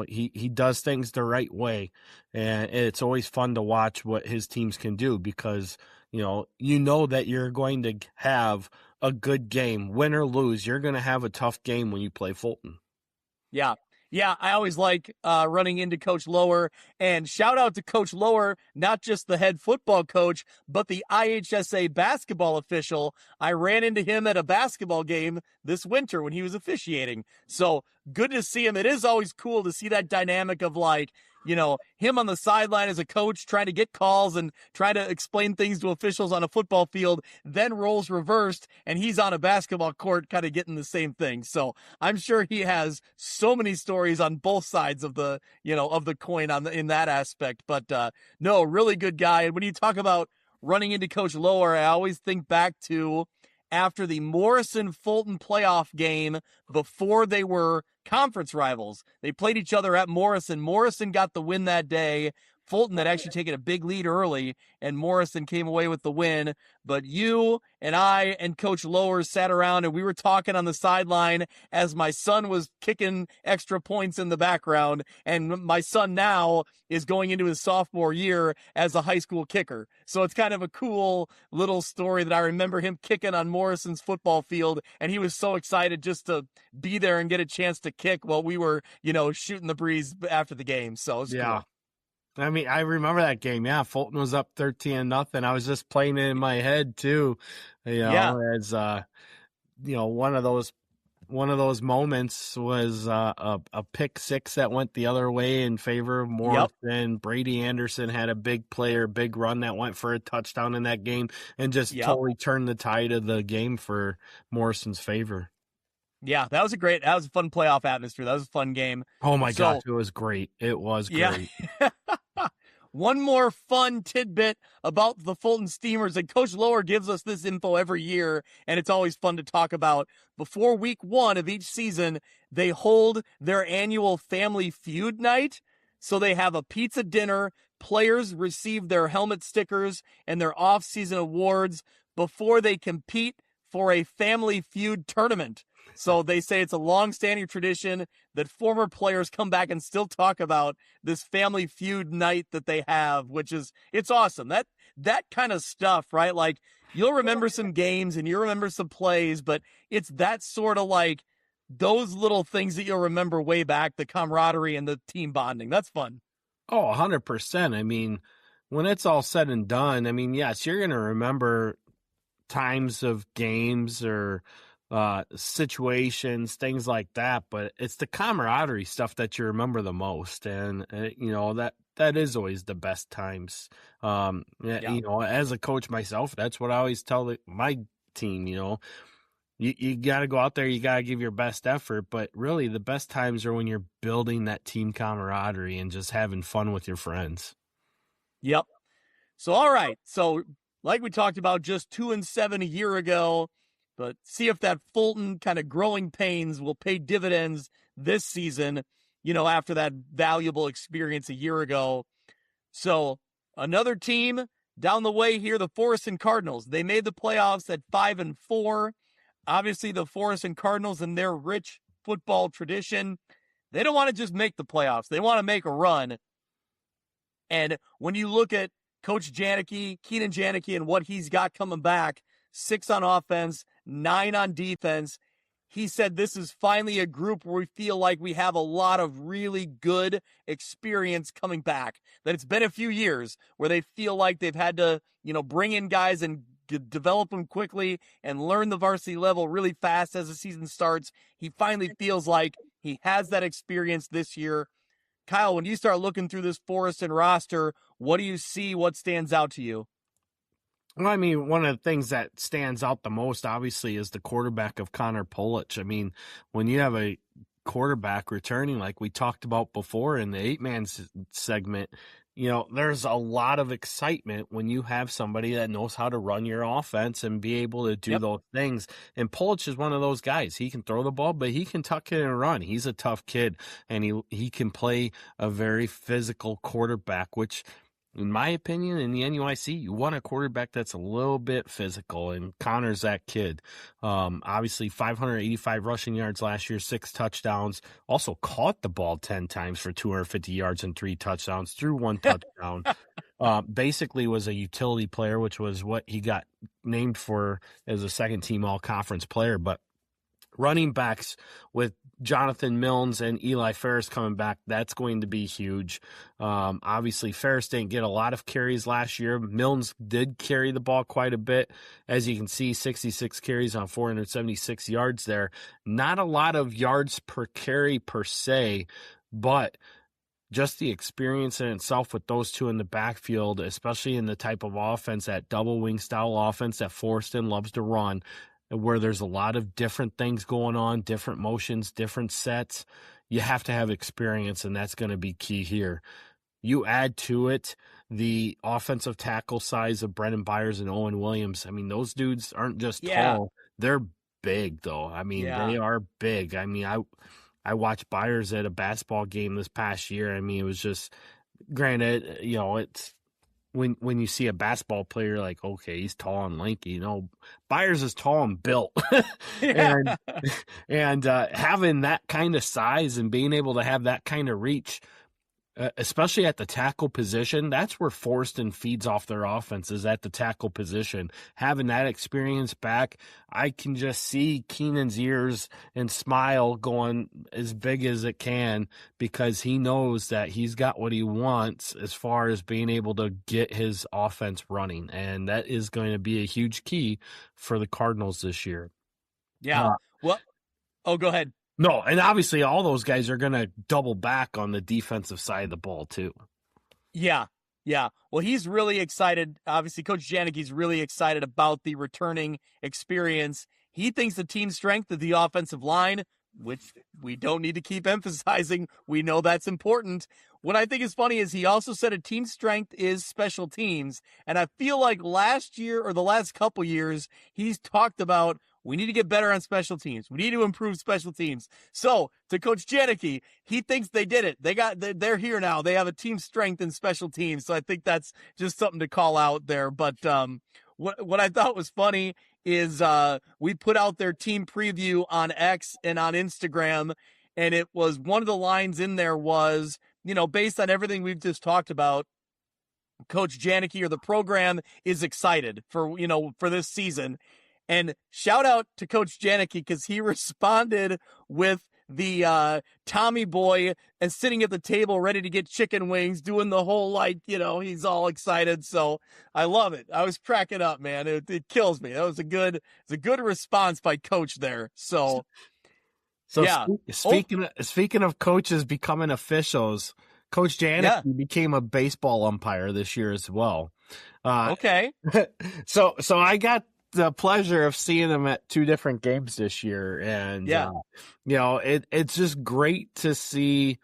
he does things the right way, and it's always fun to watch what his teams can do, because that you're going to have a good game. Win or lose, you're going to have a tough game when you play Fulton. Yeah. Yeah, I always like running into Coach Lower, and shout out to Coach Lower, not just the head football coach, but the I8FA basketball official. I ran into him at a basketball game this winter when he was officiating. So good to see him. It is always cool to see that dynamic of him on the sideline as a coach trying to get calls and try to explain things to officials on a football field, then roles reversed and he's on a basketball court kind of getting the same thing. So I'm sure he has so many stories on both sides of the, of the coin in that aspect. But no, really good guy. And when you talk about running into Coach Lower, I always think back to after the Morrison-Fulton playoff game before they were conference rivals. They played each other at Morrison. Morrison got the win that day. Fulton had actually taken a big lead early, and Morrison came away with the win. But you and I and Coach Lower sat around, and we were talking on the sideline as my son was kicking extra points in the background, and my son now is going into his sophomore year as a high school kicker. So it's kind of a cool little story that I remember him kicking on Morrison's football field, and he was so excited just to be there and get a chance to kick while we were, shooting the breeze after the game. So it's cool. I mean, I remember that game. Yeah, Fulton was up 13-0. I was just playing it in my head too, as one of those moments was a pick six that went the other way in favor of Morrison. Yep. Brady Anderson had a big run that went for a touchdown in that game, and just totally turned the tide of the game for Morrison's favor. Yeah, that was a fun playoff atmosphere. That was a fun game. Oh my gosh, it was great. It was great. Yeah. One more fun tidbit about the Fulton Steamers, and Coach Lower gives us this info every year, and it's always fun to talk about. Before week 1 of each season, they hold their annual family feud night. So they have a pizza dinner. Players receive their helmet stickers and their off-season awards before they compete for a family feud tournament. So they say it's a long-standing tradition that former players come back and still talk about this family feud night that they have, it's awesome. That kind of stuff, right? Like, you'll remember some games and you remember some plays, but it's that sort of like those little things that you'll remember way back, the camaraderie and the team bonding. That's fun. Oh, 100%. I mean, when it's all said and done, I mean, yes, you're going to remember times of games or situations, things like that, but it's the camaraderie stuff that you remember the most. And, that is always the best times. As a coach myself, that's what I always tell my team, you got to go out there, you got to give your best effort, but really the best times are when you're building that team camaraderie and just having fun with your friends. Yep. So, all right. So, like we talked about, just 2-7 a year ago, but see if that Fulton kind of growing pains will pay dividends this season, after that valuable experience a year ago. So, another team down the way here, the Forest and Cardinals. They made the playoffs at 5-4. Obviously, the Forest and Cardinals and their rich football tradition, they don't want to just make the playoffs. They want to make a run. And when you look at Coach Keenan Janicki, and what he's got coming back, 6 on offense, 9 on defense, he said this is finally a group where we feel like we have a lot of really good experience coming back. That it's been a few years where they feel like they've had to, bring in guys and develop them quickly and learn the varsity level really fast as the season starts. He finally feels like he has that experience this year. Kyle, when you start looking through this Forest and roster, what do you see? What stands out to you? Well, I mean, one of the things that stands out the most, obviously, is the quarterback of Connor Polich. I mean, when you have a quarterback returning like we talked about before in the 8-man segment, there's a lot of excitement when you have somebody that knows how to run your offense and be able to do those things. And Polich is one of those guys. He can throw the ball, but he can tuck it and run. He's a tough kid, and he can play a very physical quarterback, which, in my opinion, in the NUIC, you want a quarterback that's a little bit physical, and Connor's that kid. Obviously, 585 rushing yards last year, 6 touchdowns. Also caught the ball 10 times for 250 yards and 3 touchdowns, threw 1 touchdown. Basically was a utility player, which was what he got named for as a second-team all-conference player. But running backs with Jonathan Milnes and Eli Ferris coming back, that's going to be huge. Obviously, Ferris didn't get a lot of carries last year. Milnes did carry the ball quite a bit. As you can see, 66 carries on 476 yards there. Not a lot of yards per carry per se, but just the experience in itself with those two in the backfield, especially in the type of offense, that double wing style offense that Forston loves to run, where there's a lot of different things going on, different motions, different sets. You have to have experience, and that's going to be key here. You add to it the offensive tackle size of Brendan Byers and Owen Williams. I mean, those dudes aren't just tall. They're big, though. I mean, they are big. I mean, I watched Byers at a basketball game this past year. I mean, it was just, granted, it's, when you see a basketball player, like, okay, he's tall and lanky, Byers is tall and built. and having that kind of size and being able to have that kind of reach, especially at the tackle position, that's where Forston feeds off their offense, is at the tackle position. Having that experience back, I can just see Keenan's ears and smile going as big as it can, because he knows that he's got what he wants as far as being able to get his offense running. And that is going to be a huge key for the Cardinals this year. Yeah. Go ahead. No, and obviously all those guys are going to double back on the defensive side of the ball too. Yeah. Well, he's really excited. Obviously, Coach Janicki's really excited about the returning experience. He thinks the team strength of the offensive line, which we don't need to keep emphasizing. We know that's important. What I think is funny is he also said a team strength is special teams. And I feel like last year or the last couple years, he's talked about, we need to get better on special teams. We need to improve special teams. So, to Coach Janicki, he thinks they did it. They're here now. They have a team strength in special teams. So I think that's just something to call out there. But what I thought was funny is we put out their team preview on X and on Instagram, and it was, one of the lines in there was, based on everything we've just talked about, Coach Janicki or the program is excited for this season. And shout out to Coach Janicki, because he responded with the Tommy boy and sitting at the table ready to get chicken wings, doing the whole, like, he's all excited. So I love it. I was cracking up, man. It kills me. That was a good response by Coach there. So yeah. Speaking of coaches becoming officials, Coach Janicki became a baseball umpire this year as well. Okay. So I got the pleasure of seeing him at 2 different games this year, and it's just great to see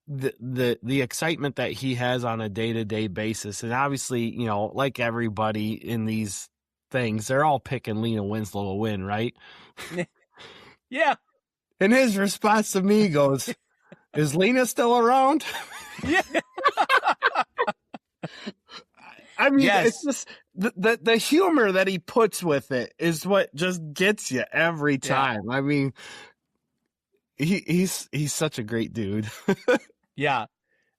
the excitement that he has on a day-to-day basis. And obviously, like everybody in these things, they're all picking Lena Winslow to win, right? Yeah. And his response to me goes, "Is Lena still around?" Yeah. I mean, It's just the humor that he puts with it is what just gets you every time. Yeah. I mean, he's such a great dude. Yeah.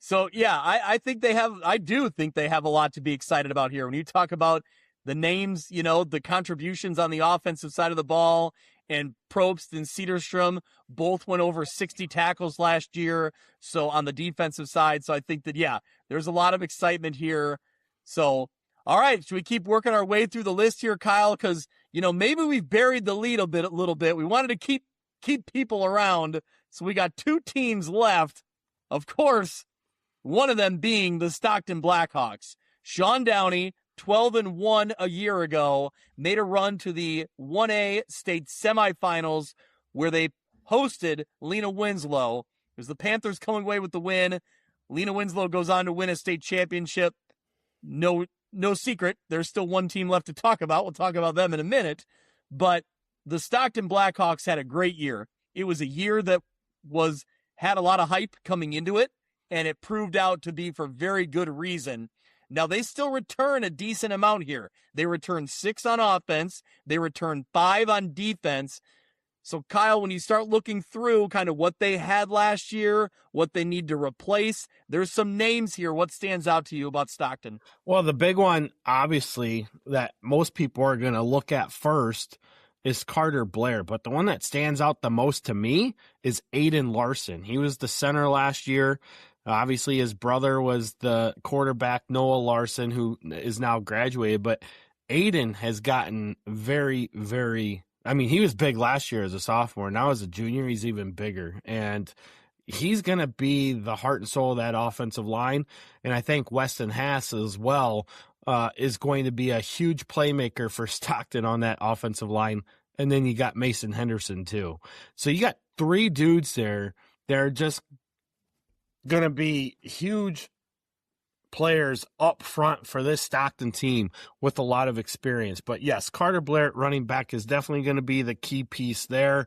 So yeah, I do think they have a lot to be excited about here. When you talk about the names, the contributions on the offensive side of the ball, and Probst and Cedarstrom both went over 60 tackles last year. So on the defensive side, so I think that, there's a lot of excitement here. So, all right, should we keep working our way through the list here, Kyle? Because, maybe we've buried the lead a little bit. We wanted to keep people around. So we got 2 teams left. Of course, one of them being the Stockton Blackhawks. Sean Downey, 12-1 a year ago, made a run to the 1A state semifinals where they hosted Lena Winslow. It was the Panthers coming away with the win. Lena Winslow goes on to win a state championship. No secret, there's still one team left to talk about. We'll talk about them in a minute. But the Stockton Blackhawks had a great year. It was a year that had a lot of hype coming into it, and it proved out to be for very good reason. Now, they still return a decent amount here. They return 6 on offense. They return 5 on defense. So, Kyle, when you start looking through kind of what they had last year, what they need to replace, there's some names here. What stands out to you about Stockton? Well, the big one, obviously, that most people are going to look at first is Carter Blair. But the one that stands out the most to me is Aiden Larson. He was the center last year. Obviously, his brother was the quarterback, Noah Larson, who is now graduated. But Aiden has gotten very, very – I mean, he was big last year as a sophomore. Now as a junior, he's even bigger. And he's going to be the heart and soul of that offensive line. And I think Weston Haas as well is going to be a huge playmaker for Stockton on that offensive line. And then you got Mason Henderson too. So you got 3 dudes there. They're just – going to be huge players up front for this Stockton team with a lot of experience. But yes, Carter Blair at running back is definitely going to be the key piece there.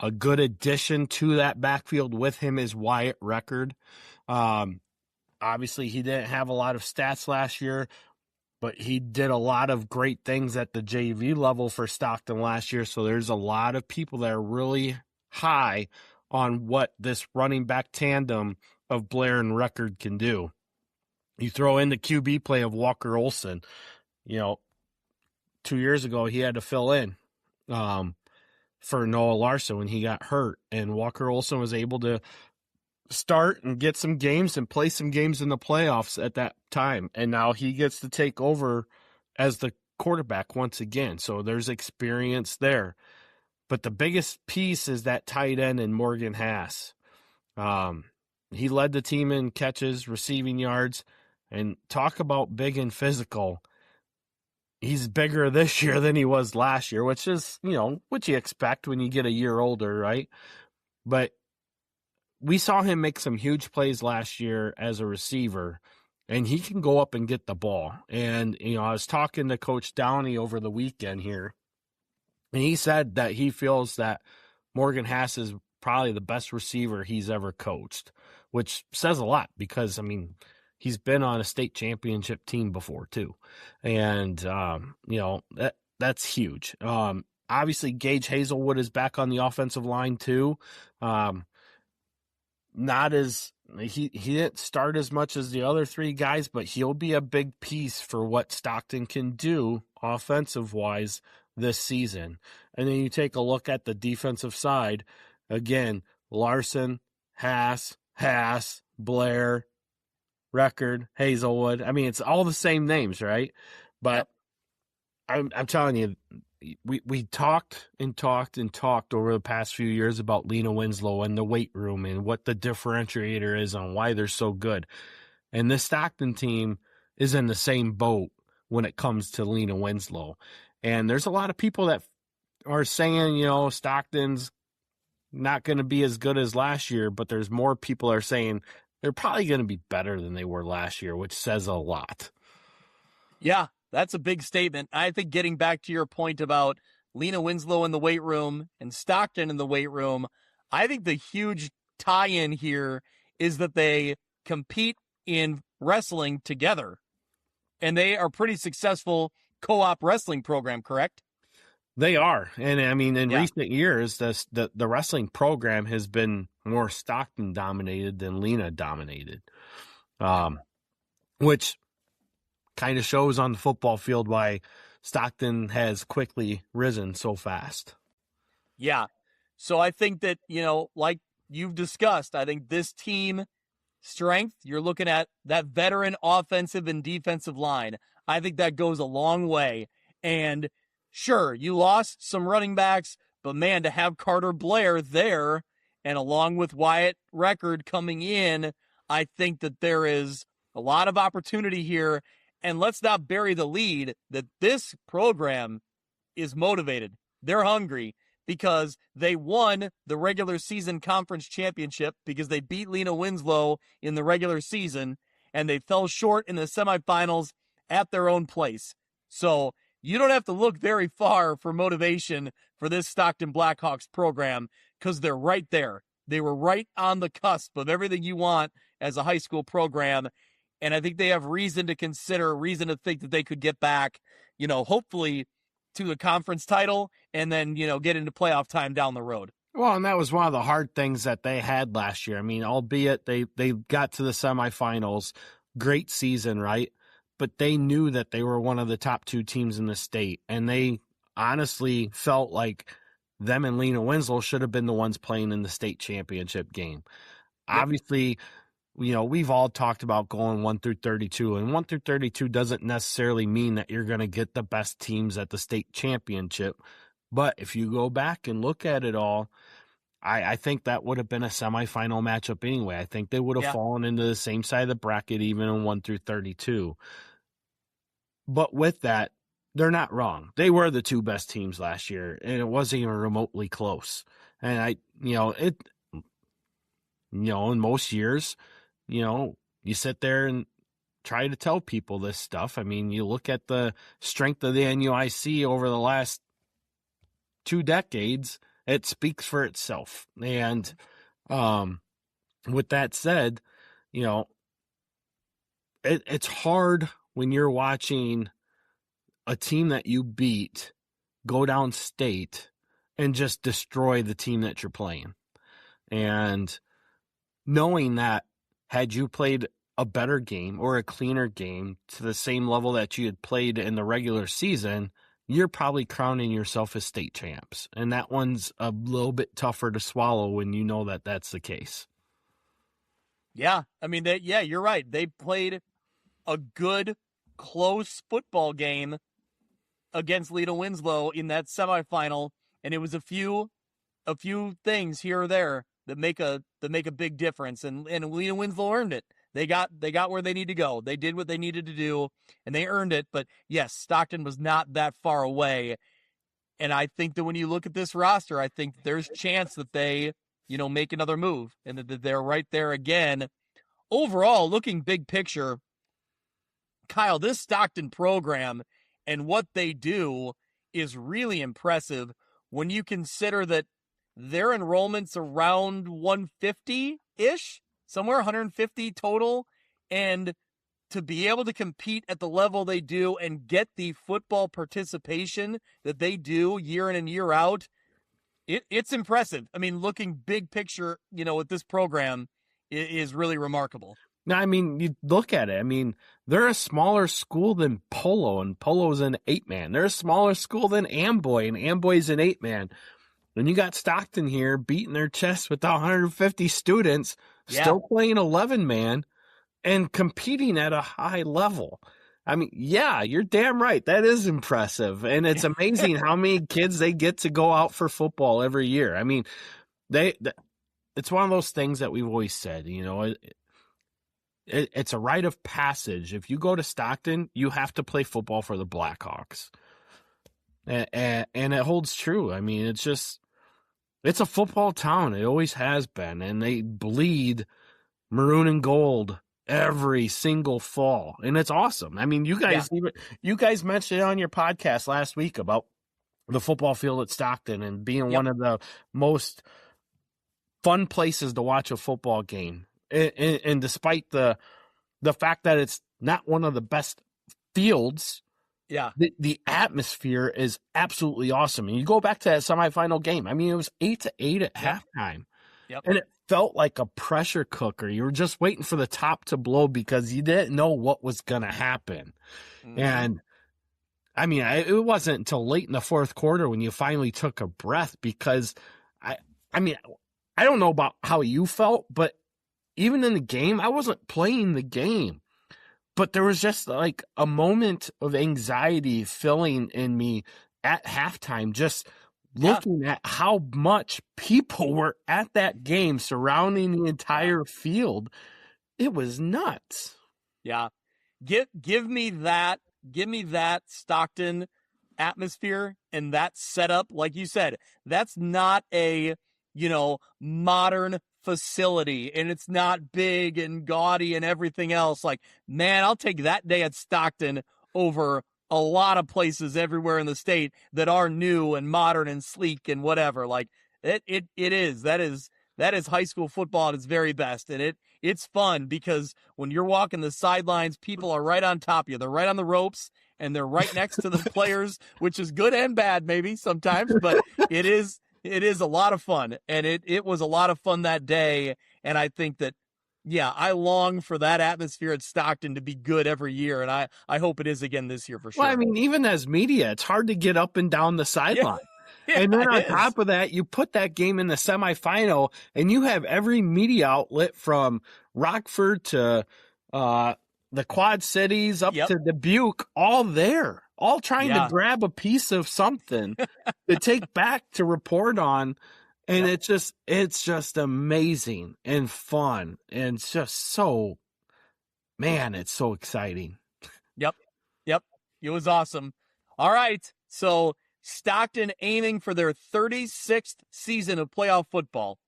A good addition to that backfield with him is Wyatt Record. Obviously, he didn't have a lot of stats last year, but he did a lot of great things at the JV level for Stockton last year. So there's a lot of people that are really high on what this running back tandem of Blair and Record can do. You throw in the QB play of Walker Olson. 2 years ago, he had to fill in for Noah Larson when he got hurt, and Walker Olson was able to start and get some games and play some games in the playoffs at that time. And now he gets to take over as the quarterback once again. So there's experience there. But the biggest piece is that tight end in Morgan Haas. He led the team in catches, receiving yards, and talk about big and physical. He's bigger this year than he was last year, which is, what you expect when you get a year older, right? But we saw him make some huge plays last year as a receiver, and he can go up and get the ball. And, I was talking to Coach Downey over the weekend here, and he said that he feels that Morgan Haas is probably the best receiver he's ever coached, which says a lot because, he's been on a state championship team before too. And, that's huge. Obviously, Gage Hazelwood is back on the offensive line too. He didn't start as much as the other 3 guys, but he'll be a big piece for what Stockton can do offensive-wise this season. And then you take a look at the defensive side. again, Larson, Haas, Blair, Record, Hazelwood. I mean, it's all the same names, right? But I'm telling you, we talked over the past few years about Lena Winslow and the weight room and what the differentiator is on why they're so good. And this Stockton team is in the same boat when it comes to Lena Winslow. And there's a lot of people that are saying, Stockton's not going to be as good as last year, but there's more people are saying they're probably going to be better than they were last year, which says a lot. Yeah, that's a big statement. I think getting back to your point about Lena Winslow in the weight room and Stockton in the weight room, I think the huge tie-in here is that they compete in wrestling together. And they are pretty successful co-op wrestling program, correct? They are. And I mean, in recent years, the wrestling program has been more Stockton dominated than Lena dominated, which kind of shows on the football field why Stockton has quickly risen so fast. Yeah. So I think that, like you've discussed, I think this team strength, you're looking at that veteran offensive and defensive line. I think that goes a long way. And sure, you lost some running backs, but man, to have Carter Blair there and along with Wyatt Record coming in, I think that there is a lot of opportunity here. And let's not bury the lead that this program is motivated. They're hungry because they won the regular season conference championship because they beat Lena Winslow in the regular season, and they fell short in the semifinals at their own place. So you don't have to look very far for motivation for this Stockton Blackhawks program because they're right there. They were right on the cusp of everything you want as a high school program. And I think they have reason to think that they could get back, hopefully to the conference title and then, get into playoff time down the road. Well, and that was one of the hard things that they had last year. I mean, albeit they got to the semifinals, great season, right? But they knew that they were one of the top two teams in the state. And they honestly felt like them and Lena Winslow should have been the ones playing in the state championship game. Yep. Obviously, we've all talked about going 1 through 32, and 1 through 32 doesn't necessarily mean that you're going to get the best teams at the state championship. But if you go back and look at it all, I think that would have been a semifinal matchup anyway. I think they would have fallen into the same side of the bracket even in 1 through 32. But with that, they're not wrong. They were the two best teams last year, and it wasn't even remotely close. And in most years, you sit there and try to tell people this stuff. I mean, you look at the strength of the NUIC over the last 2 decades, it speaks for itself. And with that said, it's hard when you're watching a team that you beat go downstate and just destroy the team that you're playing. And knowing that had you played a better game or a cleaner game to the same level that you had played in the regular season, you're probably crowning yourself as state champs. And that one's a little bit tougher to swallow when you know that that's the case. Yeah, I mean, you're right. They played a good, close football game against Lena Winslow in that semifinal, and it was a few things here or there that make a big difference. And Lena Winslow earned it. They got where they need to go. They did what they needed to do, and they earned it. But yes, Stockton was not that far away. And I think that when you look at this roster, I think there's a chance that they, make another move and that they're right there again. Overall, looking big picture, Kyle, this Stockton program and what they do is really impressive when you consider that their enrollment's around 150-ish, somewhere 150 total, and to be able to compete at the level they do and get the football participation that they do year in and year out, it's impressive. I mean, looking big picture, with this program is really remarkable. Now, I mean, you look at it. I mean, they're a smaller school than Polo, and Polo's an 8-man. They're a smaller school than Amboy, and Amboy's an 8-man. And you got Stockton here beating their chest with 150 students, still playing 11-man and competing at a high level. I mean, yeah, you're damn right. That is impressive. And it's amazing how many kids they get to go out for football every year. I mean, it's one of those things that we've always said, you know, it's a rite of passage. If you go to Stockton, you have to play football for the Blackhawks. And it holds true. I mean, it's a football town. It always has been. And they bleed maroon and gold every single fall. And it's awesome. I mean, you guys mentioned it on your podcast last week about the football field at Stockton and being one of the most fun places to watch a football game. And despite the fact that it's not one of the best fields, the atmosphere is absolutely awesome. And you go back to that semifinal game. I mean, it was 8-8 at halftime. And it felt like a pressure cooker. You were just waiting for the top to blow because you didn't know what was going to happen. And I mean, it wasn't until late in the fourth quarter when you finally took a breath because I mean, I don't know about how you felt, but even in the game, I wasn't playing the game. But there was just like a moment of anxiety filling in me at halftime, just looking at how much people were at that game surrounding the entire field. It was nuts. Yeah. Give me that Stockton atmosphere and that setup. Like you said, that's not a, modern facility, and it's not big and gaudy and everything else. Like, man, I'll take that day at Stockton over a lot of places everywhere in the state that are new and modern and sleek and whatever. Like that is high school football at its very best. And it's fun because when you're walking the sidelines, people are right on top of you. They're right on the ropes and they're right next to the players, which is good and bad maybe sometimes, but it is a lot of fun. And it was a lot of fun that day. And I think that, I long for that atmosphere at Stockton to be good every year. And I hope it is again this year for sure. Well, I mean, even as media, it's hard to get up and down the sideline. And then on top of that, you put that game in the semifinal and you have every media outlet from Rockford to the Quad Cities up to Dubuque, all there, all trying to grab a piece of something to take back to report on. And it's just amazing and fun. And it's just so, man, it's so exciting. Yep. It was awesome. All right. So Stockton aiming for their 36th season of playoff football.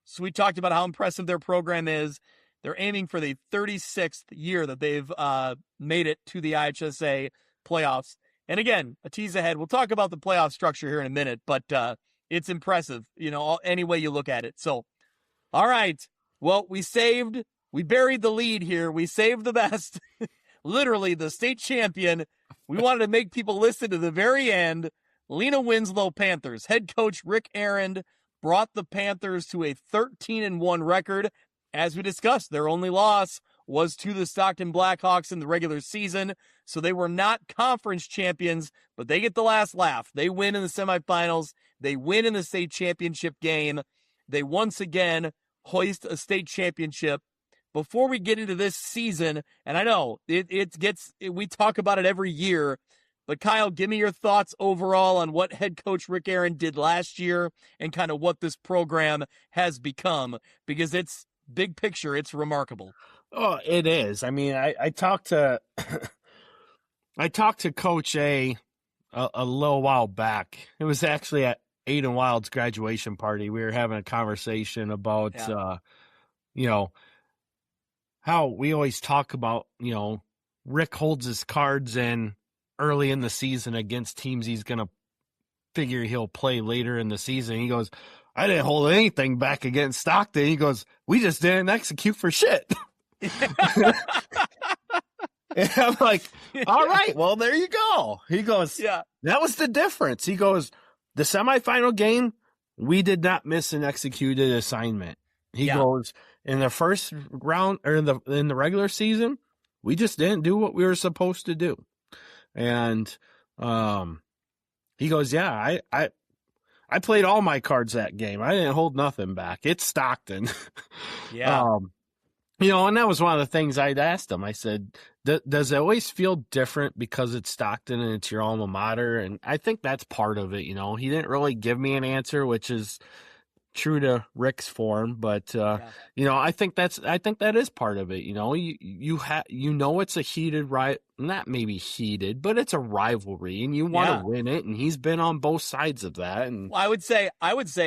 So we talked about how impressive their program is. They're aiming for the 36th year that they've made it to the I8FA playoffs. And again, a tease ahead. We'll talk about the playoff structure here in a minute, but it's impressive, any way you look at it. So, all right. Well, we buried the lead here. We saved the best, literally the state champion. We wanted to make people listen to the very end. Lena Winslow Panthers head coach Rick Arend brought the Panthers to a 13-1 record. As we discussed, their only loss was to the Stockton Blackhawks in the regular season. So they were not conference champions, but they get the last laugh. They win in the semifinals. They win in the state championship game. They once again hoist a state championship. Before we get into this season, and I know we talk about it every year, but Kyle, give me your thoughts overall on what head coach Rick Arend did last year and kind of what this program has become, because it's big picture. It's remarkable. Oh, it is. I mean, I talked to Coach A little while back. It was actually at Aiden Wild's graduation party. We were having a conversation about, how we always talk about, Rick holds his cards in early in the season against teams he's going to figure he'll play later in the season. He goes, I didn't hold anything back against Stockton. He goes, we just didn't execute for shit. And I'm like, all right, well, there you go. He goes, that was the difference. He goes, the semifinal game, we did not miss an executed assignment. He goes, in the first round or in the regular season, we just didn't do what we were supposed to do. And he goes, I played all my cards that game. I didn't hold nothing back. It's Stockton. Yeah. And that was one of the things I'd asked him. I said, does it always feel different because it's Stockton and it's your alma mater? And I think that's part of it. He didn't really give me an answer, which is true to Rick's form, but I think that is part of it. It's a heated not maybe heated, but it's a rivalry, and you want to win it. And he's been on both sides of that. And I would say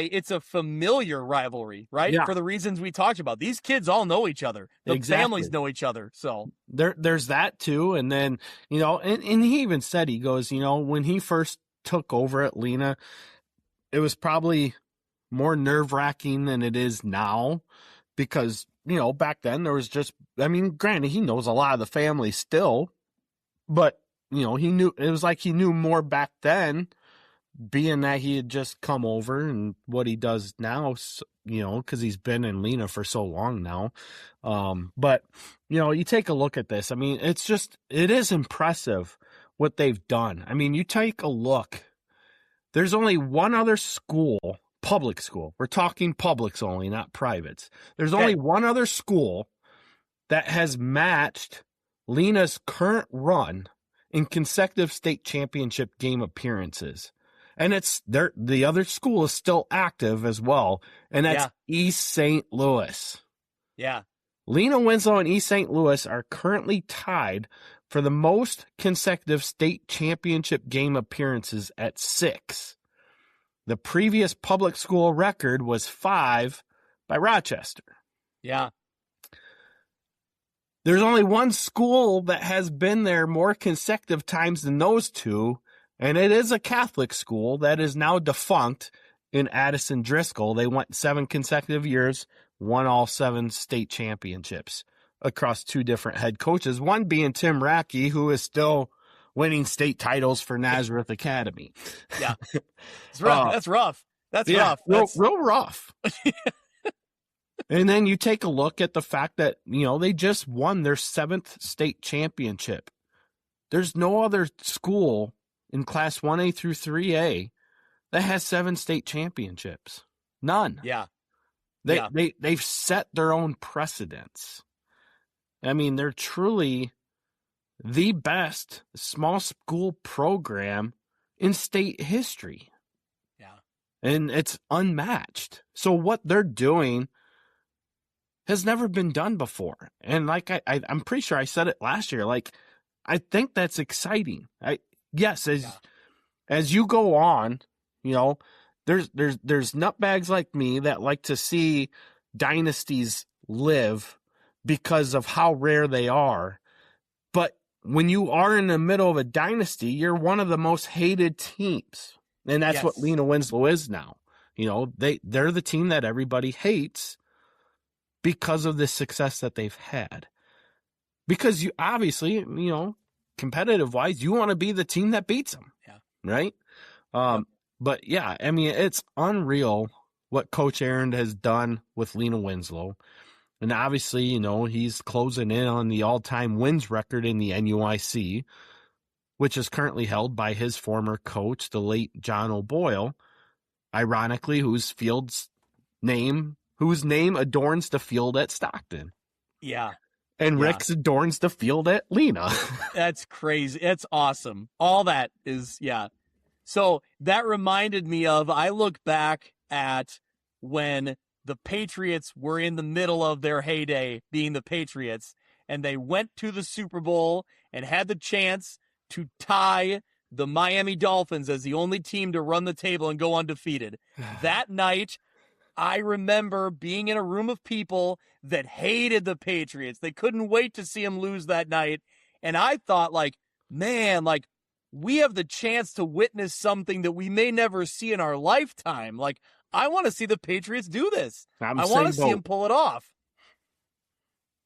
it's a familiar rivalry, right? Yeah. For the reasons we talked about. These kids all know each other. The Exactly. families know each other. So there's that too. And then and he even said, he goes, when he first took over at Lena, it was probably more nerve-wracking than it is now, because back then there was granted, he knows a lot of the family still, but he knew, it was like he knew more back then, being that he had just come over, and what he does now, because he's been in Lena for so long now. But you take a look at this. It is impressive what they've done. You take a look, there's only one other school, public school. We're talking publics only, not privates. There's only one other school that has matched Lena's current run in consecutive state championship game appearances. And the other school is still active as well, and that's East St. Louis. Yeah. Lena, Winslow, and East St. Louis are currently tied for the most consecutive state championship game appearances at 6. The previous public school record was 5 by Rochester. Yeah. There's only one school that has been there more consecutive times than those two, and it is a Catholic school that is now defunct in Addison Driscoll. They went 7 consecutive years, won all 7 state championships across 2 different head coaches, one being Tim Rackey, who is still winning state titles for Nazareth Academy. Yeah. It's rough. That's rough. That's rough. Real rough. And then you take a look at the fact that, they just won their 7th state championship. There's no other school in Class 1A through 3A that has 7 state championships. None. Yeah. They've set their own precedents. They're truly the best small school program in state history. Yeah. And it's unmatched. So what they're doing has never been done before. And like I'm pretty sure I said it last year, I think that's exciting. As you go on, there's nutbags like me that like to see dynasties live because of how rare they are. But when you are in the middle of a dynasty, you're one of the most hated teams. And that's what Lena Winslow is now. They're the team that everybody hates because of the success that they've had. Because you obviously, competitive wise, you want to be the team that beats them. Yeah. Right. But yeah, it's unreal what Coach Aaron has done with Lena Winslow. And obviously, he's closing in on the all-time wins record in the NUIC, which is currently held by his former coach, the late John O'Boyle, ironically, whose name adorns the field at Stockton. Yeah. And Rick's adorns the field at Lena. That's crazy. It's awesome. All that is, So that reminded me of, I look back at when the Patriots were in the middle of their heyday, being the Patriots, and they went to the Super Bowl and had the chance to tie the Miami Dolphins as the only team to run the table and go undefeated. That night, I remember being in a room of people that hated the Patriots. They couldn't wait to see them lose that night. And I thought, man, we have the chance to witness something that we may never see in our lifetime. I want to see the Patriots do this. I want to see them pull it off.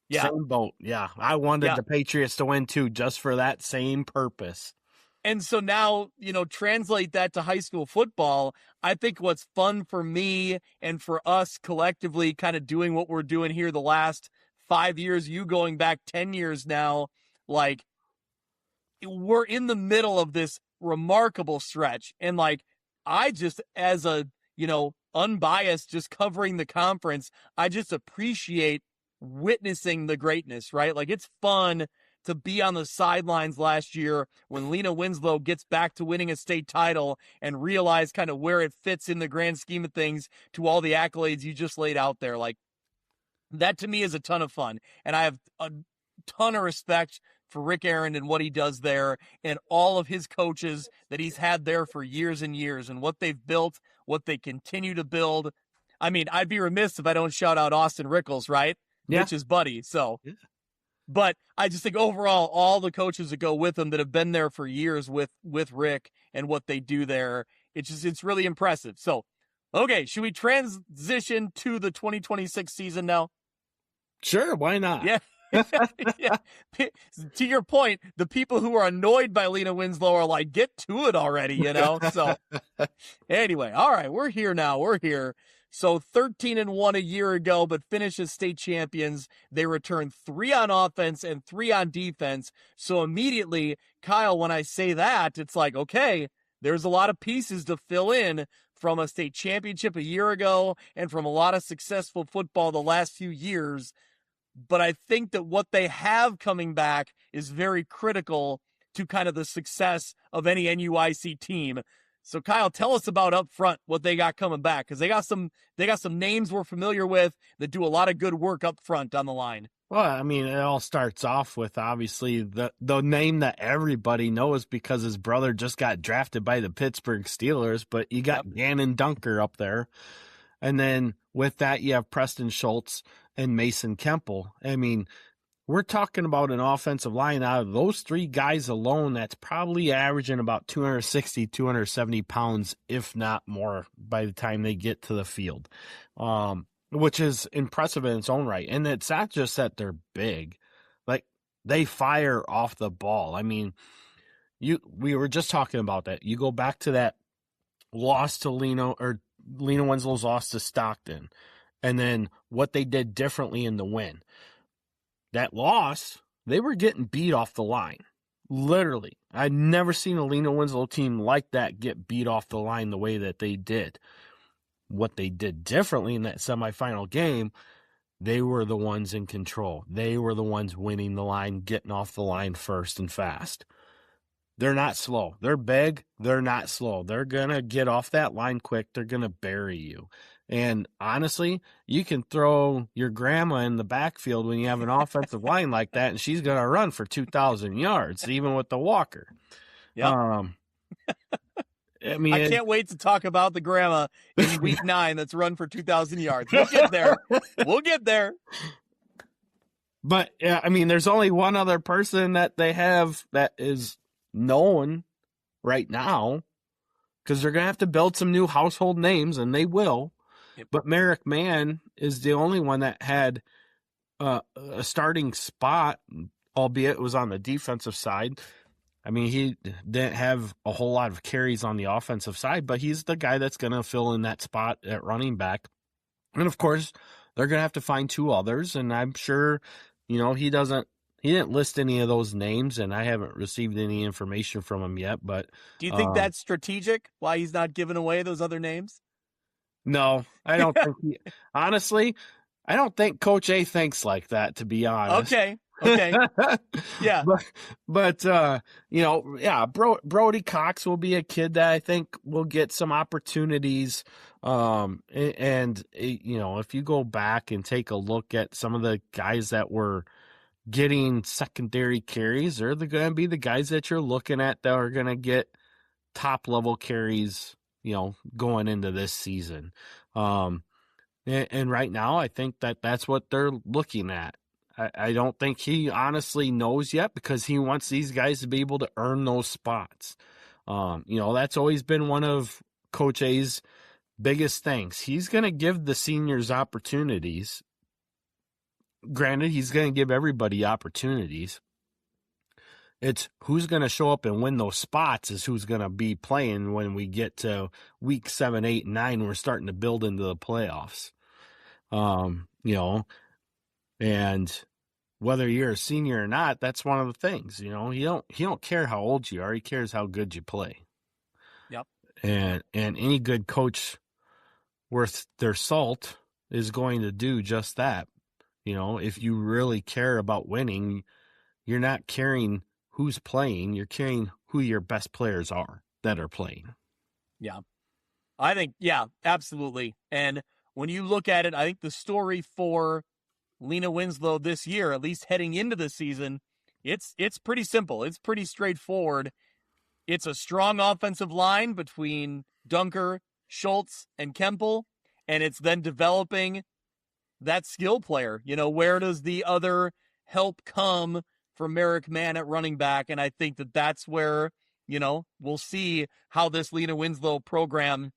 Yeah. Same boat. Yeah. I wanted the Patriots to win too, just for that same purpose. And so now, translate that to high school football. I think what's fun for me and for us collectively kind of doing what we're doing here the last 5 years, you going back 10 years now, we're in the middle of this remarkable stretch. And I just, as a, unbiased, just covering the conference, I just appreciate witnessing the greatness, right? Like, it's fun to be on the sidelines last year when Lena Winslow gets back to winning a state title and realize kind of where it fits in the grand scheme of things to all the accolades you just laid out there. Like, that to me is a ton of fun. And I have a ton of respect for Rick Aaron and what he does there and all of his coaches that he's had there for years and years and what they've built, what they continue to build. I mean, I'd be remiss if I don't shout out Austin Rickles, right? Yeah. Mitch's buddy. So, but I just think overall, all the coaches that go with him that have been there for years with Rick and what they do there, it's really impressive. So, okay, should we transition to the 2026 season now? Sure, why not? Yeah. Yeah. To your point, the people who are annoyed by Lena Winslow are like, get to it already, So anyway, all right, we're here now. We're here. So 13-1 a year ago, but finished as state champions. They returned 3 on offense and 3 on defense. So immediately, Kyle, when I say that, it's like, okay, there's a lot of pieces to fill in from a state championship a year ago and from a lot of successful football the last few years. But I think that what they have coming back is very critical to kind of the success of any NUIC team. So Kyle, tell us about up front what they got coming back, because they got some names we're familiar with that do a lot of good work up front on the line. Well, I mean, it all starts off with obviously the name that everybody knows because his brother just got drafted by the Pittsburgh Steelers, but you got Gannon Dunker up there. And then with that, you have Preston Schultz and Mason Kemple. I mean, we're talking about an offensive line out of those 3 guys alone that's probably averaging about 260, 270 pounds, if not more, by the time they get to the field, which is impressive in its own right. And it's not just that they're big. Like, they fire off the ball. I mean, we were just talking about that. You go back to that loss to Lena Winslow's loss to Stockton, and then what they did differently in the win. That loss, they were getting beat off the line. Literally. I'd never seen a Lena Winslow team like that get beat off the line the way that they did. What they did differently in that semifinal game, they were the ones in control. They were the ones winning the line, getting off the line first and fast. They're not slow. They're big. They're not slow. They're going to get off that line quick. They're going to bury you. And honestly, you can throw your grandma in the backfield when you have an offensive line like that, and she's going to run for 2,000 yards, even with the walker. Yeah. I mean, I can't wait to talk about the grandma in week 9 that's run for 2,000 yards. We'll get there. We'll get there. But, yeah, I mean, there's only one other person that they have that is known right now, because they're going to have to build some new household names, and they will. Yep. But Merrick Mann is the only one that had a starting spot, albeit it was on the defensive side. I mean, he didn't have a whole lot of carries on the offensive side, but he's the guy that's going to fill in that spot at running back. And, of course, they're going to have to find 2 others, and I'm sure, he didn't list any of those names, and I haven't received any information from him yet. But do you think that's strategic, why he's not giving away those other names? No, I don't think honestly, I don't think Coach A thinks like that, to be honest. Okay. Yeah. But Brody Cox will be a kid that I think will get some opportunities. And if you go back and take a look at some of the guys that were getting secondary carries, they're going to be the guys that you're looking at that are going to get top level carries, going into this season. And right now, I think that's what they're looking at. I don't think he honestly knows yet, because he wants these guys to be able to earn those spots. That's always been one of Coach A's biggest things. He's going to give the seniors opportunities. Granted, he's going to give everybody opportunities. It's who's going to show up and win those spots is who's going to be playing when we get to week 7, 8, and 9. We're starting to build into the playoffs. And whether you're a senior or not, that's one of the things. He don't care how old you are. He cares how good you play. Yep. And any good coach worth their salt is going to do just that. If you really care about winning, you're not caring who's playing, you're caring who your best players are that are playing. Yeah. I think, yeah, absolutely. And when you look at it, I think the story for Lena Winslow this year, at least heading into the season, it's pretty simple. It's pretty straightforward. It's a strong offensive line between Dunker, Schultz, and Kemple, and it's then developing that skill player. Where does the other help come from Merrick Mann at running back? And I think that's where, we'll see how this Lena Winslow program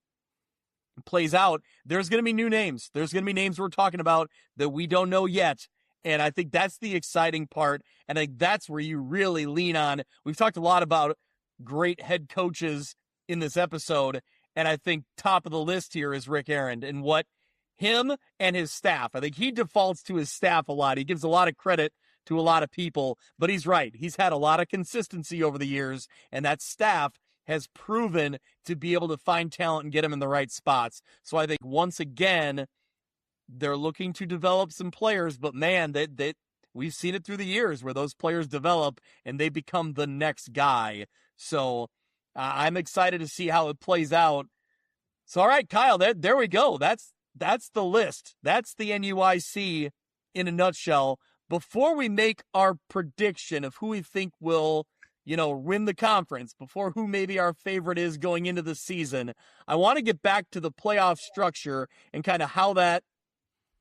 plays out. There's going to be new names. There's going to be names we're talking about that we don't know yet. And I think that's the exciting part. And I think that's where you really lean on. We've talked a lot about great head coaches in this episode. And I think top of the list here is Rick Arend and what him and his staff, I think he defaults to his staff a lot. He gives a lot of credit to a lot of people, but he's right. He's had a lot of consistency over the years, and that staff has proven to be able to find talent and get them in the right spots. So I think once again, they're looking to develop some players, but man, that we've seen it through the years where those players develop and they become the next guy. So I'm excited to see how it plays out. So, all right, Kyle, there we go. That's the list. That's the NUIC in a nutshell. Before we make our prediction of who we think will, win the conference, before who maybe our favorite is going into the season, I want to get back to the playoff structure and kind of how that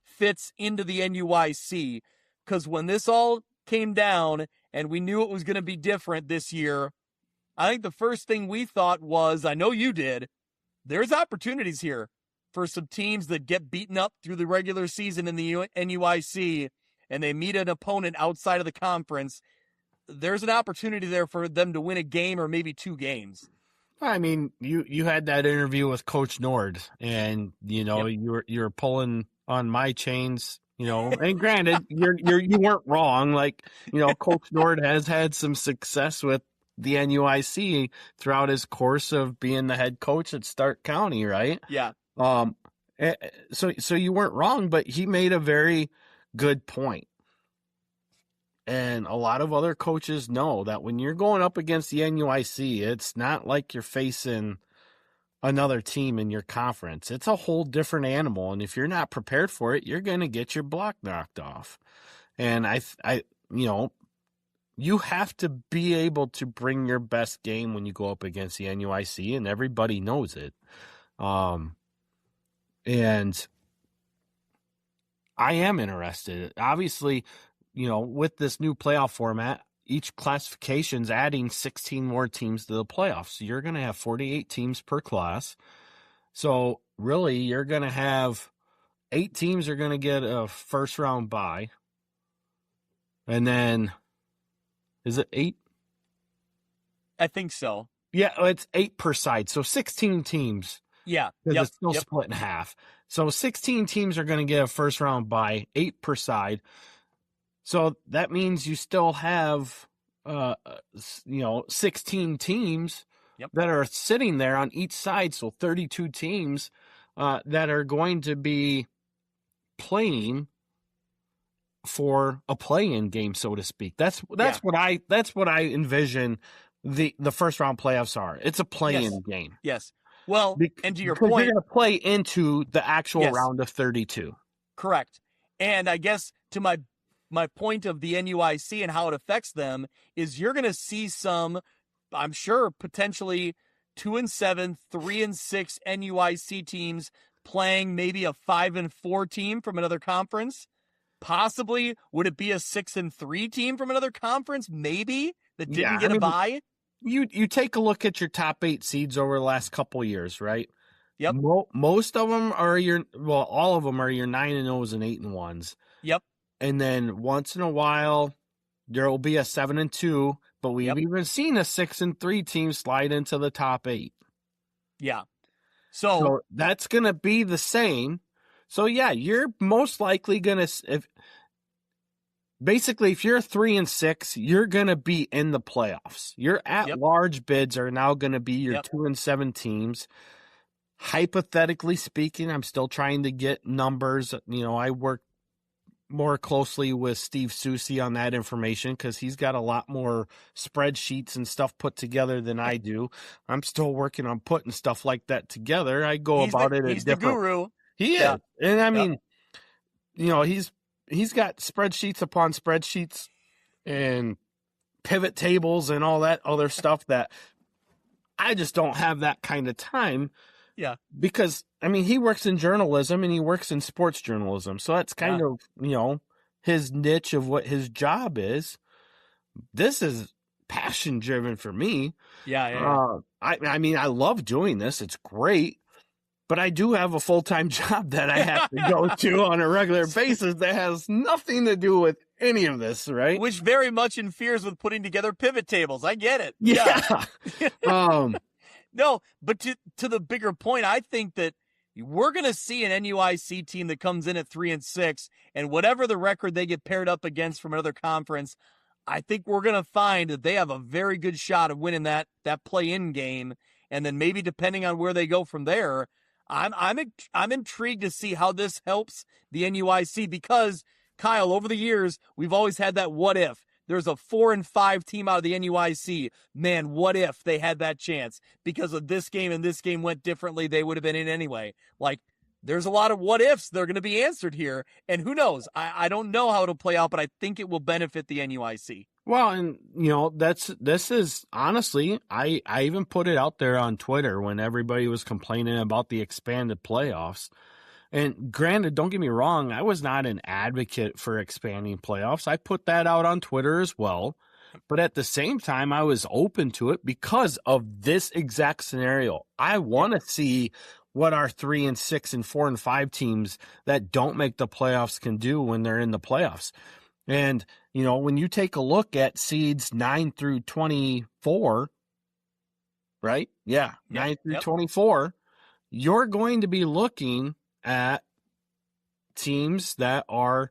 fits into the NUIC. Because when this all came down and we knew it was going to be different this year, I think the first thing we thought was, I know you did, there's opportunities here for some teams that get beaten up through the regular season in the NUIC and they meet an opponent outside of the conference. There's an opportunity there for them to win a game or maybe two games. I mean, you had that interview with Coach Nord, and you were pulling on my chains, and granted, you weren't wrong. Like, Coach Nord has had some success with the NUIC throughout his course of being the head coach at Stark County, right? Yeah. So you weren't wrong, but he made a very good point. And a lot of other coaches know that when you're going up against the NUIC, it's not like you're facing another team in your conference. It's a whole different animal. And if you're not prepared for it, you're going to get your block knocked off. And you have to be able to bring your best game when you go up against the NUIC, and everybody knows it. And I am interested. Obviously, with this new playoff format, each classification's adding 16 more teams to the playoffs. So you're going to have 48 teams per class. So really, you're going to have 8 teams are going to get a first round bye. And then, is it 8? I think so. Yeah, it's 8 per side. So 16 teams. Yeah. Because it's still split in half. So 16 teams are going to get a first round bye, 8 per side. So that means you still have, 16 teams that are sitting there on each side. So 32 teams that are going to be playing for a play-in game, so to speak. That's what I envision the first round playoffs are. It's a play-in game. Yes. Well, and to your point, you're going to play into the actual round of 32. Correct. And I guess to my point of the NUIC and how it affects them is you're going to see some, I'm sure, potentially 2-7, 3-6 NUIC teams playing maybe a 5-4 team from another conference. Possibly, would it be a 6-3 team from another conference? Maybe that didn't get a bye. You take a look at your top 8 seeds over the last couple of years, right? Yep. Most of them are all of them are your 9-0s and 8-1s. Yep. And then once in a while, there will be a 7-2, but we've even seen a 6-3 team slide into the top 8. Yeah. So that's going to be the same. So yeah, you're most likely going to, basically, if you're 3-6, you're going to be in the playoffs. Your at-large bids are now going to be your 2-7 teams. Hypothetically speaking, I'm still trying to get numbers. I work more closely with Steve Susi on that information because he's got a lot more spreadsheets and stuff put together than I do. I'm still working on putting stuff like that together. I go about it. He's the guru. He is. And I mean, he's got spreadsheets upon spreadsheets and pivot tables and all that other stuff that I just don't have that kind of time. Yeah. Because, I mean, he works in journalism and he works in sports journalism. So that's kind of, his niche of what his job is. This is passion driven for me. Yeah. I mean, I love doing this. It's great. But I do have a full-time job that I have to go to on a regular basis that has nothing to do with any of this, right? Which very much interferes with putting together pivot tables. I get it. Yeah. No, but to the bigger point, I think that we're going to see an NUIC team that comes in at 3-6, and whatever the record they get paired up against from another conference, I think we're going to find that they have a very good shot of winning that play-in game, and then maybe depending on where they go from there, I'm intrigued to see how this helps the NUIC because, Kyle, over the years, we've always had that what if. There's a 4-5 team out of the NUIC. Man, what if they had that chance? Because of this game and this game went differently, they would have been in anyway. Like, there's a lot of what ifs that are going to be answered here. And who knows? I don't know how it'll play out, but I think it will benefit the NUIC. Well, and, this is, honestly, I even put it out there on Twitter when everybody was complaining about the expanded playoffs. And granted, don't get me wrong, I was not an advocate for expanding playoffs. I put that out on Twitter as well. But at the same time, I was open to it because of this exact scenario. I want to see what our 3-6 and 4-5 teams that don't make the playoffs can do when they're in the playoffs. And, when you take a look at seeds 9 through 24, right? Yeah, 9 through 24, you're going to be looking at teams that are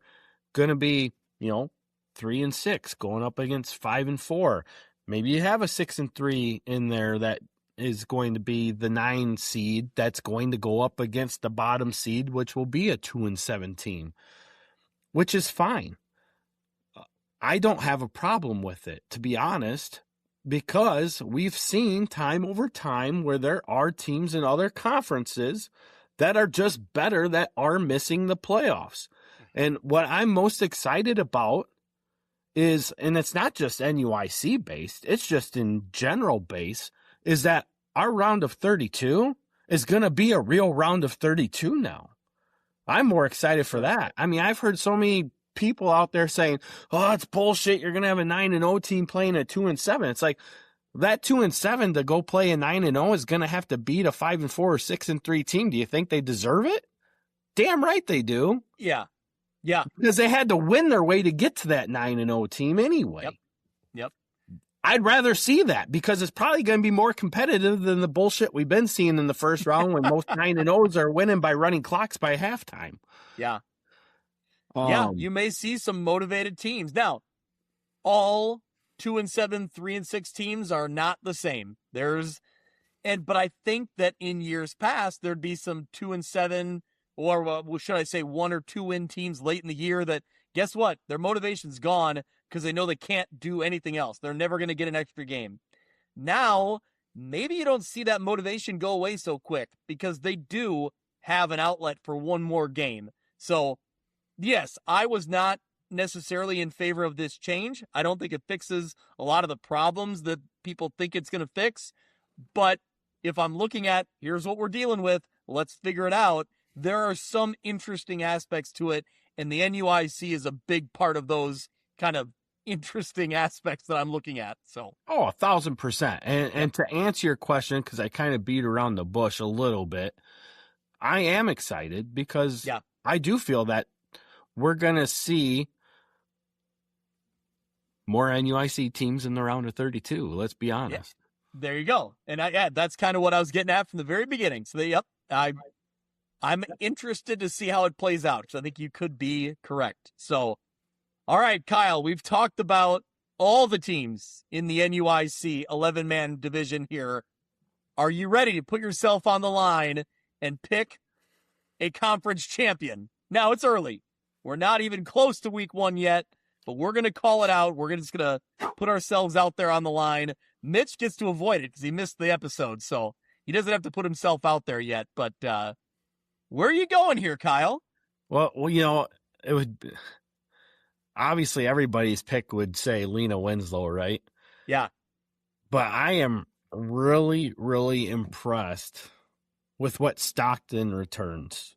going to be, 3-6 going up against 5-4. Maybe you have a 6-3 in there that is going to be the 9 seed that's going to go up against the bottom seed, which will be a 2-7 team, which is fine. I don't have a problem with it, to be honest, because we've seen time over time where there are teams in other conferences that are just better that are missing the playoffs. And what I'm most excited about is, and it's not just NUIC based, it's just in general base, is that our round of 32 is going to be a real round of 32 now. I'm more excited for that. I mean, I've heard so many people out there saying, oh, it's bullshit. You're going to have a 9-0 team playing a 2-7. It's like, that 2-7 to go play a 9-0 is going to have to beat a 5-4 or 6-3 team. Do you think they deserve it? Damn right they do. Yeah. Because they had to win their way to get to that 9-0 team anyway. Yep. I'd rather see that because it's probably going to be more competitive than the bullshit we've been seeing in the first round when most 9-0s are winning by running clocks by halftime. Yeah. You may see some motivated teams. Now, all 2-7, 3-6 teams are not the same. But I think that in years past, there'd be some 2-7, or should I say 1 or 2 win teams late in the year that, guess what? Their motivation's gone because they know they can't do anything else. They're never going to get an extra game. Now, maybe you don't see that motivation go away so quick because they do have an outlet for one more game. So, yes, I was not necessarily in favor of this change. I don't think it fixes a lot of the problems that people think it's going to fix. But if I'm looking at, here's what we're dealing with, let's figure it out, there are some interesting aspects to it, and the NUIC is a big part of those kind of interesting aspects that I'm looking at. So, 1,000%. And to answer your question, because I kind of beat around the bush a little bit, I am excited because I do feel that we're going to see more NUIC teams in the round of 32. Let's be honest. Yeah. There you go. And that's kind of what I was getting at from the very beginning. So I'm interested to see how it plays out because I think you could be correct. So All right, Kyle, we've talked about all the teams in the NUIC 11-man division here. Are you ready to put yourself on the line and pick a conference champion? Now, it's early. We're not even close to week 1 yet, but we're going to call it out. We're just going to put ourselves out there on the line. Mitch gets to avoid it because he missed the episode, so he doesn't have to put himself out there yet. But where are you going here, Kyle? Well, it would obviously everybody's pick would say Lena Winslow, right? Yeah. But I am really, really impressed with what Stockton returns.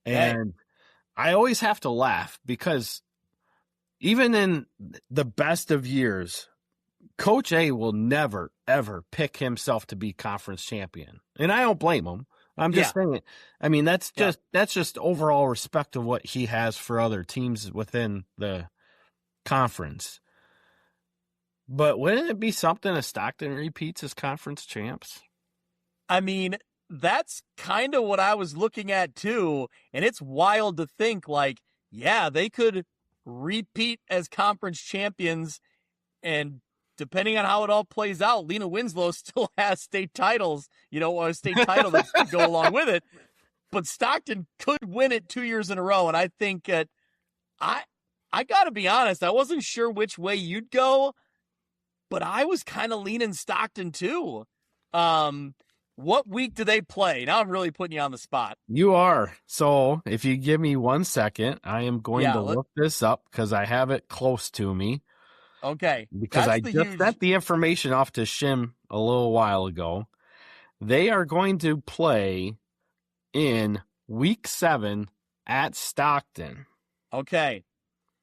And I always have to laugh because even in the best of years, Coach A will never, ever pick himself to be conference champion. And I don't blame him. I'm just saying, I mean, that's just overall respect of what he has for other teams within the conference. But wouldn't it be something if Stockton repeats as conference champs? I mean, that's kind of what I was looking at too. And it's wild to think like, yeah, they could repeat as conference champions. And depending on how it all plays out, Lena Winslow still has state titles, a state title that could go along with it. But Stockton could win it 2 years in a row. And I think that I got to be honest, I wasn't sure which way you'd go, but I was kind of leaning Stockton too. What week do they play? Now I'm really putting you on the spot. You are. So if you give me 1 second, I am going to look this up because I have it close to me. Okay. Because I just sent the information off to Shim a little while ago. They are going to play in week 7 at Stockton. Okay.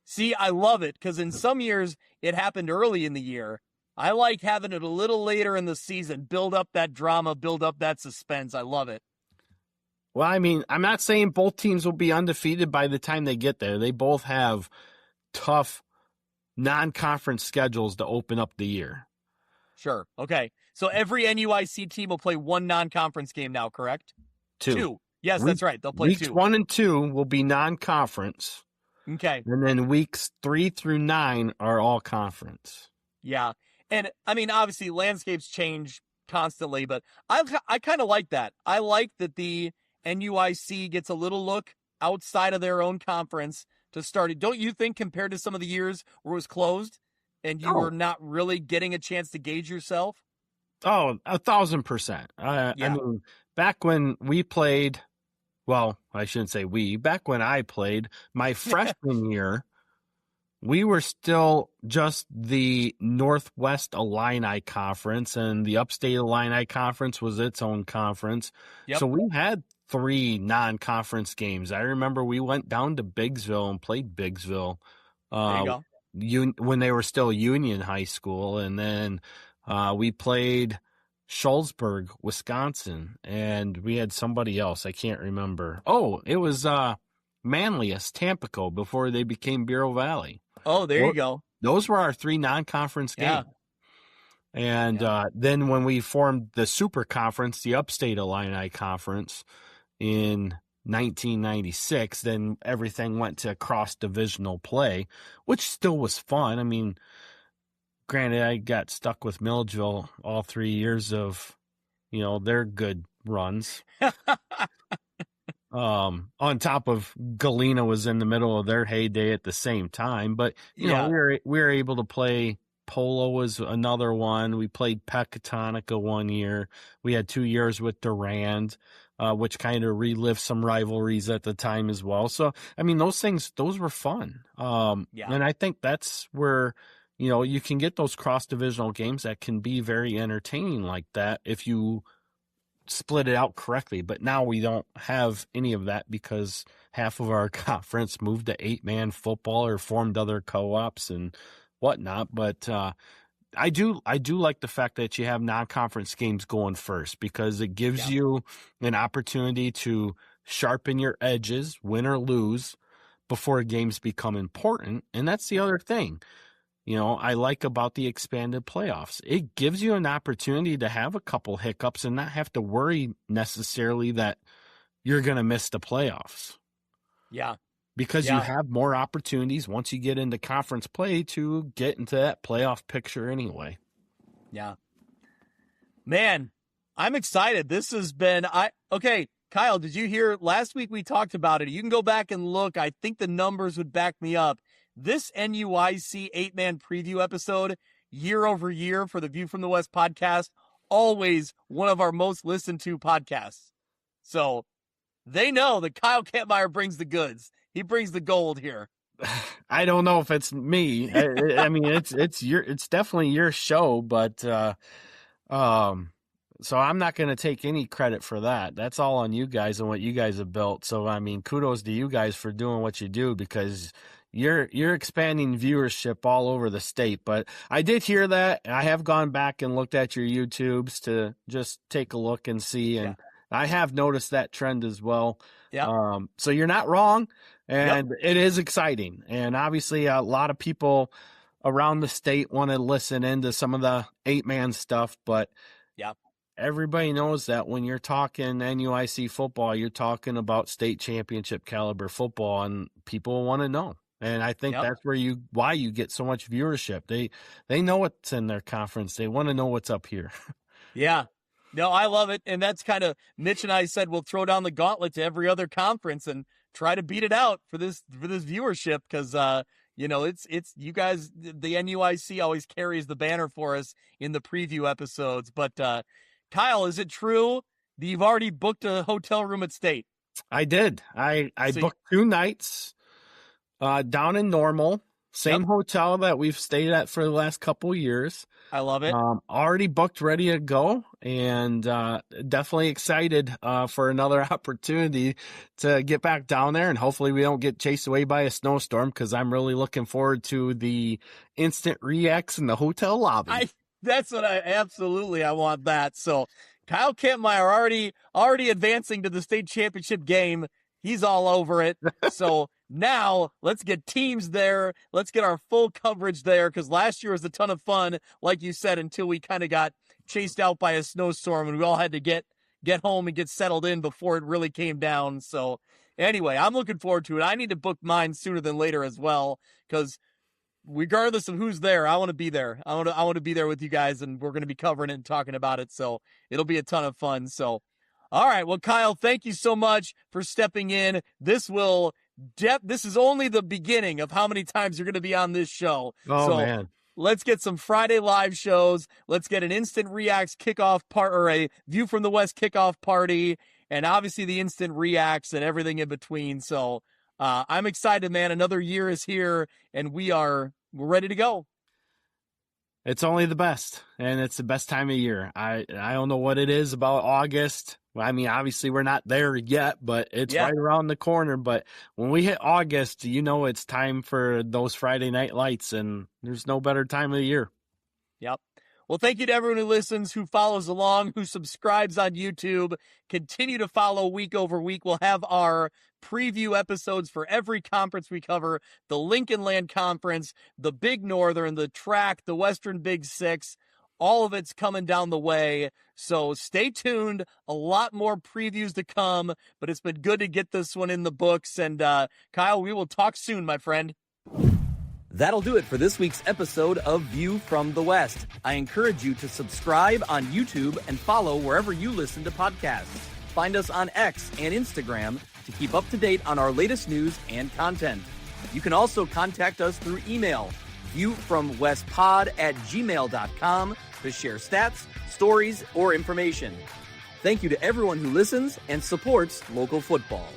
See, I love it because in some years it happened early in the year. I like having it a little later in the season, build up that drama, build up that suspense. I love it. Well, I mean, I'm not saying both teams will be undefeated by the time they get there. They both have tough non-conference schedules to open up the year. Sure. Okay. So every NUIC team will play one non-conference game now, correct? Two. Yes, that's right. They'll play weeks 2. 1 and 2 will be non-conference. Okay. And then weeks 3 through 9 are all conference. Yeah. And I mean, obviously landscapes change constantly, but I kind of like that. I like that the NUIC gets a little look outside of their own conference to start it. Don't you think compared to some of the years where it was closed and you were not really getting a chance to gauge yourself? Oh, 1,000%. I mean, back when we played, well, I shouldn't say we, back when I played my freshman year, we were still just the Northwest Illini Conference, and the Upstate Illini Conference was its own conference. Yep. So we had 3 non-conference games. I remember we went down to Biggsville and played Biggsville there you go. when they were still Union High School, and then we played Schulzburg, Wisconsin, and we had somebody else. I can't remember. Oh, it was Manlius, Tampico, before they became Bureau Valley. Oh, there you go. Those were our 3 non-conference games. And then when we formed the Super Conference, the Upstate Illini Conference, in 1996, then everything went to cross-divisional play, which still was fun. I mean, granted, I got stuck with Milledgeville all 3 years of, their good runs. On top of Galena was in the middle of their heyday at the same time. But, we were able to play. Polo was another one. We played Pecatonica 1 year. We had 2 years with Durand, which kind of relived some rivalries at the time as well. So, I mean, those were fun. And I think that's where, you can get those cross-divisional games that can be very entertaining like that if you split it out correctly. But now we don't have any of that because half of our conference moved to 8-man football or formed other co-ops and whatnot. But I do like the fact that you have non-conference games going first because it gives you an opportunity to sharpen your edges, win or lose, before games become important. And that's the other thing, I like about the expanded playoffs. It gives you an opportunity to have a couple hiccups and not have to worry necessarily that you're going to miss the playoffs. Yeah. because you have more opportunities once you get into conference play to get into that playoff picture anyway. Yeah. Man, I'm excited. This has been okay, Kyle, did you hear last week we talked about it? You can go back and look. I think the numbers would back me up. This NUIC 8-man preview episode, year over year for the View from the West podcast, always one of our most listened to podcasts. So they know that Kyle Kampmier brings the goods. He brings the gold here. I don't know if it's me. I mean, it's definitely your show, but so I'm not going to take any credit for that. That's all on you guys and what you guys have built. So I mean, kudos to you guys for doing what you do, because you're expanding viewership all over the state. But I did hear that. I have gone back and looked at your YouTubes to just take a look and see, and I have noticed that trend as well. Yeah. So you're not wrong, and it is exciting. And obviously a lot of people around the state want to listen into some of the 8-man stuff, but everybody knows that when you're talking NUIC football, you're talking about state championship caliber football, and people want to know. And I think that's why you get so much viewership. They know what's in their conference. They want to know what's up here. Yeah. No, I love it. And that's kind of, Mitch and I said we'll throw down the gauntlet to every other conference and try to beat it out for this viewership, because it's you guys, the NUIC always carries the banner for us in the preview episodes. But Kyle, is it true that you've already booked a hotel room at State? I did. I booked 2 nights down in Normal, same hotel that we've stayed at for the last couple of years. I love it. Already booked, ready to go, and definitely excited for another opportunity to get back down there, and hopefully we don't get chased away by a snowstorm, because I'm really looking forward to the instant reacts in the hotel lobby. That's what I want that. So Kyle Kampmier already advancing to the state championship game. He's all over it. So now let's get teams there. Let's get our full coverage there, because last year was a ton of fun, like you said, until we kind of got chased out by a snowstorm and we all had to get home and get settled in before it really came down. So anyway, I'm looking forward to it. I need to book mine sooner than later as well, because regardless of who's there, I want to be there. I want to be there with you guys, and we're going to be covering it and talking about it. So it'll be a ton of fun. So, all right. Well, Kyle, thank you so much for stepping in. This is only the beginning of how many times you're going to be on this show. Oh, man. Let's get some Friday live shows. Let's get an instant reacts kickoff or a View from the West kickoff party, and obviously the instant reacts and everything in between. So I'm excited, man. Another year is here, and we're ready to go. It's only the best, and it's the best time of year. I don't know what it is about August. I mean, obviously we're not there yet, but it's right around the corner. But when we hit August, it's time for those Friday night lights, and there's no better time of the year. Yep. Well, thank you to everyone who listens, who follows along, who subscribes on YouTube. Continue to follow week over week. We'll have our preview episodes for every conference we cover: the Lincoln Land Conference, the Big Northern, the track, the Western Big Six. All of it's coming down the way. So stay tuned. A lot more previews to come, but it's been good to get this one in the books. And Kyle, we will talk soon, my friend. That'll do it for this week's episode of View from the West. I encourage you to subscribe on YouTube and follow wherever you listen to podcasts. Find us on X and Instagram to keep up to date on our latest news and content. You can also contact us through email, viewfromwestpod@gmail.com, to share stats, stories, or information. Thank you to everyone who listens and supports local football.